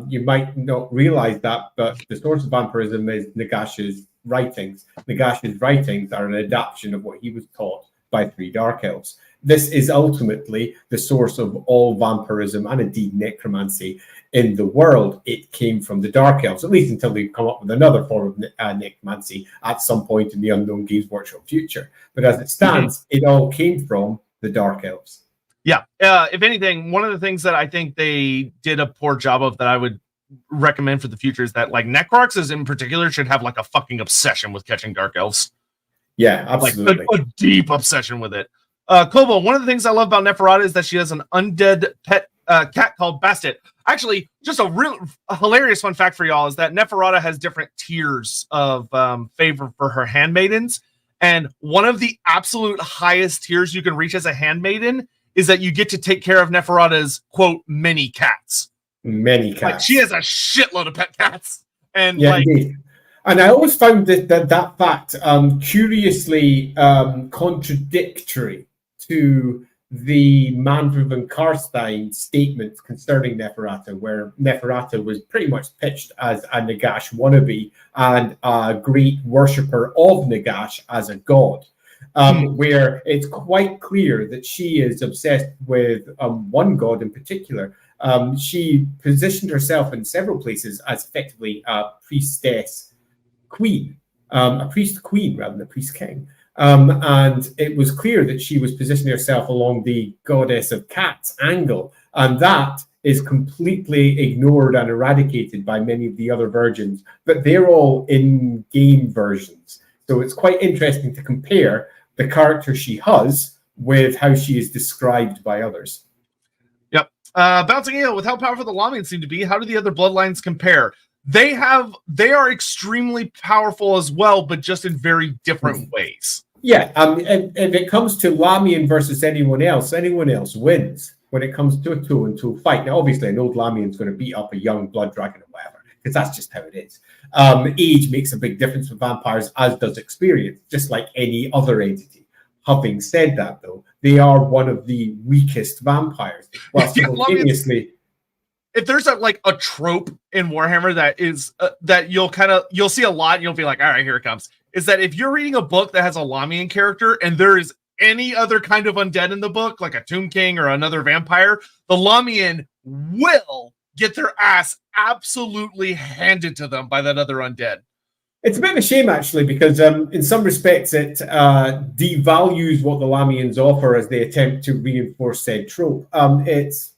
You might not realize that, but the source of vampirism is Nagash's writings. Nagash's writings are an adaptation of what he was taught by 3 Dark Elves. This is ultimately the source of all vampirism and indeed necromancy in the world. It came from the Dark Elves, at least until they come up with another form of necromancy at some point in the Unknown Games Workshop future. But as it stands, it all came from the Dark Elves. Yeah. If anything, one of the things that I think they did a poor job of that I would recommend for the future is that like Necroxes in particular should have like a fucking obsession with catching Dark Elves. Yeah, absolutely. Like a deep obsession with it. Kobo, one of the things I love about Neferata is that she has an undead pet cat called Bastet. Actually, just a hilarious fun fact for y'all is that Neferata has different tiers of favor for her handmaidens. And one of the absolute highest tiers you can reach as a handmaiden is that you get to take care of Neferata's, quote, many cats. Many cats. Like, she has a shitload of pet cats. And yeah, indeed. And I always found that fact curiously contradictory to the Mandriv and Karstein statements concerning Neferata, where Neferata was pretty much pitched as a Nagash wannabe and a great worshipper of Nagash as a god, where it's quite clear that she is obsessed with one god in particular. She positioned herself in several places as effectively a priestess queen, a priest queen rather than a priest king. And it was clear that she was positioning herself along the goddess of cats angle. And that is completely ignored and eradicated by many of the other virgins, but they're all in-game versions. So it's quite interesting to compare the character she has with how she is described by others. Yep. Bouncing Eel, with how powerful the Lahmians seem to be, how do the other bloodlines compare? They are extremely powerful as well, but just in very different ways. Yeah, if it comes to Lahmian versus anyone else wins when it comes to a two-and-two fight. Now, obviously, an old Lahmian's going to beat up a young blood dragon or whatever, because that's just how it is. Age makes a big difference for vampires, as does experience, just like any other entity. Having said that, though, they are one of the weakest vampires. While simultaneously... If there's a trope in Warhammer that is that you'll see a lot and you'll be like, all right, here it comes, is that if you're reading a book that has a Lahmian character and there is any other kind of undead in the book, like a Tomb King or another vampire, the Lahmian will get their ass absolutely handed to them by that other undead. It's a bit of a shame, actually, because in some respects it devalues what the Lahmians offer as they attempt to reinforce said trope. It's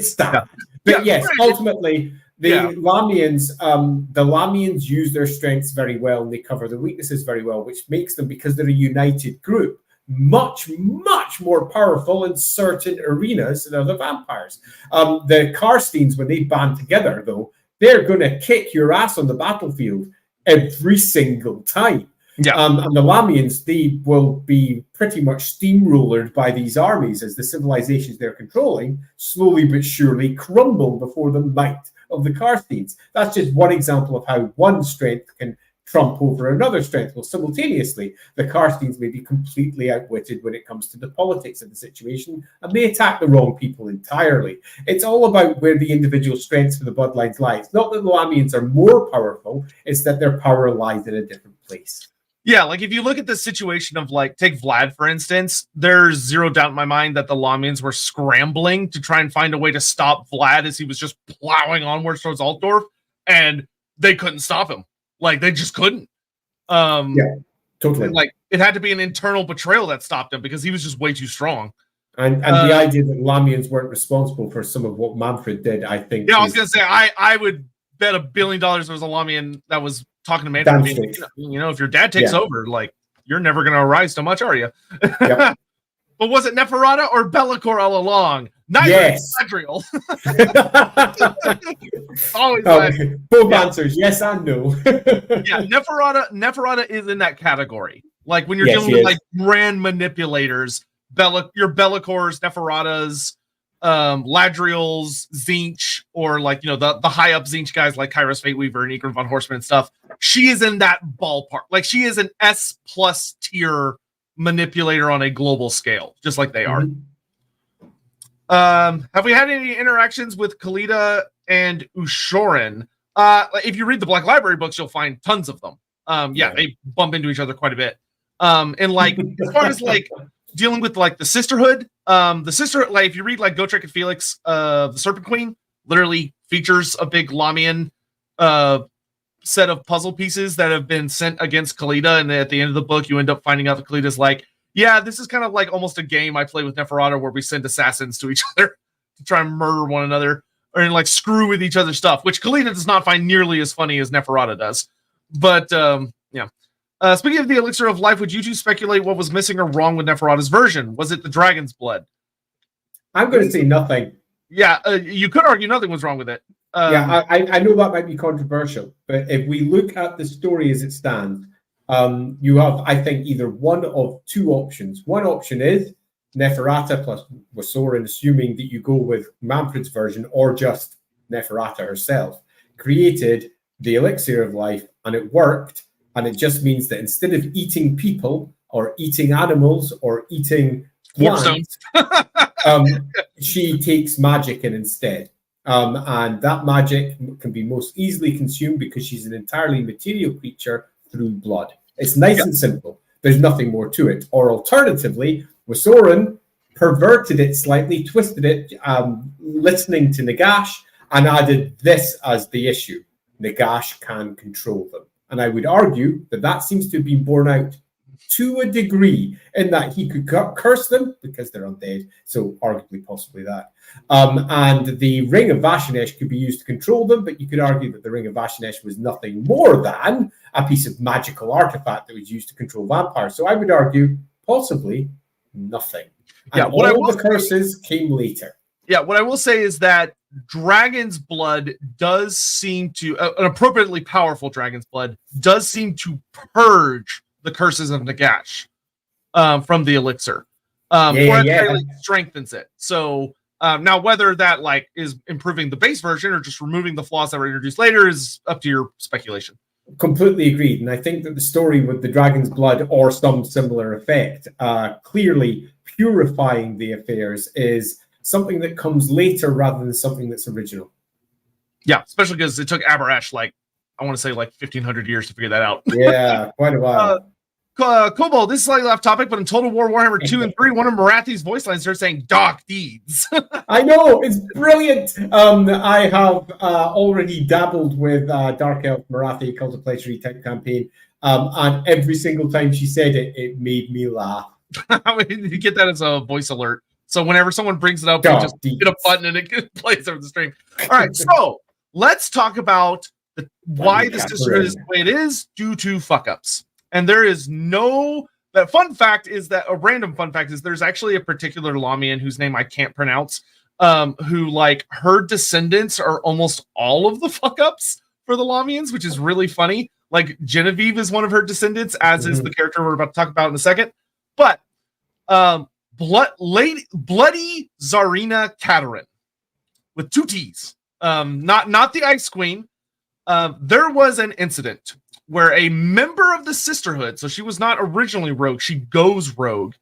standard. Yeah. But yes, ultimately, the Lahmians use their strengths very well and they cover their weaknesses very well, which makes them, because they're a united group, much, much more powerful in certain arenas than other vampires. The Karsteins, when they band together, though, they're going to kick your ass on the battlefield every single time. Yeah. And the Lahmians, they will be pretty much steamrollered by these armies as the civilizations they're controlling slowly but surely crumble before the might of the Karsteins. That's just one example of how one strength can trump over another strength. Well, simultaneously, the Karsteins may be completely outwitted when it comes to the politics of the situation and may attack the wrong people entirely. It's all about where the individual strengths for the bloodlines lie. It's not that the Lahmians are more powerful, it's that their power lies in a different place. Yeah, like if you look at the situation of like take Vlad for instance, there's zero doubt in my mind that the Lahmians were scrambling to try and find a way to stop Vlad as he was just plowing onwards towards Altdorf, and they couldn't stop him. Like they just couldn't. Yeah, totally. Like it had to be an internal betrayal that stopped him because he was just way too strong. And the idea that Lahmians weren't responsible for some of what Manfred did, I think. Yeah, I was gonna say I would bet $1 billion there was a Lahmian that was talking to Manfred. You know, if your dad takes over, like you're never gonna arise to much, are you? Yep. But was it Neferata or Bellicor all along? Neither. Yes. Adriel. Always both answers, yes and no. Yeah, Neferata is in that category. Like when you're dealing with like grand manipulators, your Bellicors, Neferatas, Ladriels, Zinch, or like, you know, the high up Zinch guys like Kairos Fateweaver and Egron von Horseman and stuff. She is in that ballpark. Like she is an S+ tier manipulator on a global scale, just like they are. Have we had any interactions with Khalida and Ushoran? If you read the Black Library books, you'll find tons of them. They bump into each other quite a bit. And like as far as like dealing with like the Sisterhood, like if you read like Gotrek and Felix, the Serpent Queen literally features a big Lahmian set of puzzle pieces that have been sent against Khalida, and at the end of the book you end up finding out that Khalida's like, yeah, this is kind of like almost a game I play with Neferata where we send assassins to each other to try and murder one another or like screw with each other's stuff, which Khalida does not find nearly as funny as Neferata does. But speaking of the elixir of life, would you two speculate what was missing or wrong with Neferata's version? Was it the dragon's blood? I'm going to say nothing. Yeah, you could argue nothing was wrong with it. I know that might be controversial, but if we look at the story as it stands, you have, I think, either one of two options. One option is Neferata plus Wasoran, assuming that you go with Manfred's version, or just Neferata herself, created the elixir of life, and it worked. And it just means that instead of eating people or eating animals or eating plants, she takes magic in instead. And that magic can be most easily consumed because she's an entirely material creature through blood. It's nice and simple. There's nothing more to it. Or alternatively, Wasoran perverted it slightly, twisted it, listening to Nagash, and added this as the issue. Nagash can control them. And I would argue that that seems to have been borne out to a degree in that he could curse them because they're undead, so arguably possibly that. And the Ring of Vashanesh could be used to control them, but you could argue that the Ring of Vashanesh was nothing more than a piece of magical artifact that was used to control vampires. So I would argue possibly nothing. And all the curses came later. Yeah, what I will say is that dragon's blood does seem to, an appropriately powerful dragon's blood, does seem to purge the curses of Nagash from the elixir. It strengthens it. So now whether that like is improving the base version or just removing the flaws that were introduced later is up to your speculation. Completely agreed. And I think that the story with the dragon's blood or some similar effect, clearly purifying the affairs, is something that comes later rather than something that's original. Yeah, especially because it took Aberash like, I want to say like 1,500 years to figure that out. Yeah, quite a while. Kobold, this is slightly off topic, but in Total War Warhammer 2 and 3, one of Marathi's voice lines starts saying "Dark Deeds." I know, it's brilliant. I have already dabbled with Dark Elf Marathi Cultipleatory type campaign, and every single time she said it, it made me laugh. I mean, you get that as a voice alert. So whenever someone brings it up, you just hit a button and it plays over the string. All right, so let's talk about why the Sisterhood is the way it is due to fuck-ups. And there is no... The fun fact is that... A random fun fact is there's actually a particular Lahmian whose name I can't pronounce, who, like, her descendants are almost all of the fuck-ups for the Lahmians, which is really funny. Like, Genevieve is one of her descendants, as is the character we're about to talk about in a second. But... Bloody Tsarina Katerin with 2 T's, not the Ice Queen. There was an incident where a member of the Sisterhood, so she was not originally rogue, she goes rogue.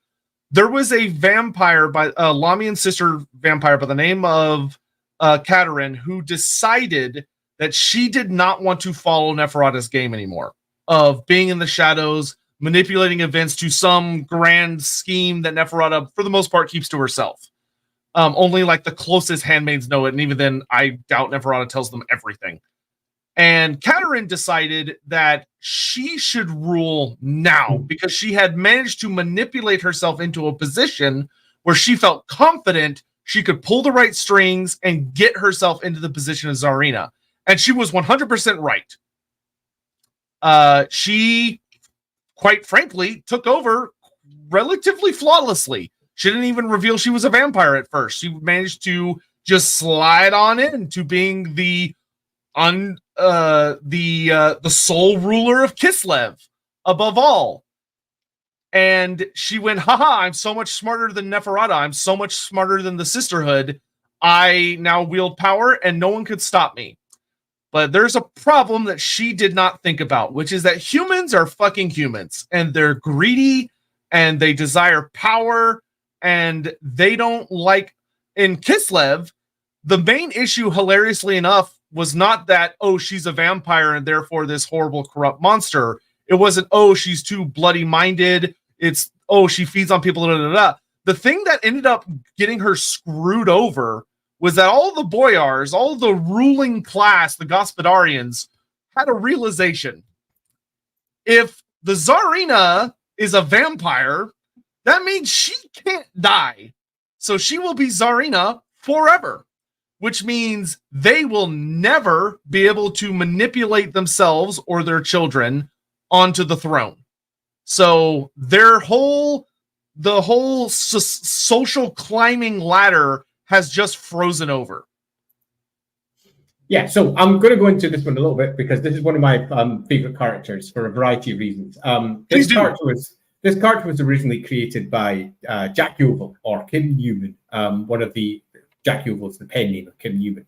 There was a vampire by a Lahmian sister vampire by the name of Katerin who decided that she did not want to follow Neferata's game anymore of being in the shadows, manipulating events to some grand scheme that Neferata, for the most part, keeps to herself. Only like the closest handmaids know it, and even then, I doubt Neferata tells them everything. And Katerin decided that she should rule now because she had managed to manipulate herself into a position where she felt confident she could pull the right strings and get herself into the position of Tsarina. And she was 100% right. She, quite frankly, took over relatively flawlessly. She didn't even reveal she was a vampire at first. She managed to just slide on into being the sole ruler of Kislev above all. And she went, haha, I'm so much smarter than Neferata. I'm so much smarter than the Sisterhood. I now wield power and no one could stop me. But there's a problem that she did not think about, which is that humans are fucking humans and they're greedy and they desire power and they don't like. In Kislev, the main issue, hilariously enough, was not that, oh, she's a vampire and therefore this horrible corrupt monster. It wasn't, oh, she's too bloody minded. It's, oh, she feeds on people. The thing that ended up getting her screwed over was that all the boyars, all the ruling class, the Gospodarians, had a realization. If the Tsarina is a vampire, that means she can't die. So she will be Tsarina forever, which means they will never be able to manipulate themselves or their children onto the throne. So the whole social climbing ladder has just frozen over. Yeah, so I'm going to go into this one a little bit because this is one of my favorite characters for a variety of reasons. This character was originally created by Jack Yeovil, or Kim Newman, one of the Jack Yeovil's the pen name of Kim Newman.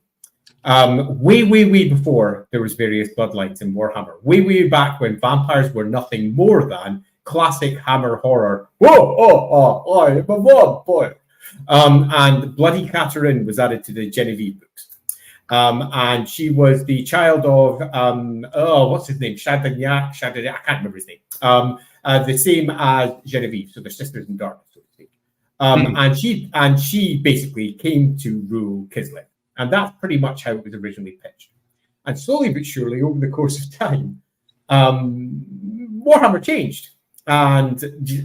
Way before there was various bloodlines in Warhammer. Way back when vampires were nothing more than classic Hammer horror. Whoa, I'm a vampire. And Bloody Katerin was added to the Genevieve books. And she was the child of, what's his name? Chardignac, I can't remember his name. The same as Genevieve, so they're sisters in darkness, so to speak. And she basically came to rule Kislev. And that's pretty much how it was originally pitched. And slowly but surely, over the course of time, Warhammer changed. And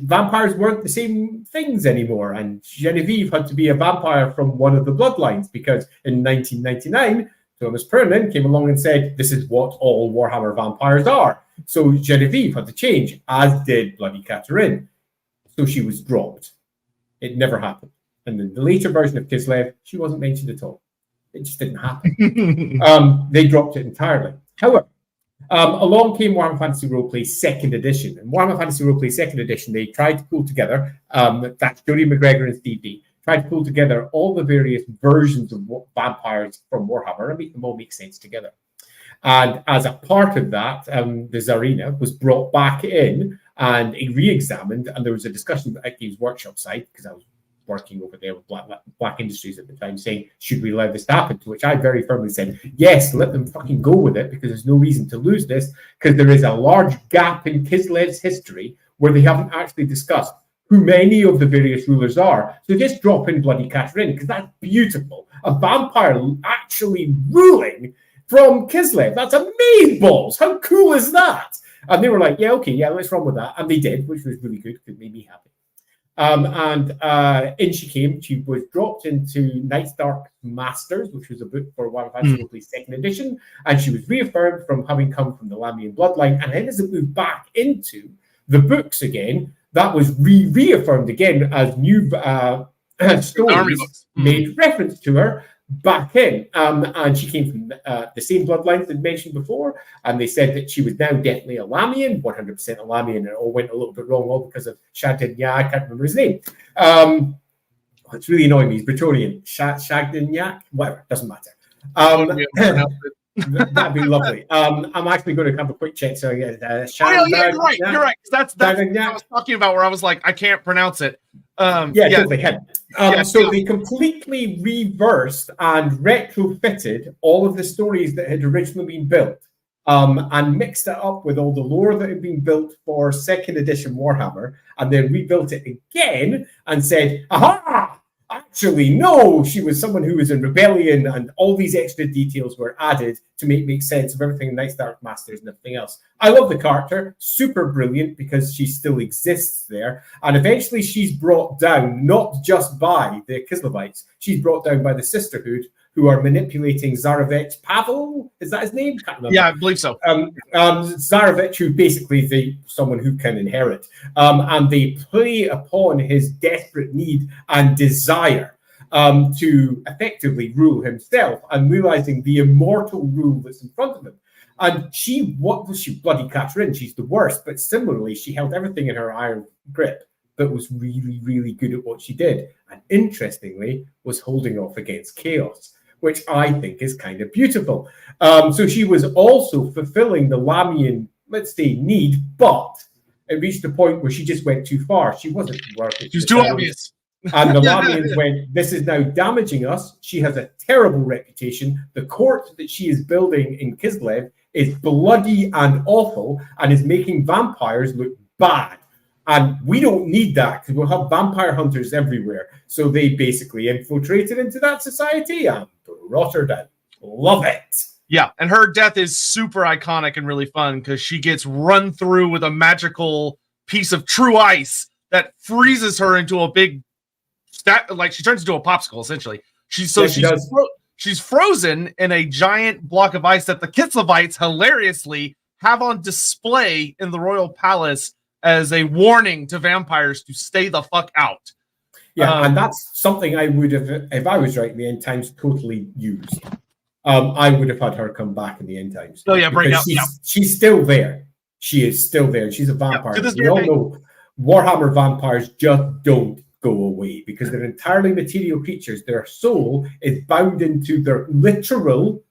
vampires weren't the same things anymore. And Genevieve had to be a vampire from one of the bloodlines because in 1999, Thomas Perlman came along and said, this is what all Warhammer vampires are. So Genevieve had to change, as did Bloody Katerin. So she was dropped. It never happened. And in the later version of Kislev, she wasn't mentioned at all. It just didn't happen. They dropped it entirely. However, along came Warhammer Fantasy Roleplay 2nd Edition. And Warhammer Fantasy Roleplay 2nd Edition, they tried to pull together, that's Jody McGregor and Steve D, tried to pull together all the various versions of vampires from Warhammer and make them all make sense together. And as a part of that, the Tsarina was brought back in and re-examined, and there was a discussion at Games Workshop side, because I was working over there with Black Industries at the time, saying, should we allow this to happen? To which I very firmly said, yes, let them fucking go with it, because there's no reason to lose this, because there is a large gap in Kislev's history where they haven't actually discussed who many of the various rulers are. So just drop in Bloody Katerin, because that's beautiful. A vampire actually ruling from Kislev. That's amazeballs. How cool is that? And they were like, yeah, okay, yeah, let's run with that. And they did, which was really good because it made me happy. In she came. She was dropped into Night's Dark Masters, which was a book for Warhammer Fantasy Roleplay 2nd Edition, and she was reaffirmed from having come from the Lahmian bloodline. And then as it moved back into the books again, that was reaffirmed again as new stories made reference to her back in. And she came from the same bloodlines that mentioned before, and they said that she was now definitely a Lahmian, 100% a Lahmian, and it all went a little bit wrong, all because of Chardignac. I can't remember his name. It's really annoying me. He's Bretonnian. Chardignac, whatever, doesn't matter. That'd be lovely. I'm actually going to have a quick check. So yeah, you're right. That's what I was talking about, where I was like, I can't pronounce it. Totally. So they completely reversed and retrofitted all of the stories that had originally been built and mixed it up with all the lore that had been built for 2nd edition Warhammer, and then rebuilt it again and said, aha, actually, no, she was someone who was in rebellion, and all these extra details were added to make sense of everything in Knights Dark Masters and everything else. I love the character, super brilliant, because she still exists there, and eventually she's brought down, not just by the Kislevites, she's brought down by the Sisterhood, who are manipulating Zarevich Pavel. Is that his name? Can't remember. Yeah, I believe so. Zarevich, who basically is someone who can inherit. And they play upon his desperate need and desire to effectively rule himself, and realizing the immortal rule that's in front of him. And what was she bloody Catherine? She's the worst, but similarly, she held everything in her iron grip, but was really, really good at what she did. And interestingly, was holding off against chaos, which I think is kind of beautiful. So she was also fulfilling the Lahmian, let's say, need, but it reached a point where she just went too far. She wasn't worth it. She was too obvious. And the Lahmians went, this is now damaging us. She has a terrible reputation. The court that she is building in Kislev is bloody and awful, and is making vampires look bad. And we don't need that, because we'll have vampire hunters everywhere. So they basically infiltrated into that society and brought her down. Love it. Yeah, and her death is super iconic and really fun, because she gets run through with a magical piece of true ice that freezes her into a big like she turns into a popsicle, essentially. She's frozen in a giant block of ice that the Kislevites hilariously have on display in the royal palace as a warning to vampires to stay the fuck out. Yeah, and that's something I would have, if I was writing the end times, totally used. I would have had her come back in the end times. Oh yeah, bring it up. She's still there. She is still there. She's a vampire. Yeah, we all know Warhammer vampires just don't go away, because they're entirely material creatures. Their soul is bound into their literal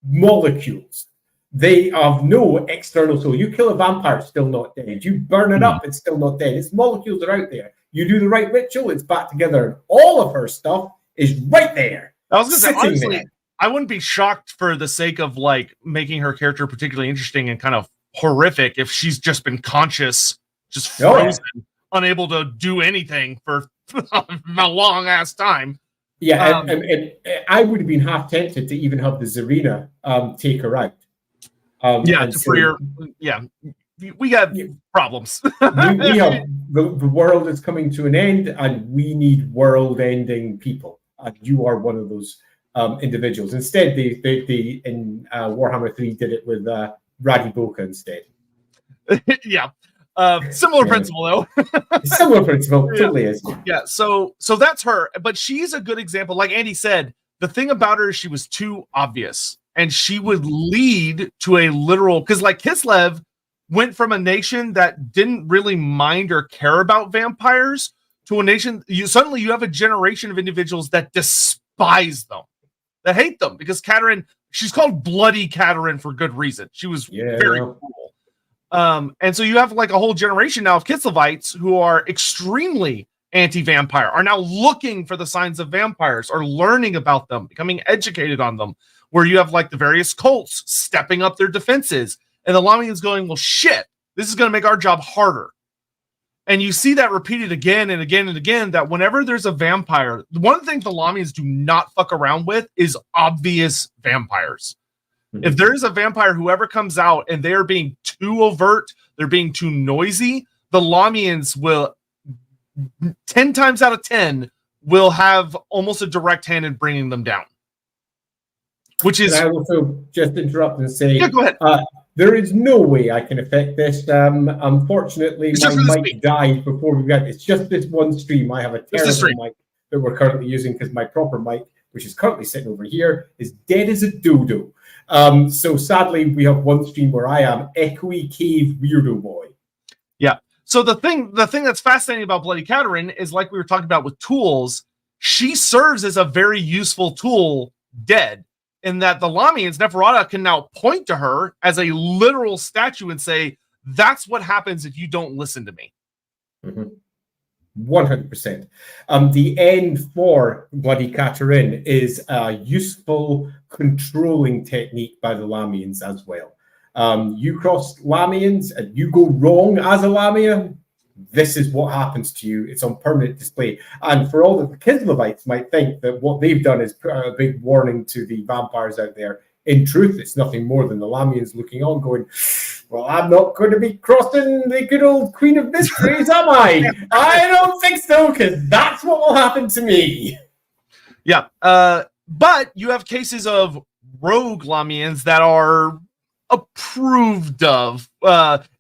molecules. They have no external soul. You kill a vampire, it's still not dead. You burn it up, it's still not dead. Its molecules are out there. You do the right ritual, it's back together. All of her stuff is right there. I was going to say, honestly, I wouldn't be shocked for the sake of like making her character particularly interesting and kind of horrific if she's just been conscious, just frozen, unable to do anything for a long ass time. Yeah, and I would have been half tempted to even have the Zarina take her out. We got problems. we have the world is coming to an end, and we need world-ending people. And you are one of those individuals. Instead, they in Warhammer 3 did it with Radiboka instead. Yeah. Similar principle, though. Similar principle, totally is. Yeah, so that's her, but she's a good example. Like Andy said, the thing about her is she was too obvious, and she would lead to a literal, because like Kislev went from a nation that didn't really mind or care about vampires to a nation, you have a generation of individuals that despise them, that hate them, because Katerin, she's called Bloody Katerin for good reason. She was very cool. And so you have like a whole generation now of Kislevites who are extremely anti-vampire, are now looking for the signs of vampires, or learning about them, becoming educated on them, where you have like the various cults stepping up their defenses, and the Lahmians going, well, shit, this is going to make our job harder. And you see that repeated again and again and again, that whenever there's a vampire, one of the things the Lahmians do not fuck around with is obvious vampires. If there is a vampire, whoever comes out and they are being too overt, they're being too noisy, the Lahmians will 10 times out of 10 will have almost a direct hand in bringing them down. Which is... Can I also just interrupt and say, yeah, go ahead. There is no way I can affect this. Unfortunately, my mic died before we got. It's just this one stream. I have a terrible mic that we're currently using, because my proper mic, which is currently sitting over here, is dead as a dodo. So sadly, we have one stream where I am echoey cave weirdo boy. Yeah. So the thing that's fascinating about Bloody Katerin is, like we were talking about with tools, she serves as a very useful tool dead, in that the Lahmians, Neferata, can now point to her as a literal statue and say, that's what happens if you don't listen to me. 100%. The end for Bloody Katerin is a useful controlling technique by the Lahmians as well. You cross Lahmians and you go wrong as a Lahmian, this is what happens to you. It's on permanent display. And for all that the Kislevites might think that what they've done is put out a big warning to the vampires out there, in truth, it's nothing more than the Lahmians looking on going, well, I'm not going to be crossing the good old Queen of Mysteries, am I? I don't think so, because that's what will happen to me. Yeah. But you have cases of rogue Lahmians that are approved of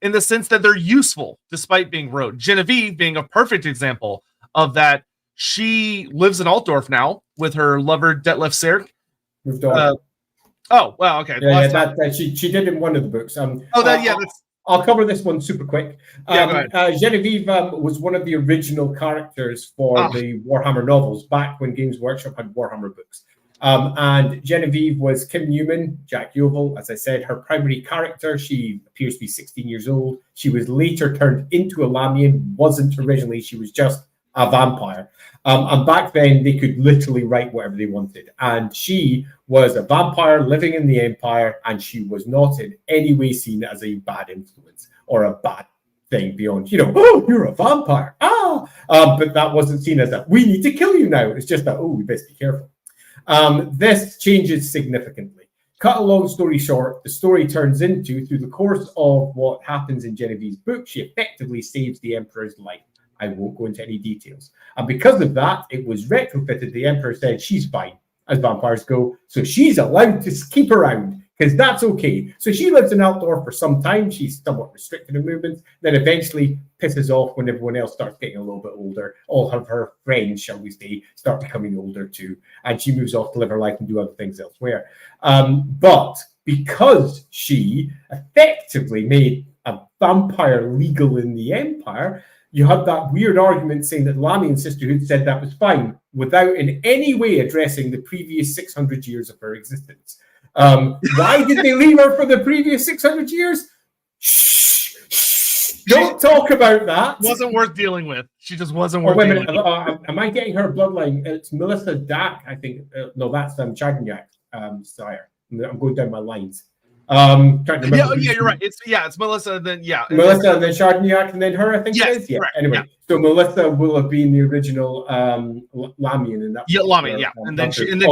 in the sense that they're useful despite being rogue. Genevieve being a perfect example of that. She lives in Altdorf now with her lover Detlef Serk. Moved on. Oh, well, okay. Yeah, that she did in one of the books. I'll cover this one super quick. Genevieve was one of the original characters for the Warhammer novels back when Games Workshop had Warhammer books. And Genevieve was Kim Newman, Jack Yeovil. As I said, her primary character, she appears to be 16 years old. She was later turned into a Lahmian, wasn't originally, she was just a vampire. And back then, they could literally write whatever they wanted. And she was a vampire living in the Empire, and she was not in any way seen as a bad influence or a bad thing beyond, oh, you're a vampire. But that wasn't seen as that. We need to kill you now. It's just that, oh, we best be careful. This changes significantly. Cut a long story short, the story turns into, through the course of what happens in Genevieve's book, she effectively saves the Emperor's life. I won't go into any details. And because of that, it was retrofitted. The Emperor said she's fine, as vampires go. So she's allowed to keep around, because that's okay. So she lives in Altdorf for some time. She's somewhat restricted in movements, then eventually pisses off when everyone else starts getting a little bit older. All of her friends, shall we say, start becoming older too. And she moves off to live her life and do other things elsewhere. But because she effectively made a vampire legal in the Empire, you had that weird argument saying that Lahmian Sisterhood said that was fine without in any way addressing the previous 600 years of her existence. Why did they leave her for the previous 600 years? Shh. Don't talk about that. Wasn't worth dealing with. She just wasn't worth dealing with. Am I getting her bloodline? It's Melissa Dack, I think. No, that's Chardonnac's sire. I'm going down my lines. Trying to remember you're right. It's Melissa. Then Melissa, and then Chardonnac, and then her. I think it is. Yeah. Correct. Anyway, so Melissa will have been the original Lahmian in that. Yeah, Lahmian. Yeah, and then she in the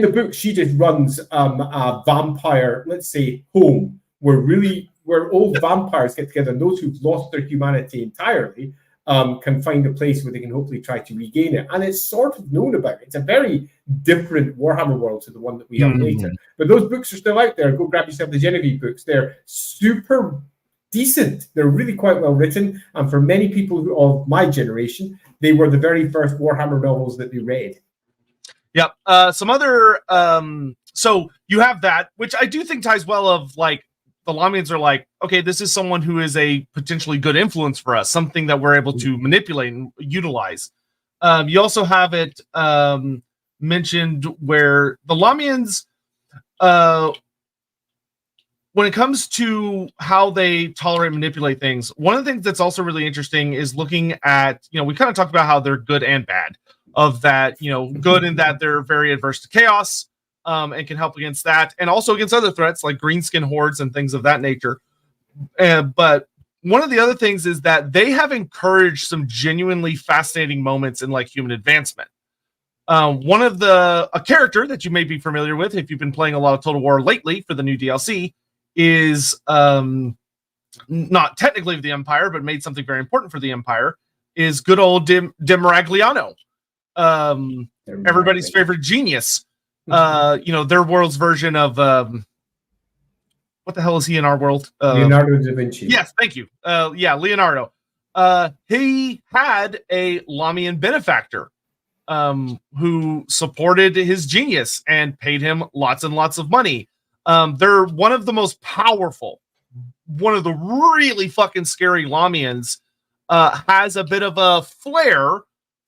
book she just runs a vampire, let's say, home where old vampires get together, and those who've lost their humanity entirely can find a place where they can hopefully try to regain it. And it's sort of known about. It's a very different Warhammer world to the one that we have later. But those books are still out there. Go grab yourself the Genevieve books. They're super decent. They're really quite well written. And for many people of my generation, they were the very first Warhammer novels that they read. Yep. Some other... so you have that, which I do think ties well of, like, the Lahmians are like, okay, this is someone who is a potentially good influence for us, something that we're able to manipulate and utilize. You also have it mentioned where the Lahmians, when it comes to how they tolerate and manipulate things, one of the things that's also really interesting is looking at, we kind of talked about how they're good and bad, of that, good in that they're very adverse to chaos, and can help against that, and also against other threats like greenskin hordes and things of that nature. But one of the other things is that they have encouraged some genuinely fascinating moments in, like, human advancement. A character that you may be familiar with if you've been playing a lot of Total War lately for the new DLC is not technically of the Empire, but made something very important for the Empire, is good old Demaragliano, everybody's favorite genius. Their world's version of what the hell is he in our world? Leonardo da Vinci. Yes, thank you. Leonardo. He had a Lahmian benefactor who supported his genius and paid him lots and lots of money. They're one of the most powerful, one of the really fucking scary Lahmians. Has a bit of a flair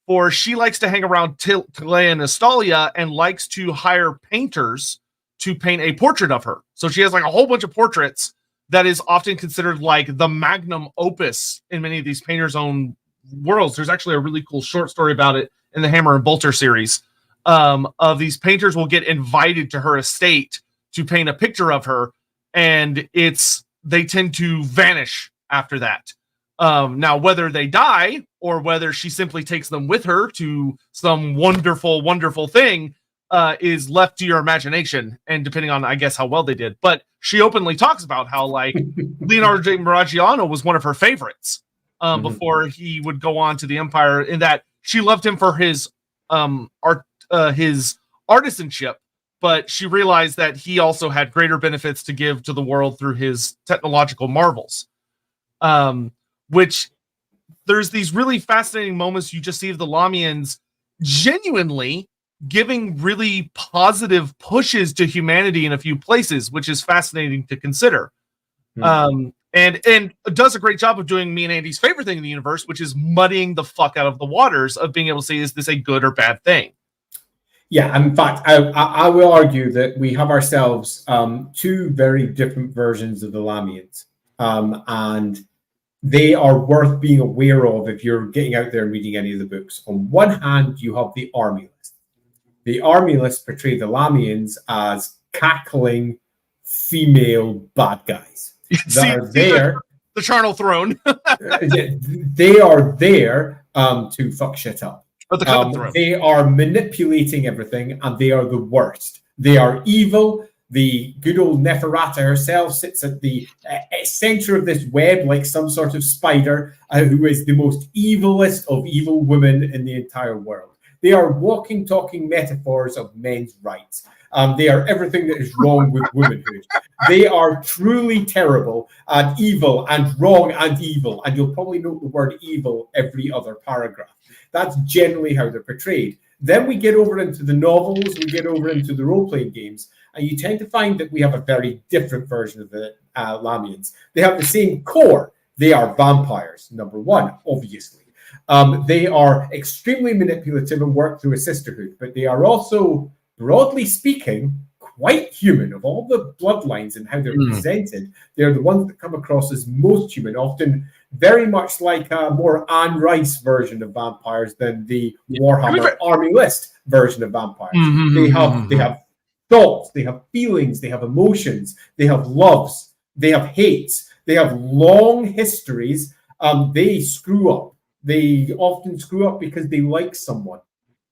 for, she likes to hang around Tilea and Estalia and likes to hire painters to paint a portrait of her. So she has, like, a whole bunch of portraits that is often considered like the magnum opus in many of these painters' own worlds. There's actually a really cool short story about it in the Hammer and Bolter series, of these painters will get invited to her estate to paint a picture of her. and they tend to vanish after that. Now, whether they die or whether she simply takes them with her to some wonderful, wonderful thing is left to your imagination, and depending on, I guess, how well they did. But she openly talks about how, like, Leonardo de Maragiano was one of her favorites before he would go on to the Empire, in that she loved him for his his artisanship, but she realized that he also had greater benefits to give to the world through his technological marvels. Which there's these really fascinating moments you just see of the Lahmians genuinely giving really positive pushes to humanity in a few places, which is fascinating to consider. And does a great job of doing me and Andy's favorite thing in the universe, which is muddying the fuck out of the waters of being able to say, is this a good or bad thing? Yeah, in fact, I will argue that we have ourselves two very different versions of the Lahmians. And they are worth being aware of if you're getting out there and reading any of the books. On one hand, you have the army list. The army list portray the Lahmians as cackling female bad guys that are there. The charnel throne. They are there to fuck shit up. They are manipulating everything, and they are the worst. They are evil. The good old Neferata herself sits at the center of this web like some sort of spider, who is the most evilest of evil women in the entire world. They are walking, talking metaphors of men's rights. They are everything that is wrong with womanhood. They are truly terrible and evil and wrong and evil. And you'll probably note the word evil every other paragraph. That's generally how they're portrayed. Then we get over into the novels, we get over into the role-playing games, and you tend to find that we have a very different version of the Lahmians. They have the same core. They are vampires, number one, obviously. They are extremely manipulative and work through a sisterhood, but they are also, broadly speaking, quite human. Of all the bloodlines and how they're presented, they're the ones that come across as most human, often very much like a more Anne Rice version of vampires than the Warhammer Army List version of vampires. They have thoughts, they have feelings, they have emotions, they have loves, they have hates, they have long histories. They screw up. They often screw up because they like someone.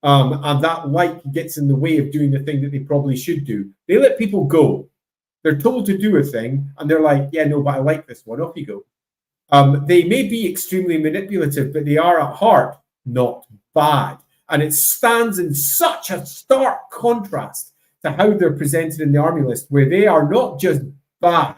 And that like gets in the way of doing the thing that they probably should do. They let people go. They're told to do a thing, and they're like, yeah, no, but I like this one. Off you go. They may be extremely manipulative, but they are at heart not bad. And it stands in such a stark contrast to how they're presented in the army list, where they are not just bad,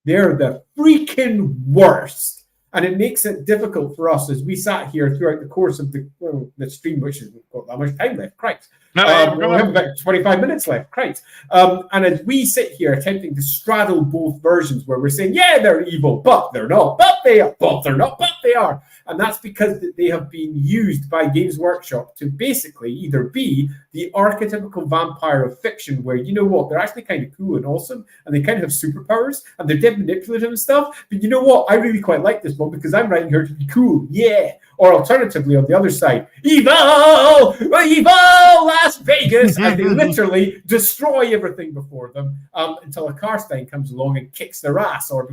they're the freaking worst. And it makes it difficult for us as we sat here throughout the course of the stream, which has got that much time left. Christ. We have about 25 minutes left. Christ. And as we sit here attempting to straddle both versions where we're saying, yeah, they're evil, but they're not, but they are, but they're not, but they are. And that's because they have been used by Games Workshop to basically either be the archetypical vampire of fiction where, you know what, they're actually kind of cool and awesome, and they kind of have superpowers, and they're dead manipulative and stuff, but you know what, I really quite like this one because I'm writing her to be cool, yeah. Or alternatively, on the other side, evil, Las Vegas, and they literally destroy everything before them until a Karstein comes along and kicks their ass, or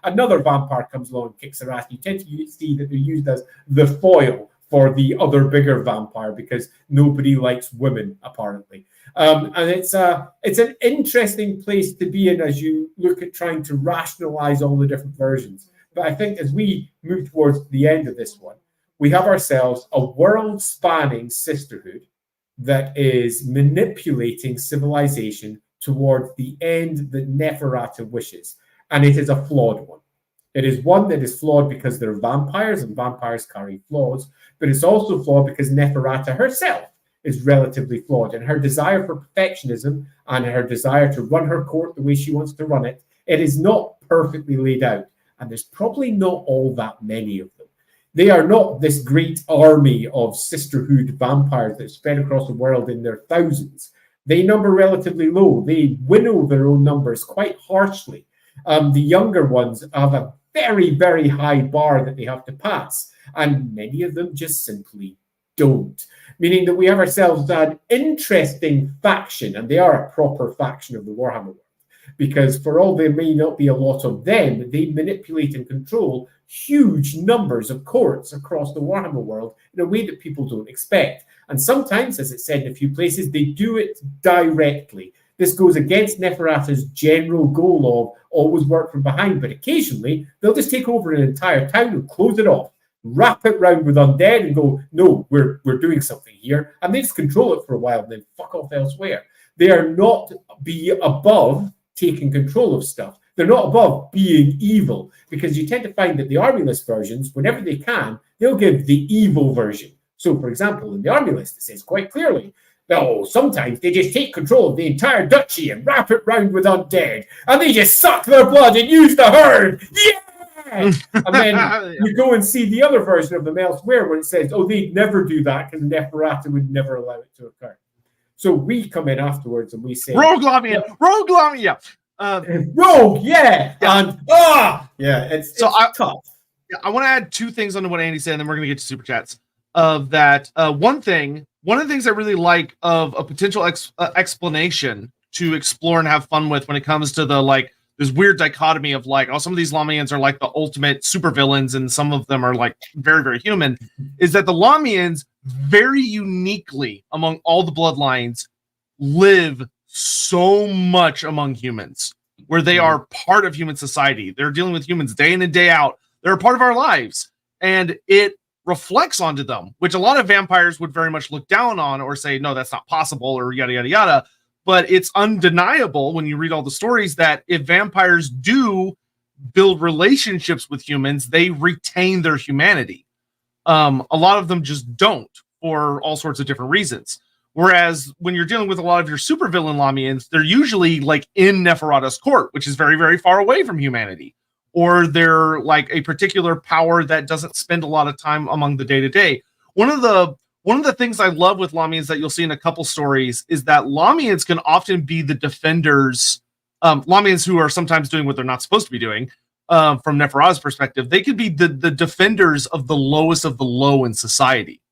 another vampire comes along and kicks their ass. You tend to see that they're used as the foil for the other bigger vampire because nobody likes women, apparently. And it's an interesting place to be in as you look at trying to rationalize all the different versions. But I think as we move towards the end of this one, we have ourselves a world-spanning sisterhood that is manipulating civilization towards the end that Neferata wishes. And it is a flawed one. It is one that is flawed because they're vampires, and vampires carry flaws, but it's also flawed because Neferata herself is relatively flawed, and her desire for perfectionism and her desire to run her court the way she wants to run it, it is not perfectly laid out, and there's probably not all that many of them. They are not this great army of sisterhood vampires that spread across the world in their thousands. They number relatively low. They winnow their own numbers quite harshly. The younger ones have a very, very high bar that they have to pass, and many of them just simply don't. Meaning that we have ourselves an interesting faction, and they are a proper faction of the Warhammer world. because for all there may not be a lot of them, they manipulate and control huge numbers of courts across the Warhammer world in a way that people don't expect. And sometimes, as it's said in a few places, they do it directly. This goes against Neferata's general goal of always work from behind, but occasionally they'll just take over an entire town and close it off, wrap it round with undead and go, no, we're doing something here. And they just control it for a while and then fuck off elsewhere. They are not above taking control of stuff. They're not above being evil, because you tend to find that the army list versions, whenever they can, they'll give the evil version. So, for example, in the army list, it says quite clearly, no, sometimes they just take control of the entire duchy and wrap it round with undead, and they just suck their blood and use the herd. Yeah! And then you go and see the other version of them elsewhere where it says, oh, they'd never do that because Neferata would never allow it to occur. So we come in afterwards and we say, Rogue Lahmian, Rogue Lahmian. Rogue, yeah. And it's tough. Yeah, I want to add two things onto what Andy said, and then we're going to get to super chats. Of that, one of the things I really like of a potential explanation to explore and have fun with when it comes to the like this weird dichotomy of like, oh, some of these Lahmians are like the ultimate supervillains, and some of them are like very, very human, is that the Lahmians very uniquely among all the bloodlines live so much among humans, where they are part of human society. They're dealing with humans day in and day out. They're a part of our lives, and it reflects onto them, which a lot of vampires would very much look down on or say, no, that's not possible, or yada, yada, yada. But it's undeniable when you read all the stories that if vampires do build relationships with humans, they retain their humanity. A lot of them just don't, for all sorts of different reasons. Whereas when you're dealing with a lot of your supervillain Lahmians, they're usually like in Neferata's court, which is very, very far away from humanity. Or they're like a particular power that doesn't spend a lot of time among the day-to-day. One of the things I love with Lahmians that you'll see in a couple stories is that Lahmians can often be the defenders, Lahmians who are sometimes doing what they're not supposed to be doing, from Neferata's perspective. They could be the defenders of the lowest of the low in society,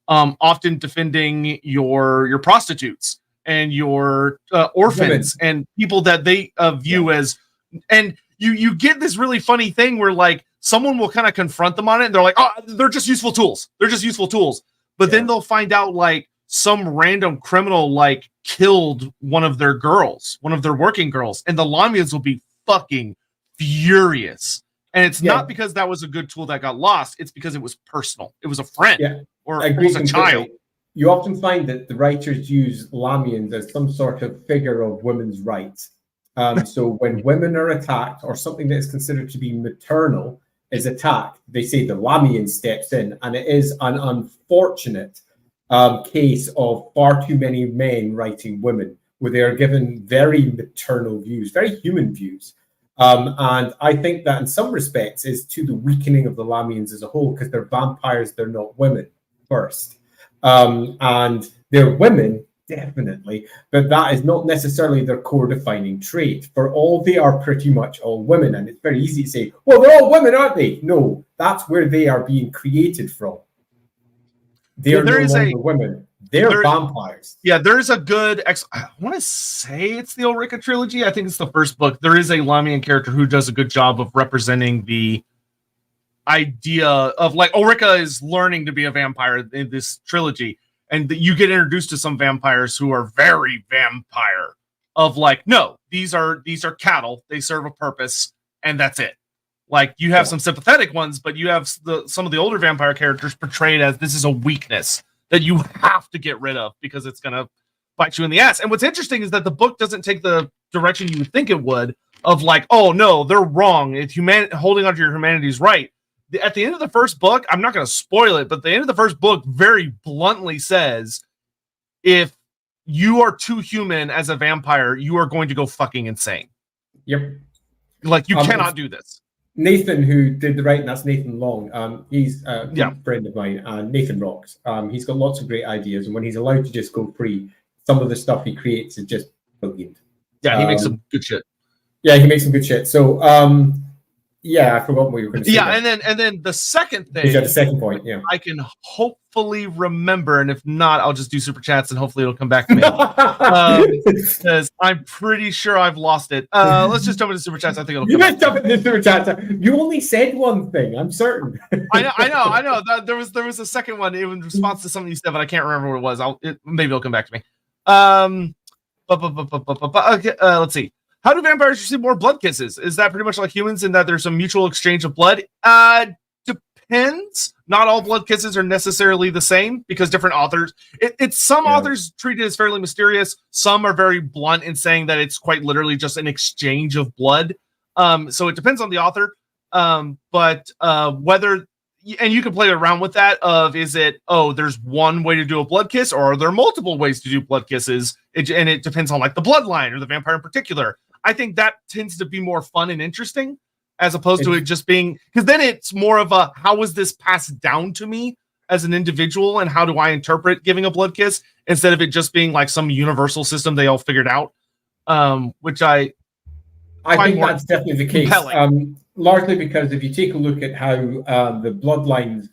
often defending your prostitutes and your orphans and people that they view as... and you get this really funny thing where like someone will kind of confront them on it and they're like, oh, they're just useful tools. They're just useful tools. But then they'll find out like some random criminal like killed one of their girls, one of their working girls, and the Lahmians will be fucking furious. And it's not because that was a good tool that got lost. It's because it was personal. It was a friend or it was a child. You often find that the writers use Lahmians as some sort of figure of women's rights. So when women are attacked or something that is considered to be maternal is attacked, they say the Lahmian steps in, and it is an unfortunate case of far too many men writing women, where they are given very maternal views, very human views. And I think that in some respects is to the weakening of the Lahmians as a whole, because they're vampires, they're not women first. And they're women, definitely, but that is not necessarily their core defining trait. For all, they are pretty much all women, and it's very easy to say, well, they're all women, aren't they? No, that's where they are being created from. They are no longer women. They're vampires. Yeah, there's a good... I want to say it's the Ulrika trilogy. I think it's the first book. There is a Lahmian character who does a good job of representing the idea of, like, Ulrika is learning to be a vampire in this trilogy. And you get introduced to some vampires who are very vampire, of like, no, these are cattle. They serve a purpose, and that's it. Like, you have some sympathetic ones, but you have some of the older vampire characters portrayed as this is a weakness that you have to get rid of because it's going to bite you in the ass. And what's interesting is that the book doesn't take the direction you would think it would, of like, oh no, they're wrong. It's holding onto your humanity is right. At the end of the first book, I'm not going to spoil it, but the end of the first book very bluntly says, if you are too human as a vampire, you are going to go fucking insane. Yep. Like, you cannot do this. Nathan, who did the writing, that's Nathan Long. He's a friend of mine, and Nathan rocks. He's got lots of great ideas, and when he's allowed to just go free, some of the stuff he creates is just brilliant. Yeah, he makes some good shit. Yeah, he makes some good shit. So, Yeah, I forgot what you were going to say. Yeah, and then the second thing. You had the second point. Yeah, I can hopefully remember, and if not, I'll just do super chats, and hopefully it'll come back to me. Because I'm pretty sure I've lost it. Let's just jump into super chats. I think it'll. You guys jump into super chats. You only said one thing. I'm certain. I know. There was a second one in response to something you said, but I can't remember what it was. Maybe it'll come back to me. Okay, let's see. How do vampires receive more blood kisses? Is that pretty much like humans in that there's a mutual exchange of blood? Depends. Not all blood kisses are necessarily the same because different authors. Some authors treat it as fairly mysterious. Some are very blunt in saying that it's quite literally just an exchange of blood. So it depends on the author. But whether, and you can play around with that of, is it, there's one way to do a blood kiss, or are there multiple ways to do blood kisses? And it depends on like the bloodline or the vampire in particular. I think that tends to be more fun and interesting as opposed to it just being, because then it's more of a, how was this passed down to me as an individual, and how do I interpret giving a blood kiss, instead of it just being like some universal system they all figured out, which I think that's definitely the case. Largely because if you take a look at how the bloodlines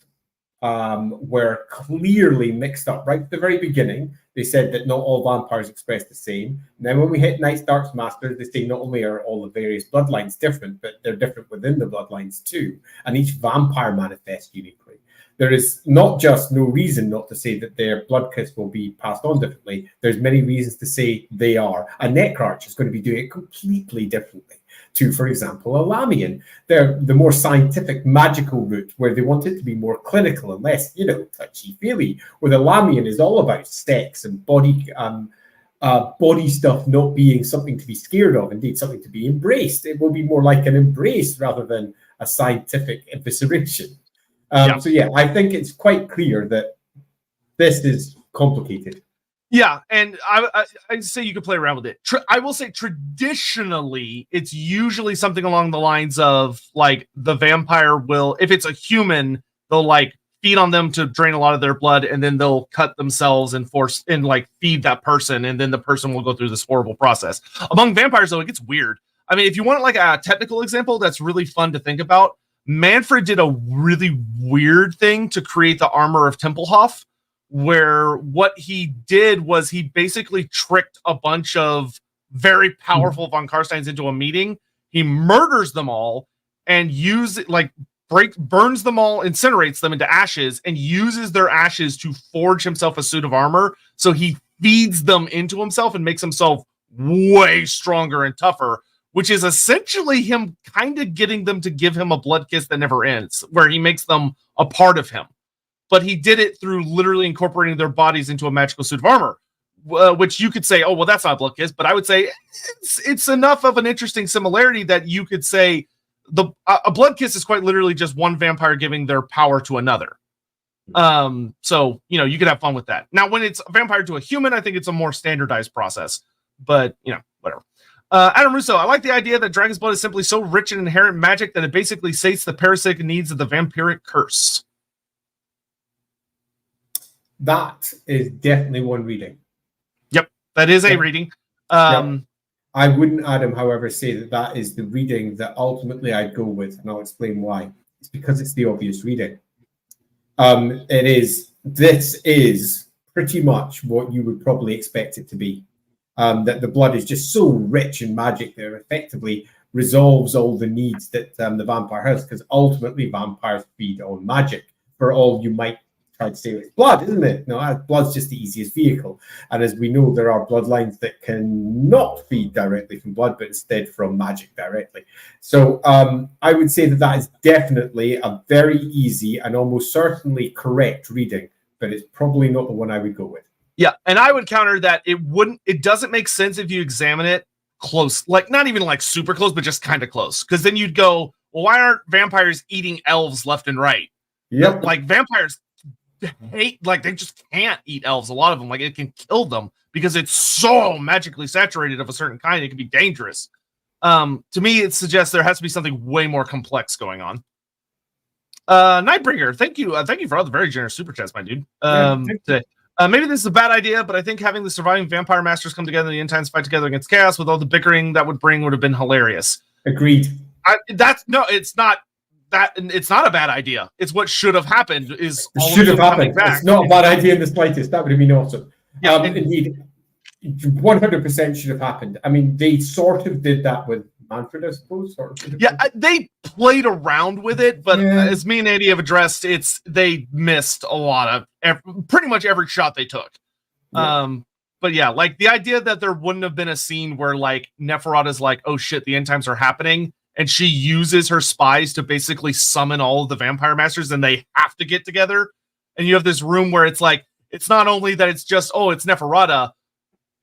were clearly mixed up right at the very beginning. They said that not all vampires express the same. And then when we hit Night's Dark Masters, they say not only are all the various bloodlines different, but they're different within the bloodlines too. And each vampire manifests uniquely. There is not just no reason not to say that their blood kiss will be passed on differently. There's many reasons to say they are. A Necrarch is going to be doing it completely differently to, for example, a Lahmian. They're the more scientific, magical route where they want it to be more clinical and less, touchy-feely, where the Lahmian is all about sex and body stuff not being something to be scared of, indeed something to be embraced. It will be more like an embrace rather than a scientific evisceration. So yeah, I think it's quite clear that this is complicated. Yeah, and I'd say you could play around with it. I will say traditionally, it's usually something along the lines of like the vampire will, if it's a human, they'll like feed on them to drain a lot of their blood, and then they'll cut themselves and force and like feed that person, and then the person will go through this horrible process. Among vampires, though, it gets weird. I mean, if you want like a technical example that's really fun to think about, Manfred did a really weird thing to create the armor of Tempelhof, where what he did was he basically tricked a bunch of very powerful von Karsteins into a meeting. He murders them all and burns them all, incinerates them into ashes, and uses their ashes to forge himself a suit of armor. So he feeds them into himself and makes himself way stronger and tougher, which is essentially him kind of getting them to give him a blood kiss that never ends, where he makes them a part of him. But he did it through literally incorporating their bodies into a magical suit of armor, which you could say, that's not a blood kiss. But I would say it's enough of an interesting similarity that you could say a blood kiss is quite literally just one vampire giving their power to another. So, you could have fun with that. Now, when it's a vampire to a human, I think it's a more standardized process. But, whatever. Adam Russo, I like the idea that dragon's blood is simply so rich in inherent magic that it basically sates the parasitic needs of the vampiric curse. That is definitely one reading. Yep, that is a reading. I wouldn't, Adam, however, say that is the reading that ultimately I'd go with, and I'll explain why. It's because it's the obvious reading. This is pretty much what you would probably expect it to be. That the blood is just so rich in magic that it effectively resolves all the needs that the vampire has, because ultimately vampires feed on magic. For all you might try to say it's blood, isn't it? No, blood's just the easiest vehicle. And as we know, there are bloodlines that can not feed directly from blood, but instead from magic directly. So I would say that is definitely a very easy and almost certainly correct reading, but it's probably not the one I would go with. Yeah, and I would counter that it doesn't make sense if you examine it close, like not even like super close, but just kind of close. Because then you'd go, well, why aren't vampires eating elves left and right? Yep. Like vampires hate, like they just can't eat elves. A lot of them, like it can kill them because it's so magically saturated of a certain kind. It can be dangerous. To me, it suggests there has to be something way more complex going on. Nightbringer, thank you for all the very generous super chats, my dude. Today. Maybe this is a bad idea, but I think having the surviving vampire masters come together in the end times fight together against chaos with all the bickering that would have been hilarious. Agreed. It's not that. It's not a bad idea. It's what should have happened. Is It all should of have them coming happened. back. It's not a bad idea in the slightest. That would have been awesome. Yeah, Indeed, 100% should have happened. I mean, they sort of did that with Manfred, I suppose. Yeah, they played around with it, but as me and Andy have addressed, they missed a lot of pretty much every shot they took. Yeah. But yeah, like the idea that there wouldn't have been a scene where like Neferata's like, oh shit, the end times are happening, and she uses her spies to basically summon all of the vampire masters, and they have to get together. And you have this room where it's like, it's not only that it's just, oh, it's Neferata,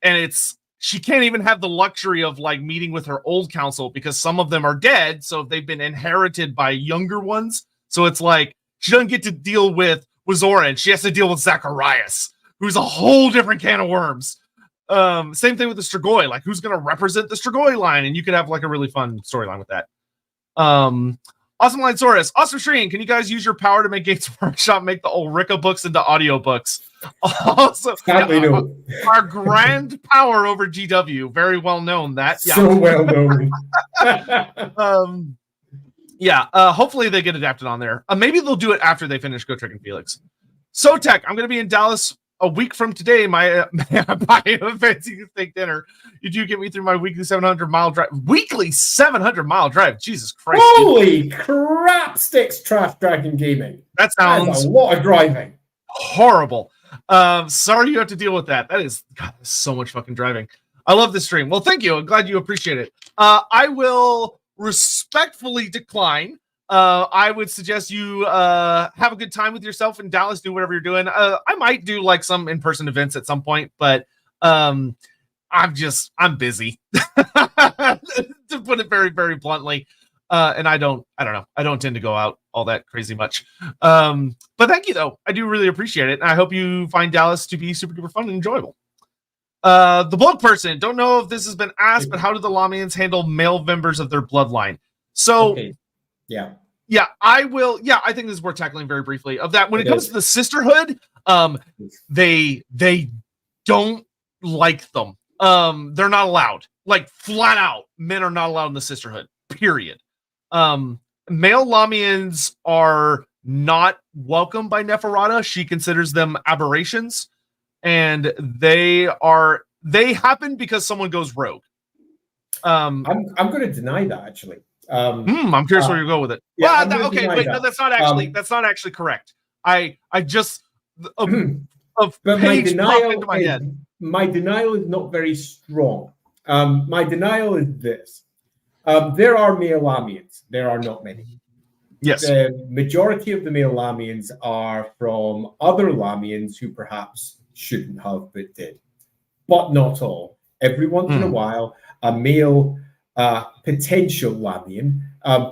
and she can't even have the luxury of like meeting with her old council because some of them are dead, so they've been inherited by younger ones. So it's like she doesn't get to deal with Zora, and she has to deal with Zacharias, who's a whole different can of worms. Same thing with the Strigoi. Like, who's going to represent the Strigoi line? And you could have like a really fun storyline with that. Awesome Line Saurus. Awesome Shreen, can you guys use your power to make Gates Workshop make the Ulrika books into audiobooks? Also, no. Our grand power over GW. Very well known that. Yeah. So well known. Hopefully they get adapted on there. Maybe they'll do it after they finish Go Trick and Felix. Sotek, I'm going to be in Dallas a week from today. My fancy steak dinner. You do get me through my weekly 700-mile drive. Weekly 700-mile drive. Jesus Christ! Holy crap! Sticks Trash Dragon Gaming. That sounds a lot of driving. Horrible. Sorry you have to deal with that. That is so much fucking driving. I love this stream. Well, thank you. I'm glad you appreciate it. I will respectfully decline. I would suggest you have a good time with yourself in Dallas. Do whatever you're doing. I might do like some in-person events at some point, but I'm busy to put it very, very bluntly. And I don't know. I don't tend to go out all that crazy much. But thank you though. I do really appreciate it. And I hope you find Dallas to be super duper fun and enjoyable. The blood person, don't know if this has been asked, but how do the Lahmians handle male members of their bloodline? So yeah, I will. Yeah, I think this is worth tackling very briefly. Of that, when it comes to the Sisterhood, they don't like them. They're not allowed. Like flat out, men are not allowed in the Sisterhood. Period. Male Lahmians are not welcome by Neferata. She considers them aberrations, and they happen because someone goes rogue. I'm going to deny that actually. I'm curious where you go with it. Yeah, no, that's not actually correct. I just but my denial is not very strong. My denial is this. There are male Lahmians. There are not many. Yes. The majority of the male Lahmians are from other Lahmians who perhaps shouldn't have but did. But not all. Every once in a while, a male potential Lahmian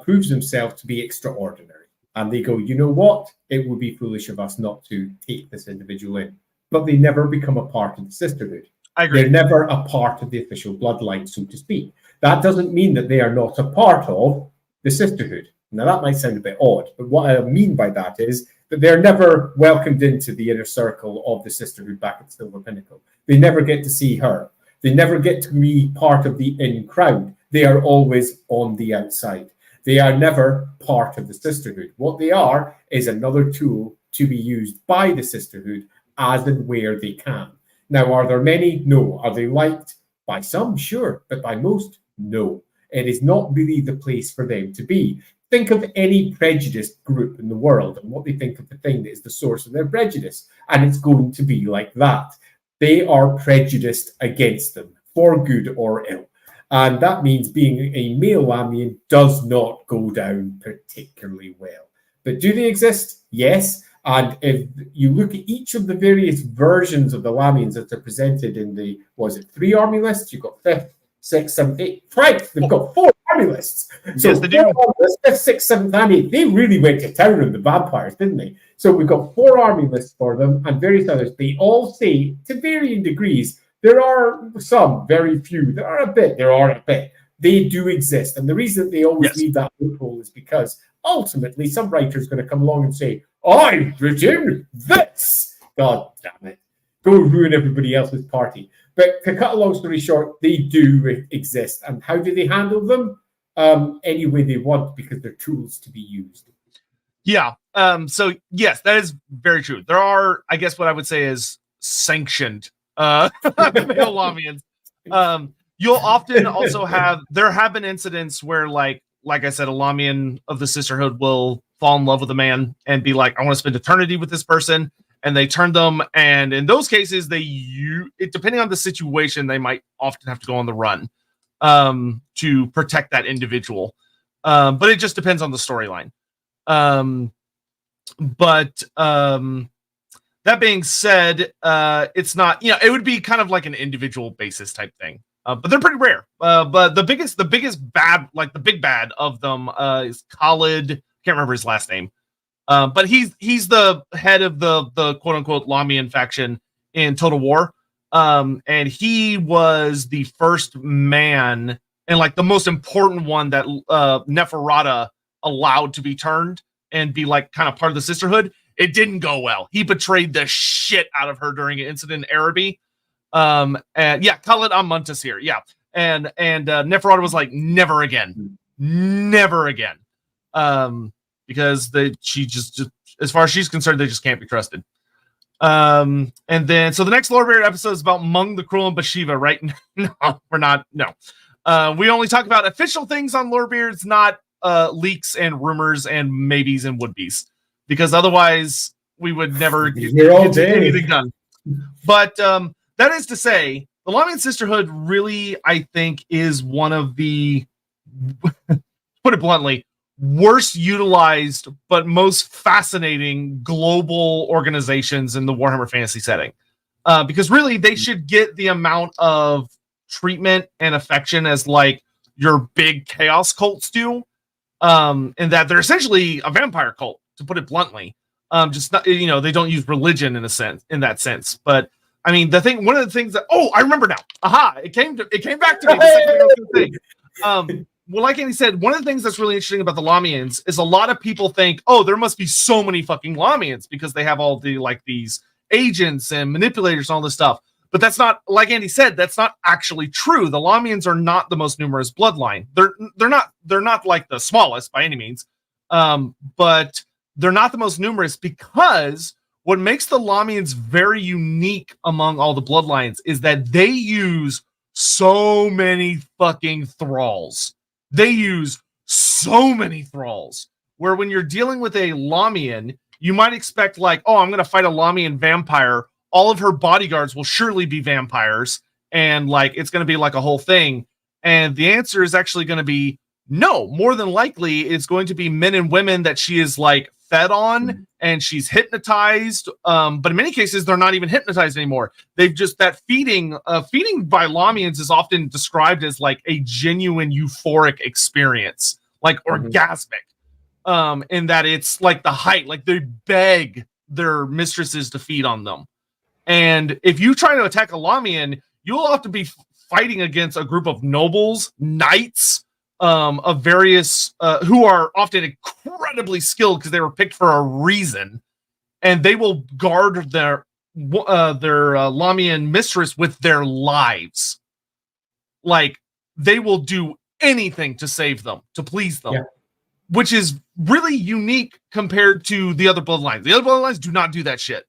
proves himself to be extraordinary. And they go, you know what? It would be foolish of us not to take this individual in. But they never become a part of the Sisterhood. I agree. They're never a part of the official bloodline, so to speak. That doesn't mean that they are not a part of the Sisterhood. Now, that might sound a bit odd, but what I mean by that is that they're never welcomed into the inner circle of the Sisterhood back at Silver Pinnacle. They never get to see her. They never get to be part of the in crowd. They are always on the outside. They are never part of the Sisterhood. What they are is another tool to be used by the Sisterhood as and where they can. Now, are there many? No. Are they liked? By some, sure, but by most, no. It is not really the place for them to be. Think of any prejudiced group in the world and what they think of the thing that is the source of their prejudice, and it's going to be like that. They are prejudiced against them, for good or ill. And that means being a male Lahmian does not go down particularly well. But do they exist? Yes. And if you look at each of the various versions of the Lahmians that are presented in the, 3 army lists? You've got 5th, 6th, 7th, 8th. Right, they've got 4 army lists. So yes, they do. 5th, 6th, 7th, and 8th, they really went to town on the vampires, didn't they? So we've got 4 army lists for them and various others. They all say, to varying degrees, there are some, very few. There are a bit. They do exist. And the reason they always leave that loophole is because ultimately some writer is going to come along and say, I've written this. God damn it. Go ruin everybody else's party. But to cut a long story short, they do exist. And how do they handle them? any way they want because they're tools to be used. Yeah. So yes, that is very true. There are, I guess, what I would say is sanctioned male Lahmians. You'll often also there have been incidents where, like I said, a Lahmian of the Sisterhood will fall in love with a man and be like, I want to spend eternity with this person. And they turn them. And in those cases, depending on the situation, they might often have to go on the run to protect that individual. But it just depends on the storyline. That being said, it's not, it would be kind of like an individual basis type thing. But they're pretty rare. But the biggest bad, like the big bad of them, is Khalid. Can't remember his last name. But he's the head of the quote unquote Lahmian faction in Total War. And he was the first man and like the most important one that Neferata allowed to be turned and be like kind of part of the Sisterhood. It didn't go well. He betrayed the shit out of her during an incident in Araby. And yeah, Khalid Muntas here. Yeah. And Neferata was like, never again. Because she just as far as she's concerned, they just can't be trusted. And then so the next Lorebeard episode is about Mung the Cruel and Bathsheba, right? No, we're not. No. We only talk about official things on Lorebeards, not leaks and rumors and maybes and would-be's, because otherwise we would never get anything done. But that is to say, the Lahmian Sisterhood really, I think, is one of the, put it bluntly, worst utilized but most fascinating global organizations in the Warhammer Fantasy setting. Because really, they should get the amount of treatment and affection as like your big chaos cults do. And that they're essentially a vampire cult, to put it bluntly. Just not, they don't use religion in that sense. But I mean, one of the things that, I remember now. Aha! It came back to me. The second thing I was gonna say. Well, like Andy said, one of the things that's really interesting about the Lahmians is a lot of people think, there must be so many fucking Lahmians because they have all the like these agents and manipulators and all this stuff. But that's not, like Andy said, that's not actually true. The Lahmians are not the most numerous bloodline. They're not like the smallest by any means. But they're not the most numerous because what makes the Lahmians very unique among all the bloodlines is that they use so many fucking thralls. They use so many thralls, where when you're dealing with a Lahmian, you might expect like, I'm going to fight a Lahmian vampire. All of her bodyguards will surely be vampires. And like, it's going to be like a whole thing. And the answer is actually going to be no. More than likely, it's going to be men and women that she is like fed on and she's hypnotized. But in many cases, they're not even hypnotized anymore. They've just that feeding by Lahmians is often described as like a genuine euphoric experience, like orgasmic. In that it's like the height, like they beg their mistresses to feed on them. And if you try to attack a Lahmian, you'll have to be fighting against a group of nobles, knights, of various who are often incredibly skilled because they were picked for a reason, and they will guard their Lahmian mistress with their lives. Like they will do anything to save them, to please them, which is really unique compared to the other bloodlines. The other bloodlines do not do that shit.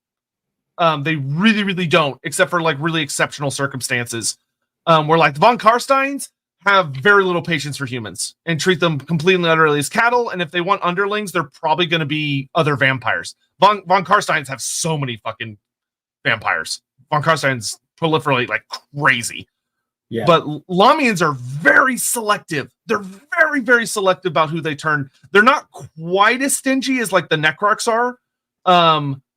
They really, really don't, except for like really exceptional circumstances. Where like the von Karsteins have very little patience for humans and treat them completely and utterly as cattle. And if they want underlings, they're probably going to be other vampires. Von Karsteins have so many fucking vampires. Von Karsteins proliferate like crazy. Yeah. But Lahmians are very selective. They're very, very selective about who they turn. They're not quite as stingy as like the Necrocs are.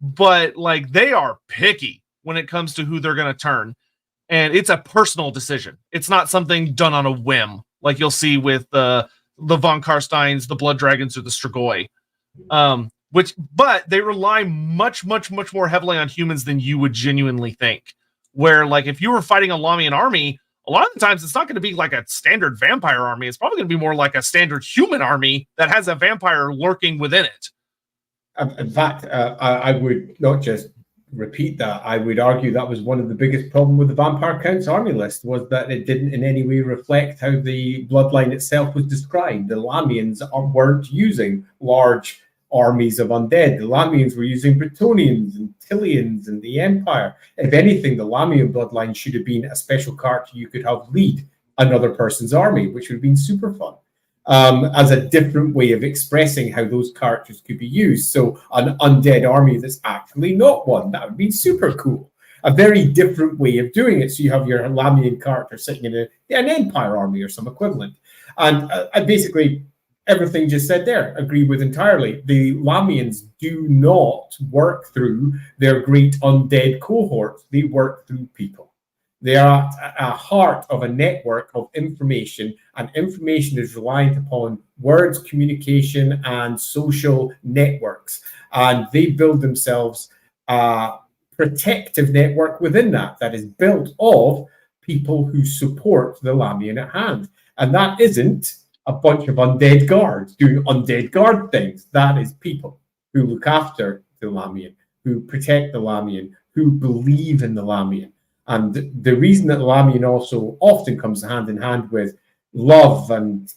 But like they are picky when it comes to who they're going to turn. And it's a personal decision. It's not something done on a whim, like you'll see with the von Karsteins, the Blood Dragons, or the Strigoi. But they rely much, much, much more heavily on humans than you would genuinely think. Where, like, if you were fighting a Lahmian army, a lot of the times it's not going to be like a standard vampire army. It's probably going to be more like a standard human army that has a vampire lurking within it. In fact, I would not just repeat that, I would argue that was one of the biggest problem with the Vampire Count's army list, was that it didn't in any way reflect how the bloodline itself was described. The Lahmians weren't using large armies of undead. The Lahmians were using Bretonnians and Tillians and the Empire. If anything, the Lahmian bloodline should have been a special character you could have lead another person's army, which would have been super fun. As a different way of expressing how those characters could be used. So an undead army that's actually not one, that would be super cool. A very different way of doing it. So you have your Lahmian character sitting in an Empire army or some equivalent. And I basically, everything just said there, agree with entirely. The Lahmians do not work through their great undead cohorts. They work through people. They are at the heart of a network of information, and information is reliant upon words, communication, and social networks. And they build themselves a protective network within that is built of people who support the Lahmian at hand. And that isn't a bunch of undead guards doing undead guard things. That is people who look after the Lahmian, who protect the Lahmian, who believe in the Lahmian. And the reason that Lahmian also often comes hand in hand with love and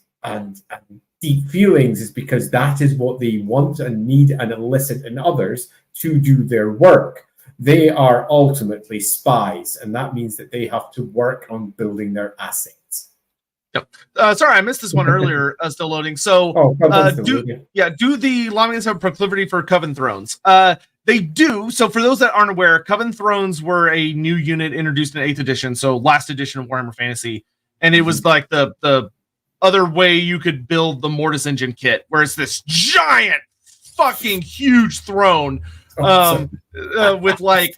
deep feelings is because that is what they want and need and elicit in others to do their work. They are ultimately spies, and that means that they have to work on building their assets. Yep. Sorry, I missed this one earlier. Still loading. So, do the Lahmians have a proclivity for Coven Thrones? They do. So for those that aren't aware, Coven Thrones were a new unit introduced in 8th edition, so last edition of Warhammer Fantasy. And it was like the other way you could build the Mortis Engine kit, where it's this giant fucking huge throne with like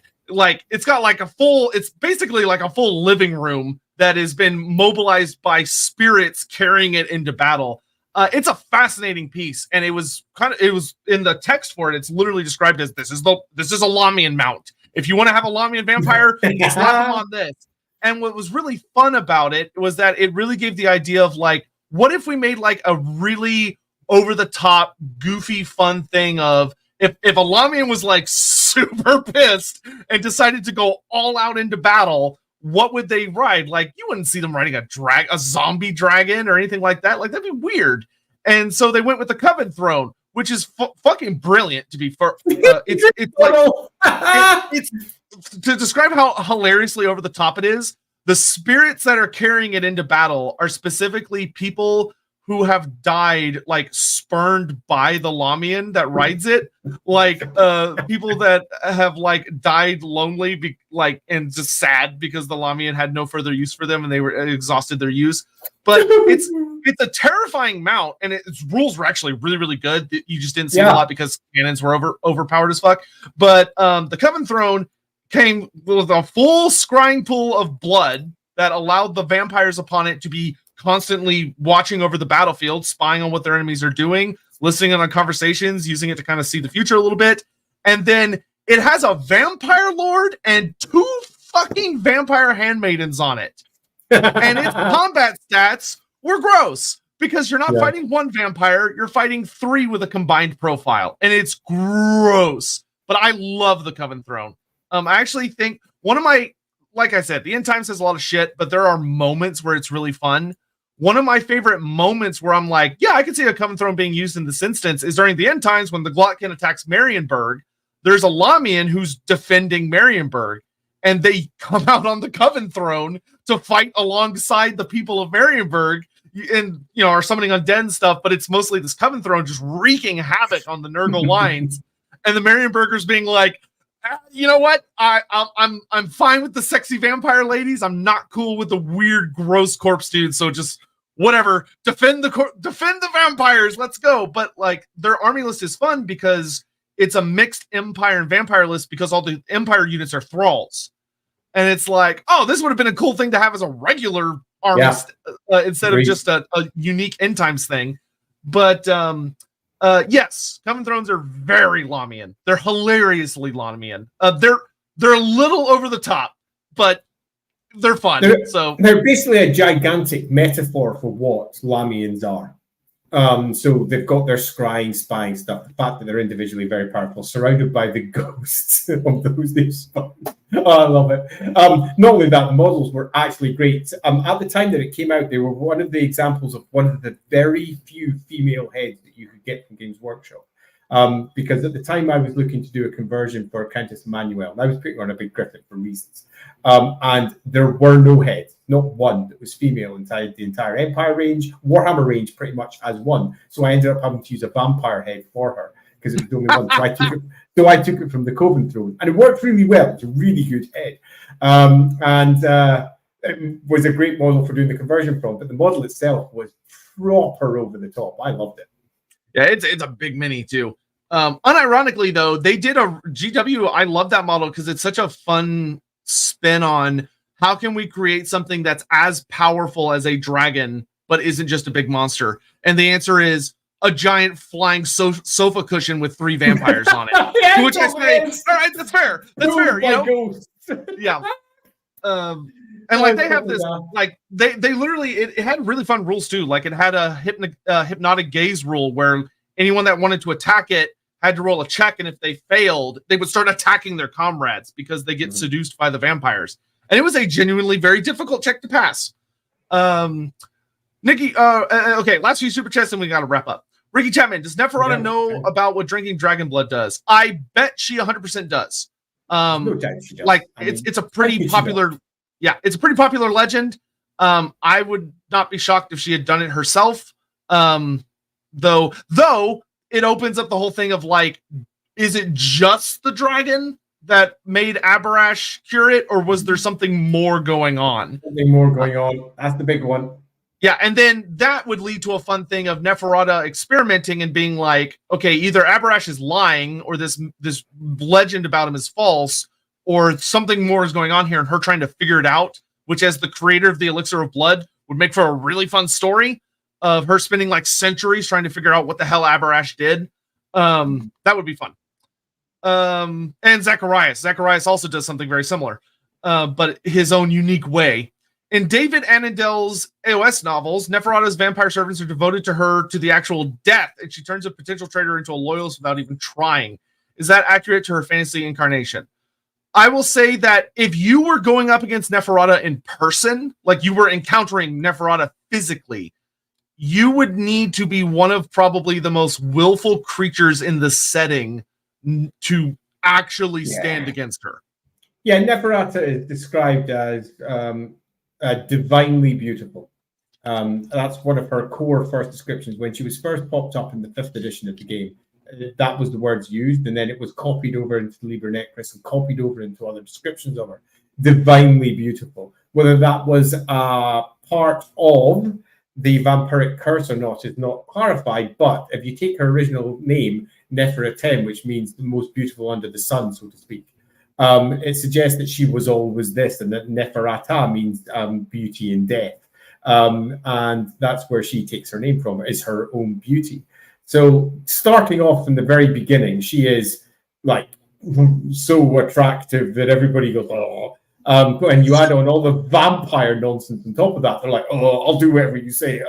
it's got like it's basically like a full living room that has been mobilized by spirits carrying it into battle. It's a fascinating piece, and it was in the text for it. It's literally described as this is a Lahmian mount. If you want to have a Lahmian vampire, slap him on this. And what was really fun about it was that it really gave the idea of like, what if we made like a really over the top, goofy, fun thing of if a Lahmian was like super pissed and decided to go all out into battle, what would they ride? Like, you wouldn't see them riding a zombie dragon or anything like that. Like, that'd be weird. And so they went with the Coven Throne, which is fucking brilliant. To be fair, it's to describe how hilariously over the top it is. The spirits that are carrying it into battle are specifically people who have died, like spurned by the Lahmian that rides it, like people that have like died lonely, and just sad because the Lahmian had no further use for them and they were exhausted their use. But it's a terrifying mount, and its rules were actually really, really good. You just didn't see a lot because cannons were overpowered as fuck. But the Coven Throne came with a full scrying pool of blood that allowed the vampires upon it to be constantly watching over the battlefield, spying on what their enemies are doing, listening on conversations, using it to kind of see the future a little bit. And then it has a vampire lord and 2 fucking vampire handmaidens on it. And its combat stats were gross because you're not fighting 1 vampire, you're fighting 3 with a combined profile. And it's gross. But I love the Coven Throne. I actually think one of my, like I said, the End Times has a lot of shit, but there are moments where it's really fun. One of my favorite moments where I'm like, yeah, I can see a Coven Throne being used in this instance is during the End Times when the Glotkin attacks Marienburg. There's a Lahmian who's defending Marienburg, and they come out on the Coven Throne to fight alongside the people of Marienburg and, are summoning undead and stuff, but it's mostly this Coven Throne just wreaking havoc on the Nurgle lines. And the Marienburgers being like, you know what? I'm fine with the sexy vampire ladies. I'm not cool with the weird, gross corpse dudes. So just whatever. Defend the vampires. Let's go. But like their army list is fun because it's a mixed Empire and vampire list because all the Empire units are thralls, and it's like, oh, this would have been a cool thing to have as a regular army instead of just a unique End Times thing. But yes, Coven Thrones are very Lahmian. They're hilariously Lahmian. They're a little over the top, but they're fun. They're basically a gigantic metaphor for what Lahmians are. So they've got their scrying, spying stuff. The fact that they're individually very powerful, surrounded by the ghosts of those they've spun. Oh, I love it. Not only that, the models were actually great. At the time that it came out, they were one of the examples of one of the very few female heads that you could get from Games Workshop. Because at the time I was looking to do a conversion for Countess Emmanuel, and I was putting on a big griffin for reasons. And there were no heads, not one that was female inside the entire Empire range. Warhammer range pretty much as one. So I ended up having to use a vampire head for her because it was the only one. So I took it from the Coven Throne, and it worked really well. It's a really good head. It was a great model for doing the conversion from, but the model itself was proper over the top. I loved it. Yeah, it's a big mini too. Unironically though, they did a GW. I love that model because it's such a fun spin on how can we create something that's as powerful as a dragon, but isn't just a big monster. And the answer is a giant flying sofa cushion with 3 vampires on it. Yeah, which I say, all right, that's fair. That's fair. You know? Yeah. And like they have this, like they literally it had really fun rules too. Like it had a hypnotic gaze rule where anyone that wanted to attack it had to roll a check, and if they failed, they would start attacking their comrades because they get seduced by the vampires. And it was a genuinely very difficult check to pass. Nikki, okay, last few super chats and we got to wrap up. Ricky Chapman, does Neferata know about what drinking dragon blood does? I bet she 100% does. No doubt she does. Like it's a pretty popular. Yeah, it's a pretty popular legend. I would not be shocked if she had done it herself. Though it opens up the whole thing of like, is it just the dragon that made Abarash cure it, or was there something more going on? Something more going on. That's the big one. Yeah, and then that would lead to a fun thing of Neferata experimenting and being like, okay, either Abarash is lying, or this legend about him is false, or something more is going on here, and her trying to figure it out, which as the creator of the Elixir of Blood would make for a really fun story of her spending like centuries trying to figure out what the hell Abarash did. That would be fun. And Zacharias also does something very similar, but his own unique way. In David Annandale's AOS novels, Neferata's vampire servants are devoted to her to the actual death, and she turns a potential traitor into a loyalist without even trying. Is that accurate to her fantasy incarnation? I will say that if you were going up against Neferata in person, like you were encountering Neferata physically, you would need to be one of probably the most willful creatures in the setting to actually stand against her. Yeah, Neferata is described as divinely beautiful. That's one of her core first descriptions. When she was first popped up in the 5th edition of the game, that was the words used, and then it was copied over into the Liber Necris and copied over into other descriptions of her. Divinely beautiful. Whether that was part of the vampiric curse or not is not clarified, but if you take her original name, Neferetem, which means the most beautiful under the sun, so to speak, it suggests that she was always this, and that Neferata means beauty and death. And that's where she takes her name from, is her own beauty. So starting off from the very beginning, she is like so attractive that everybody goes, oh. And you add on all the vampire nonsense on top of that. They're like, oh, I'll do whatever you say.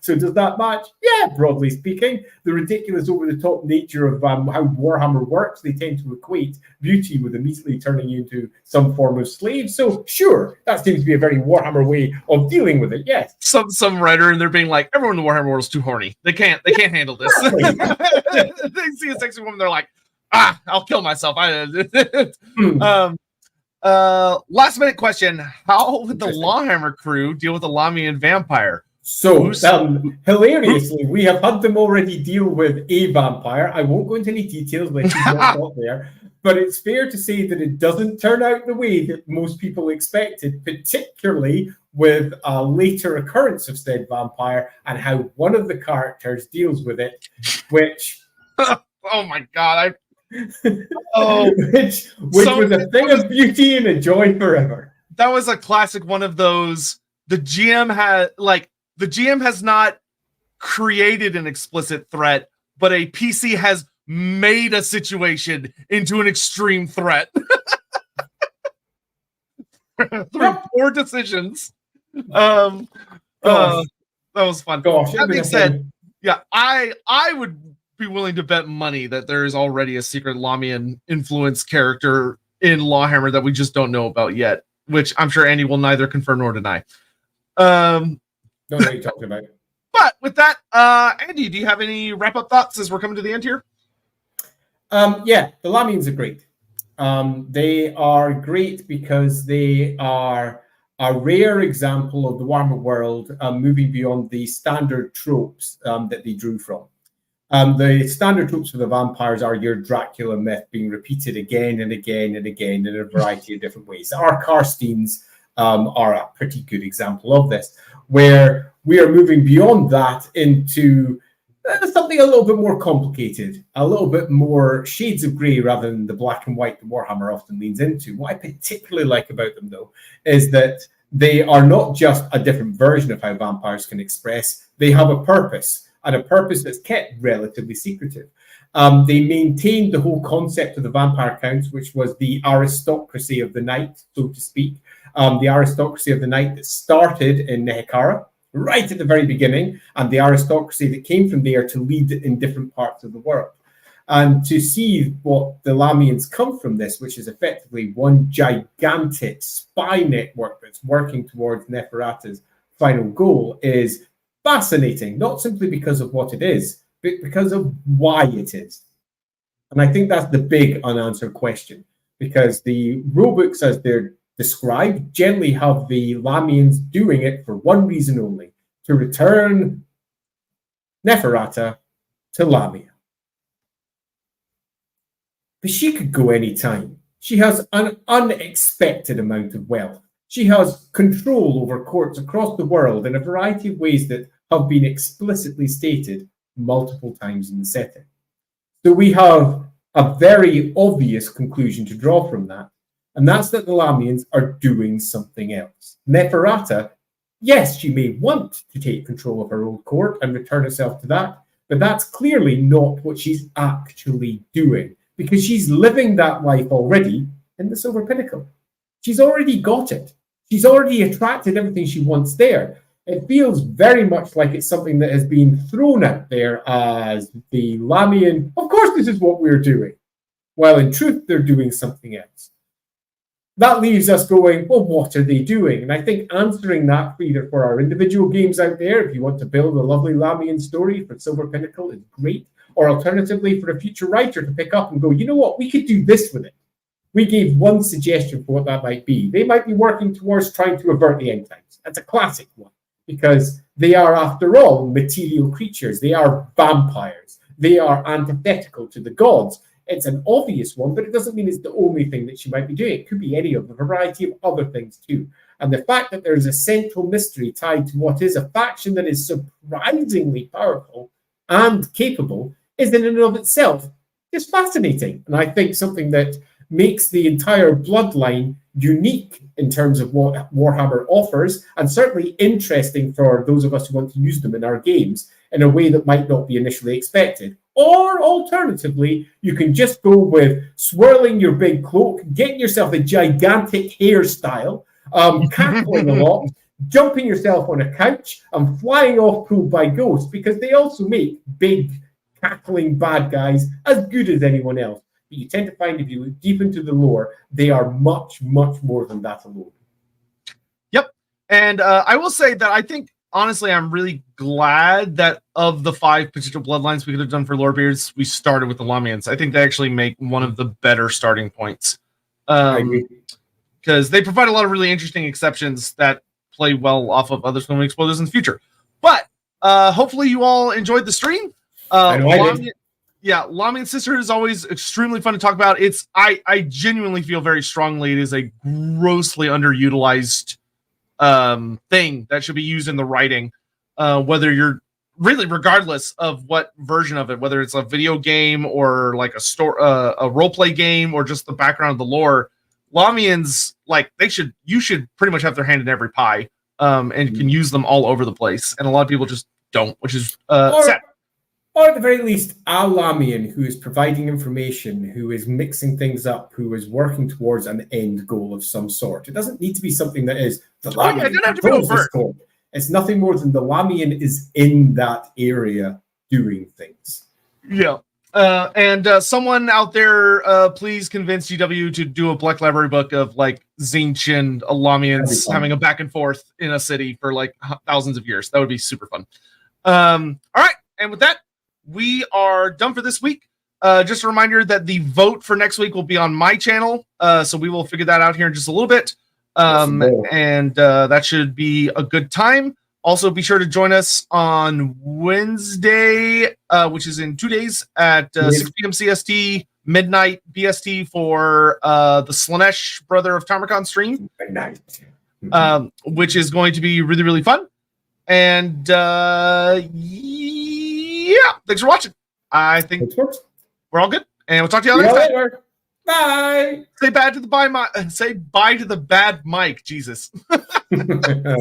So does that match? Yeah, broadly speaking. The ridiculous over-the-top nature of how Warhammer works, they tend to equate beauty with immediately turning you into some form of slave. So sure, that seems to be a very Warhammer way of dealing with it, yes. Some writer, and they're being like, everyone in the Warhammer world is too horny. They can't handle this. They see a sexy woman, they're like, I'll kill myself. Last minute question: how would the LAWhammer crew deal with the Lahmian vampire? So, hilariously, we have had them already deal with a vampire. I won't go into any details like you got there, but it's fair to say that it doesn't turn out the way that most people expected, particularly with a later occurrence of said vampire and how one of the characters deals with it, which... oh my God, which was a thing of beauty and a joy forever. That was a classic one of those. The GM has not created an explicit threat, but a PC has made a situation into an extreme threat through poor decisions. That was fun. Gosh, that being said, Yeah, I would be willing to bet money that there is already a secret Lahmian influence character in LAWhammer that we just don't know about yet, which I'm sure Andy will neither confirm nor deny. Don't know what you're talking about. But with that, Andy, do you have any wrap-up thoughts as we're coming to the end here? Yeah, the Lahmians are great. They are great because they are a rare example of the Warhammer world moving beyond the standard tropes that they drew from. The standard tropes for the vampires are your Dracula myth being repeated again and again and again in a variety of different ways. Our Karsteins are a pretty good example of this, where we are moving beyond that into something a little bit more complicated, a little bit more shades of grey rather than the black and white that Warhammer often leans into. What I particularly like about them, though, is that they are not just a different version of how vampires can express. They have a purpose, and a purpose that's kept relatively secretive. They maintained the whole concept of the vampire counts, which was the aristocracy of the night, so to speak. The aristocracy of the night that started in Nehekara, right at the very beginning, and the aristocracy that came from there to lead in different parts of the world. And to see what the Lahmians come from this, which is effectively one gigantic spy network that's working towards Neferata's final goal, is fascinating, not simply because of what it is, but because of why it is. And I think that's the big unanswered question, because the rulebooks, as they're described, generally have the Lahmians doing it for one reason only: to return Neferata to Lahmia. But she could go any time. She has an unexpected amount of wealth. She has control over courts across the world in a variety of ways that have been explicitly stated multiple times in the setting. So we have a very obvious conclusion to draw from that, and that's that the Lahmians are doing something else. Neferata, yes, she may want to take control of her old court and return herself to that, but that's clearly not what she's actually doing, because she's living that life already in the Silver Pinnacle. She's already got it. She's already attracted everything she wants there. It feels very much like it's something that has been thrown out there as the Lahmian, of course this is what we're doing, while in truth they're doing something else. That leaves us going, well, what are they doing? And I think answering that either for our individual games out there, if you want to build a lovely Lahmian story for Silver Pinnacle, is great. Or alternatively, for a future writer to pick up and go, you know what, we could do this with it. We gave one suggestion for what that might be. They might be working towards trying to avert the end times. That's a classic one, because they are, after all, material creatures. They are vampires. They are antithetical to the gods. It's an obvious one, but it doesn't mean it's the only thing that she might be doing. It could be any of a variety of other things too. And the fact that there's a central mystery tied to what is a faction that is surprisingly powerful and capable is in and of itself is fascinating. And I think something that makes the entire bloodline unique in terms of what Warhammer offers, and certainly interesting for those of us who want to use them in our games in a way that might not be initially expected. Or alternatively, you can just go with swirling your big cloak, getting yourself a gigantic hairstyle, cackling a lot, jumping yourself on a couch, and flying off pulled by ghosts, because they also make big, cackling bad guys as good as anyone else. But you tend to find, if you look deep into the lore, they are much, much more than that alone. Yep. And I will say that I think, honestly, I'm really glad that of the 5 potential bloodlines we could have done for Lorebeards, we started with the Lahmians. I think they actually make one of the better starting points. Because they provide a lot of really interesting exceptions that play well off of others when we explore those in the future. But hopefully you all enjoyed the stream. Lahmian Sisterhood is always extremely fun to talk about. I genuinely feel very strongly it is a grossly underutilized thing that should be used in the writing, whether you're really, regardless of what version of it, whether it's a video game or like a role play game or just the background of the lore. Lahmians, like, you should pretty much have their hand in every pie, and can use them all over the place, and a lot of people just don't, which is sad. Or at the very least, a Lahmian who is providing information, who is mixing things up, who is working towards an end goal of some sort. It doesn't need to be something that is the Lahmian controls this court. It's nothing more than the Lahmian is in that area doing things. Yeah. And someone out there, please convince GW to do a Black Library book of like Tzeentch and Lahmians having a back and forth in a city for like thousands of years. That would be super fun. All right. And with that, we are done for this week. Just a reminder that the vote for next week will be on my channel. So we will figure that out here in just a little bit. And that should be a good time. Also, be sure to join us on Wednesday, which is in 2 days at 6 p.m. CST, midnight BST for the Slanesh Brother of Tamarkon stream, which is going to be really, really fun. And yeah, thanks for watching. I think we're all good, and we'll talk to you all next time. Later. Bye. Say bye to the bad mic. Jesus.